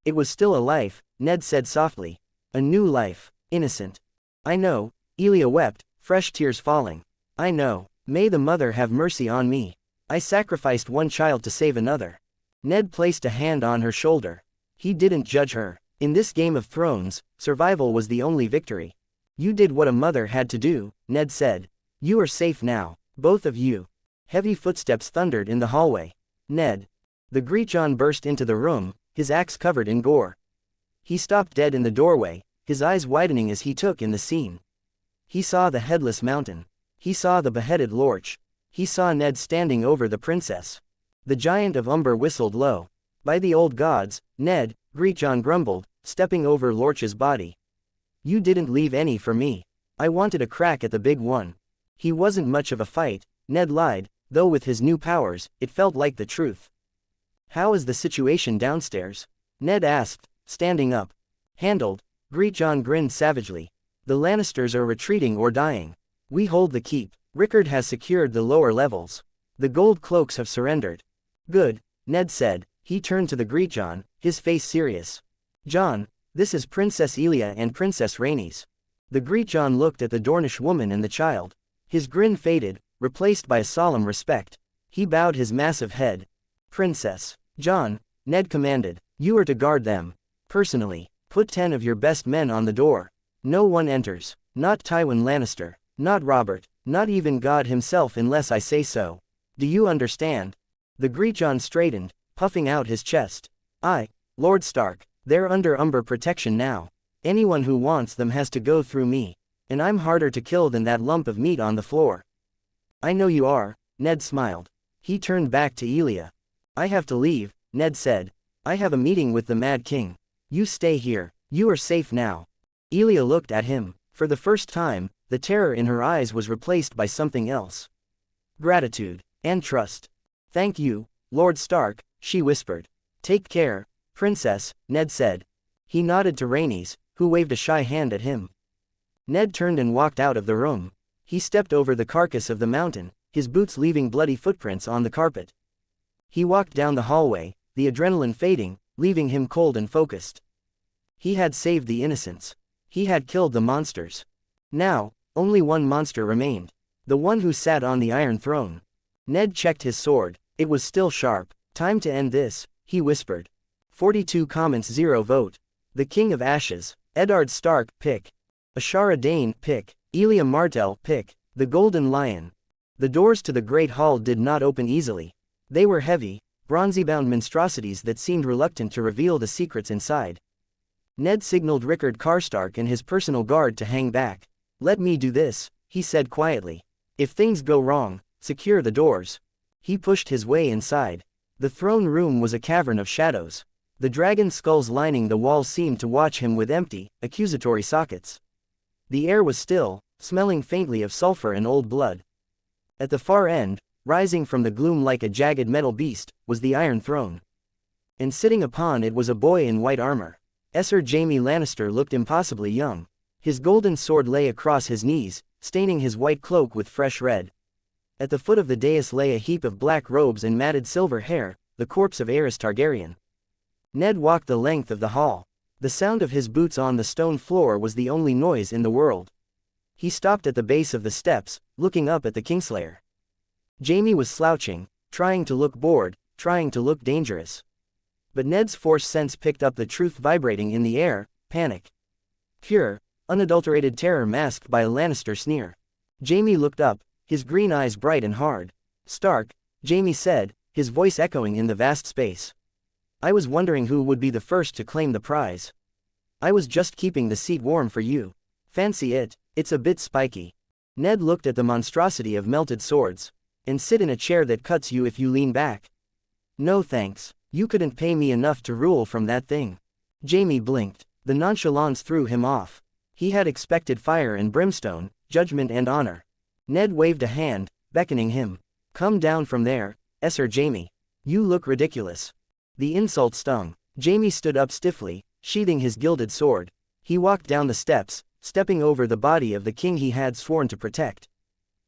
"It was still a life," Ned said softly. "A new life, innocent." "I know," Elia wept, fresh tears falling. "I know. May the mother have mercy on me. I sacrificed one child to save another." Ned placed a hand on her shoulder. He didn't judge her. In this Game of Thrones, survival was the only victory. "You did what a mother had to do," Ned said. "You are safe now, both of you." Heavy footsteps thundered in the hallway. "Ned." The Greechon burst into the room, his axe covered in gore. He stopped dead in the doorway, his eyes widening as he took in the scene. He saw the headless mountain. He saw the beheaded Lorch. He saw Ned standing over the princess. The giant of Umber whistled low. "By the old gods, Ned," Greechon grumbled, stepping over Lorch's body. "You didn't leave any for me. I wanted a crack at the big one." He wasn't much of a fight, Ned lied, though with his new powers, it felt like the truth. "How is the situation downstairs?" Ned asked, standing up. "Handled," Greechon grinned savagely. "The Lannisters are retreating or dying. We hold the keep. Rickard has secured the lower levels. The gold cloaks have surrendered. Good, Ned said. He turned to the Greek John, his face serious. John, this is Princess Elia and Princess Rhaenys. The Greek John looked at the Dornish woman and the child. His grin faded, replaced by a solemn respect. He bowed his massive head. Princess John, Ned commanded, you are to guard them. Personally, put 10 of your best men on the door. No one enters. Not Tywin Lannister. Not Robert. Not even God himself unless I say so. Do you understand? The Greek John straightened, puffing out his chest. Lord Stark, they're under Umber protection now. Anyone who wants them has to go through me. And I'm harder to kill than that lump of meat on the floor. I know you are, Ned smiled. He turned back to Elia. I have to leave, Ned said. I have a meeting with the Mad King. You stay here. You are safe now. Elia looked at him. For the first time, the terror in her eyes was replaced by something else. Gratitude. And trust. Thank you, Lord Stark, she whispered. Take care, Princess, Ned said. He nodded to Rhaenys, who waved a shy hand at him. Ned turned and walked out of the room. He stepped over the carcass of the mountain, his boots leaving bloody footprints on the carpet. He walked down the hallway, the adrenaline fading, leaving him cold and focused. He had saved the innocents. He had killed the monsters. Now, only one monster remained. The one who sat on the Iron Throne. Ned checked his sword. It was still sharp. Time to end this, he whispered. 42 comments 0 vote. The King of Ashes. Eddard Stark, pick. Ashara Dane, pick. Elia Martell, pick. The Golden Lion. The doors to the Great Hall did not open easily. They were heavy, bronzy-bound monstrosities that seemed reluctant to reveal the secrets inside. Ned signaled Rickard Karstark and his personal guard to hang back. Let me do this, he said quietly. If things go wrong, secure the doors. He pushed his way inside. The throne room was a cavern of shadows. The dragon skulls lining the walls seemed to watch him with empty, accusatory sockets. The air was still, smelling faintly of sulfur and old blood. At the far end, rising from the gloom like a jagged metal beast, was the Iron Throne. And sitting upon it was a boy in white armor. Sir Jaime Lannister looked impossibly young. His golden sword lay across his knees, staining his white cloak with fresh red. At the foot of the dais lay a heap of black robes and matted silver hair, the corpse of Aerys Targaryen. Ned walked the length of the hall. The sound of his boots on the stone floor was the only noise in the world. He stopped at the base of the steps, looking up at the Kingslayer. Jaime was slouching, trying to look bored, trying to look dangerous. But Ned's force sense picked up the truth vibrating in the air: panic. Pure, unadulterated terror masked by a Lannister sneer. Jaime looked up, his green eyes bright and hard. Stark, Jaime said, his voice echoing in the vast space. I was wondering who would be the first to claim the prize. I was just keeping the seat warm for you. Fancy it, it's a bit spiky. Ned looked at the monstrosity of melted swords. And sit in a chair that cuts you if you lean back. No thanks, you couldn't pay me enough to rule from that thing. Jaime blinked. The nonchalance threw him off. He had expected fire and brimstone, judgment and honor. Ned waved a hand, beckoning him. Come down from there, Sir Jaime. You look ridiculous. The insult stung. Jaime stood up stiffly, sheathing his gilded sword. He walked down the steps, stepping over the body of the king he had sworn to protect.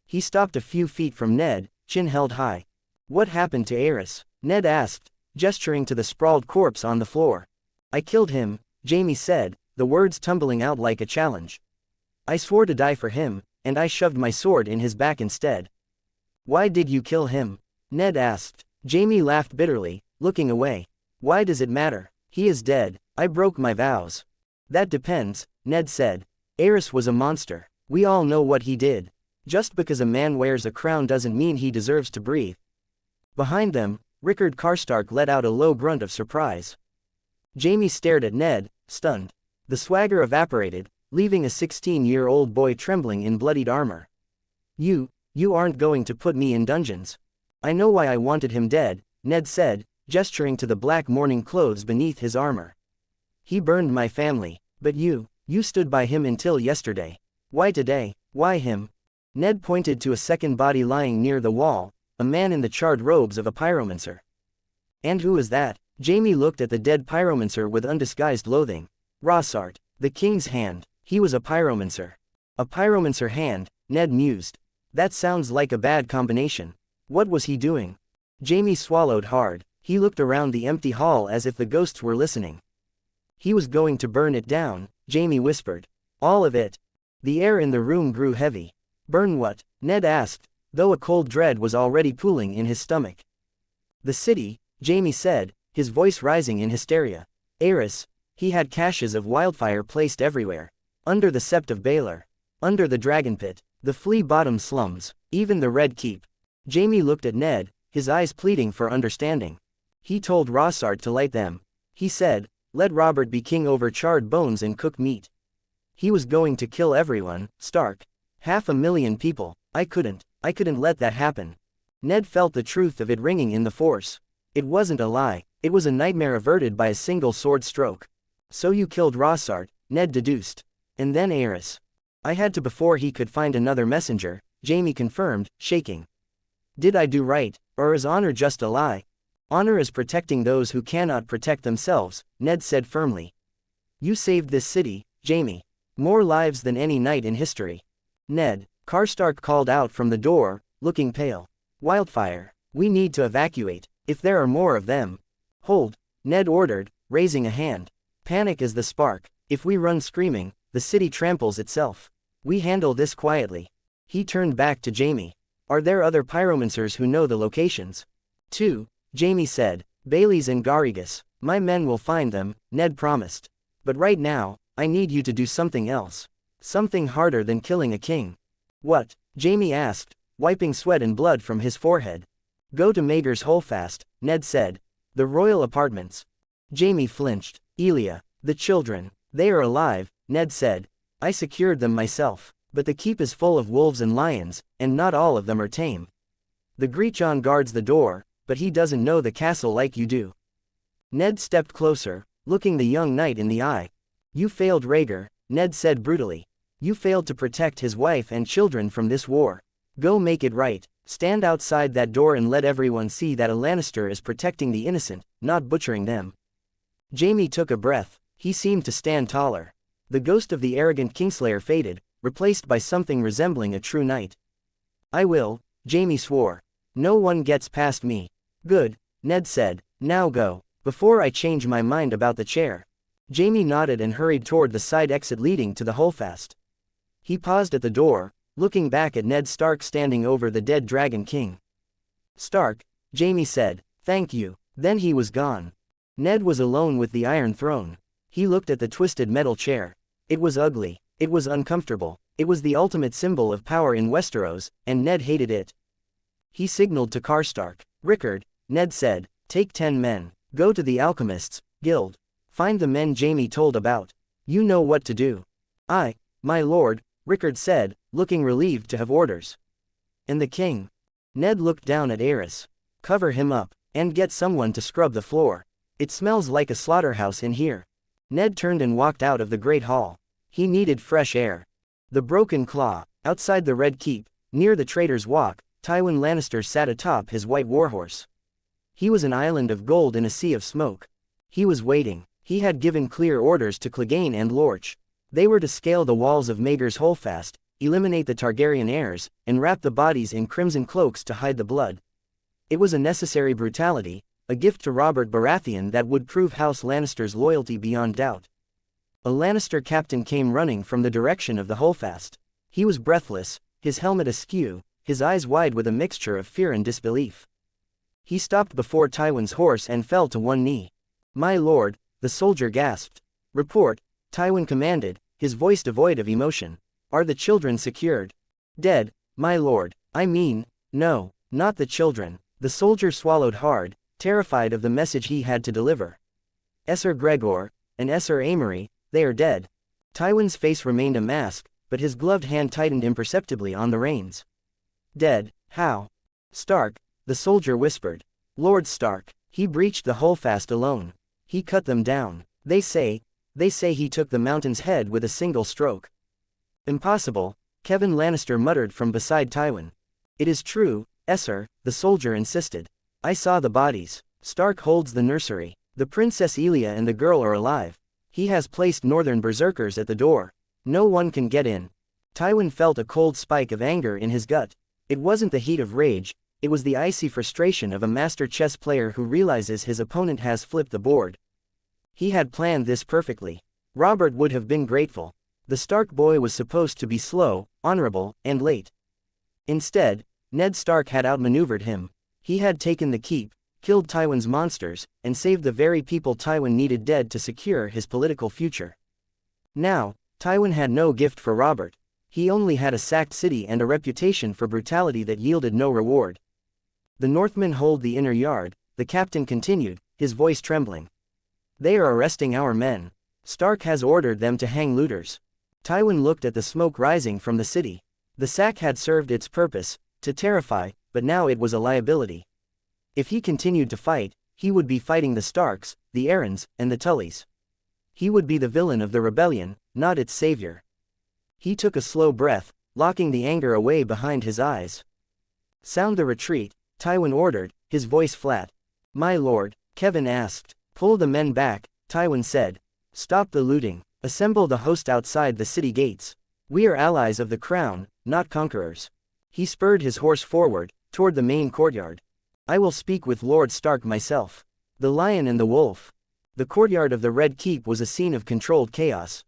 He stopped a few feet from Ned, chin held high. What happened to Aerys? Ned asked, gesturing to the sprawled corpse on the floor. I killed him, Jaime said, the words tumbling out like a challenge. I swore to die for him, and I shoved my sword in his back instead. Why did you kill him? Ned asked. Jaime laughed bitterly, looking away. Why does it matter? He is dead. I broke my vows. That depends, Ned said. Aerys was a monster. We all know what he did. Just because a man wears a crown doesn't mean he deserves to breathe. Behind them, Rickard Karstark let out a low grunt of surprise. Jaime stared at Ned, stunned. The swagger evaporated, leaving a 16-year-old boy trembling in bloodied armor. You aren't going to put me in dungeons. I know why I wanted him dead, Ned said, gesturing to the black mourning clothes beneath his armor. He burned my family, but you stood by him until yesterday. Why today? Why him? Ned pointed to a second body lying near the wall, a man in the charred robes of a pyromancer. And who is that? Jaime looked at the dead pyromancer with undisguised loathing. Rossart, the king's hand. He was a pyromancer. A pyromancer hand, Ned mused. That sounds like a bad combination. What was he doing? Jaime swallowed hard. He looked around the empty hall as if the ghosts were listening. He was going to burn it down, Jaime whispered. All of it. The air in the room grew heavy. Burn what? Ned asked, though a cold dread was already pooling in his stomach. The city, Jaime said, his voice rising in hysteria. Eyrie. He had caches of wildfire placed everywhere. Under the Sept of Baelor. Under the Dragon Pit. The Flea Bottom slums. Even the Red Keep. Jaime looked at Ned, his eyes pleading for understanding. He told Rossard to light them. He said, let Robert be king over charred bones and cooked meat. He was going to kill everyone, Stark. 500,000 people. I couldn't let that happen. Ned felt the truth of it ringing in the force. It wasn't a lie, it was a nightmare averted by a single sword stroke. So you killed Rossard, Ned deduced. And then Eyrie. I had to before he could find another messenger, Jaime confirmed, shaking. Did I do right, or is honor just a lie? Honor is protecting those who cannot protect themselves, Ned said firmly. You saved this city, Jaime. More lives than any knight in history. Ned, Karstark called out from the door, looking pale. Wildfire. We need to evacuate, if there are more of them. Hold, Ned ordered, raising a hand. Panic is the spark. If we run screaming, the city tramples itself. We handle this quietly. He turned back to Jaime. Are there other pyromancers who know the locations? 2, Jaime said. Bailey's and Garrigus. My men will find them, Ned promised. But right now, I need you to do something else. Something harder than killing a king. What? Jaime asked, wiping sweat and blood from his forehead. Go to Maegor's Holdfast, Ned said. The royal apartments. Jaime flinched. Elia. The children. They are alive, Ned said. I secured them myself. But the keep is full of wolves and lions, and not all of them are tame. The Greechon guards the door, but he doesn't know the castle like you do. Ned stepped closer, looking the young knight in the eye. You failed Rhaegar, Ned said brutally. You failed to protect his wife and children from this war. Go make it right. Stand outside that door and let everyone see that a Lannister is protecting the innocent, not butchering them. Jaime took a breath. He seemed to stand taller. The ghost of the arrogant Kingslayer faded, replaced by something resembling a true knight. I will, Jaime swore. No one gets past me. Good, Ned said. Now go, before I change my mind about the chair. Jaime nodded and hurried toward the side exit leading to the Holdfast. He paused at the door, looking back at Ned Stark standing over the dead Dragon King. Stark, Jaime said, thank you. Then he was gone. Ned was alone with the Iron Throne. He looked at the twisted metal chair. It was ugly. It was uncomfortable. It was the ultimate symbol of power in Westeros, and Ned hated it. He signaled to Karstark. Rickard, Ned said, take 10 men. Go to the Alchemists' Guild. Find the men Jaime told about. You know what to do. Aye, my lord, Rickard said, looking relieved to have orders. And the king? Ned looked down at Eyrie. Cover him up, and get someone to scrub the floor. It smells like a slaughterhouse in here. Ned turned and walked out of the great hall. He needed fresh air. The Broken Claw. Outside the Red Keep, near the Traitor's Walk, Tywin Lannister sat atop his white warhorse. He was an island of gold in a sea of smoke. He was waiting. He had given clear orders to Clegane and Lorch. They were to scale the walls of Maegor's Holdfast, eliminate the Targaryen heirs, and wrap the bodies in crimson cloaks to hide the blood. It was a necessary brutality, a gift to Robert Baratheon that would prove House Lannister's loyalty beyond doubt. A Lannister captain came running from the direction of the Holdfast. He was breathless, his helmet askew, his eyes wide with a mixture of fear and disbelief. He stopped before Tywin's horse and fell to one knee. My lord, the soldier gasped. Report, Tywin commanded, his voice devoid of emotion. Are the children secured? Dead, my lord. I mean, no, not the children. The soldier swallowed hard, terrified of the message he had to deliver. Esser Gregor, and Esser Amory, they are dead. Tywin's face remained a mask, but his gloved hand tightened imperceptibly on the reins. Dead, how? Stark, the soldier whispered. Lord Stark, he breached the Holdfast alone. He cut them down. They say he took the mountain's head with a single stroke. Impossible, Kevin Lannister muttered from beside Tywin. It is true, Esser, the soldier insisted. I saw the bodies. Stark holds the nursery. The Princess Elia and the girl are alive. He has placed northern berserkers at the door. No one can get in. Tywin felt a cold spike of anger in his gut. It wasn't the heat of rage, it was the icy frustration of a master chess player who realizes his opponent has flipped the board. He had planned this perfectly. Robert would have been grateful. The Stark boy was supposed to be slow, honorable, and late. Instead, Ned Stark had outmaneuvered him. He had taken the keep, killed Tywin's monsters, and saved the very people Tywin needed dead to secure his political future. Now, Tywin had no gift for Robert. He only had a sacked city and a reputation for brutality that yielded no reward. The Northmen hold the inner yard, the captain continued, his voice trembling. They are arresting our men. Stark has ordered them to hang looters. Tywin looked at the smoke rising from the city. The sack had served its purpose, to terrify, but now it was a liability. If he continued to fight, he would be fighting the Starks, the Arryns, and the Tullys. He would be the villain of the rebellion, not its savior. He took a slow breath, locking the anger away behind his eyes. Sound the retreat, Tywin ordered, his voice flat. My lord, Kevin asked. Pull the men back, Tywin said. Stop the looting. Assemble the host outside the city gates. We are allies of the crown, not conquerors. He spurred his horse forward, toward the main courtyard. I will speak with Lord Stark myself. The Lion and the Wolf. The courtyard of the Red Keep was a scene of controlled chaos.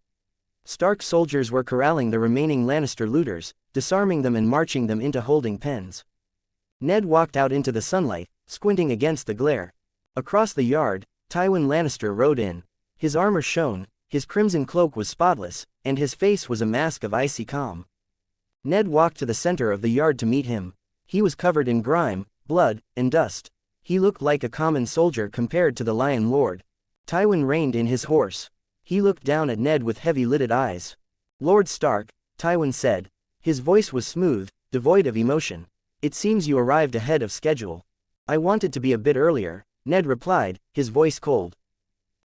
Stark soldiers were corralling the remaining Lannister looters, disarming them and marching them into holding pens. Ned walked out into the sunlight, squinting against the glare. Across the yard, Tywin Lannister rode in. His armor shone, his crimson cloak was spotless, and his face was a mask of icy calm. Ned walked to the center of the yard to meet him. He was covered in grime, blood, and dust. He looked like a common soldier compared to the Lion Lord. Tywin reined in his horse. He looked down at Ned with heavy-lidded eyes. Lord Stark, Tywin said. His voice was smooth, devoid of emotion. It seems you arrived ahead of schedule. I wanted to be a bit earlier, Ned replied, his voice cold.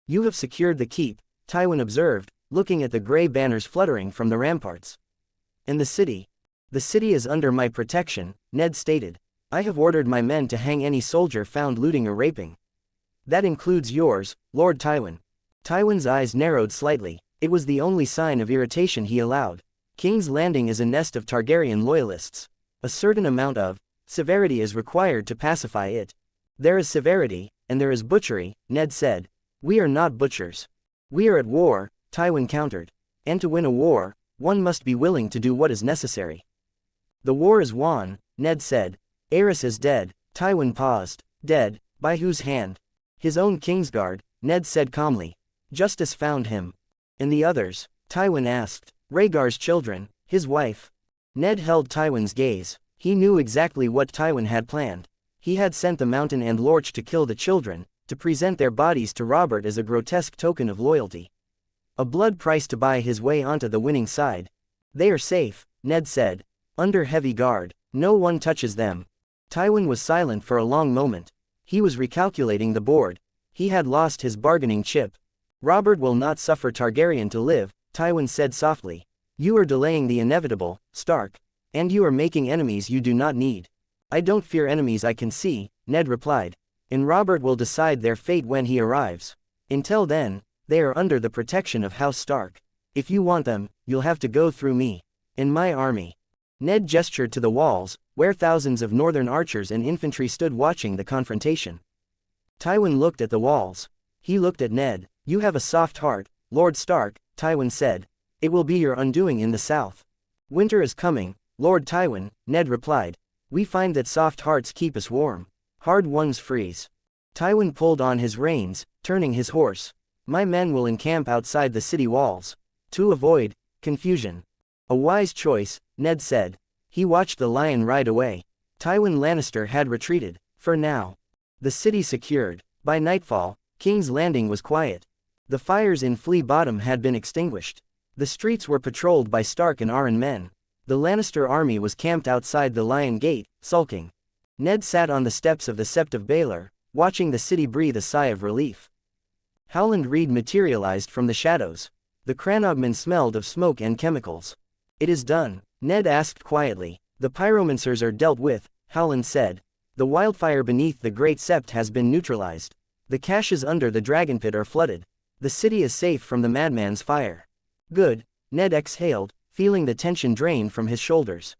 You have secured the keep, Tywin observed, looking at the gray banners fluttering from the ramparts. And the city? The city is under my protection, Ned stated. I have ordered my men to hang any soldier found looting or raping. That includes yours, Lord Tywin. Tywin's eyes narrowed slightly. It was the only sign of irritation he allowed. King's Landing is a nest of Targaryen loyalists. A certain amount of severity is required to pacify it. There is severity, and there is butchery, Ned said. We are not butchers. We are at war, Tywin countered. And to win a war, one must be willing to do what is necessary. The war is won, Ned said. Aerys is dead. Tywin paused. Dead, by whose hand? His own Kingsguard, Ned said calmly. Justice found him. And the others? Tywin asked. Rhaegar's children, his wife. Ned held Tywin's gaze. He knew exactly what Tywin had planned. He had sent the Mountain and Lorch to kill the children, to present their bodies to Robert as a grotesque token of loyalty. A blood price to buy his way onto the winning side. They are safe, Ned said. Under heavy guard. No one touches them. Tywin was silent for a long moment. He was recalculating the board. He had lost his bargaining chip. Robert will not suffer Targaryen to live, Tywin said softly. You are delaying the inevitable, Stark. And you are making enemies you do not need. I don't fear enemies I can see, Ned replied. And Robert will decide their fate when he arrives. Until then, they are under the protection of House Stark. If you want them, you'll have to go through me. In my army. Ned gestured to the walls, where thousands of northern archers and infantry stood watching the confrontation. Tywin looked at the walls. He looked at Ned. You have a soft heart, Lord Stark, Tywin said. It will be your undoing in the south. Winter is coming, Lord Tywin, Ned replied. We find that soft hearts keep us warm. Hard ones freeze. Tywin pulled on his reins, turning his horse. My men will encamp outside the city walls. To avoid confusion. A wise choice, Ned said. He watched the lion ride away. Tywin Lannister had retreated, for now. The city secured. By nightfall, King's Landing was quiet. The fires in Flea Bottom had been extinguished. The streets were patrolled by Stark and Arryn men. The Lannister army was camped outside the Lion Gate, sulking. Ned sat on the steps of the Sept of Baelor, watching the city breathe a sigh of relief. Howland Reed materialized from the shadows. The Cranogmen smelled of smoke and chemicals. It is done, Ned asked quietly. The pyromancers are dealt with, Howland said. The wildfire beneath the Great Sept has been neutralized. The caches under the Dragon Pit are flooded. The city is safe from the madman's fire. Good, Ned exhaled, feeling the tension drain from his shoulders.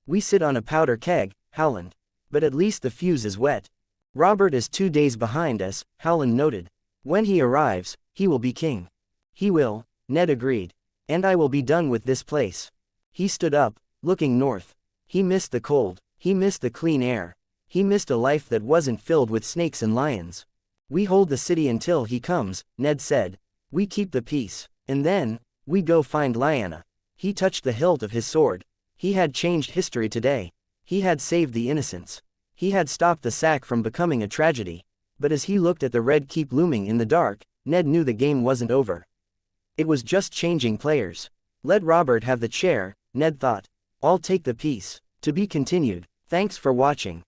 We sit on a powder keg, Howland. But at least the fuse is wet. Robert is 2 days behind us, Howland noted. When he arrives, he will be king. He will, Ned agreed. And I will be done with this place. He stood up, looking north. He missed the cold. He missed the clean air. He missed a life that wasn't filled with snakes and lions. We hold the city until he comes, Ned said. We keep the peace. And then, we go find Lyanna. He touched the hilt of his sword. He had changed history today. He had saved the innocents. He had stopped the sack from becoming a tragedy. But as he looked at the red keep looming in the dark, Ned knew the game wasn't over. It was just changing players. Let Robert have the chair, Ned thought. I'll take the piece. To be continued. Thanks for watching.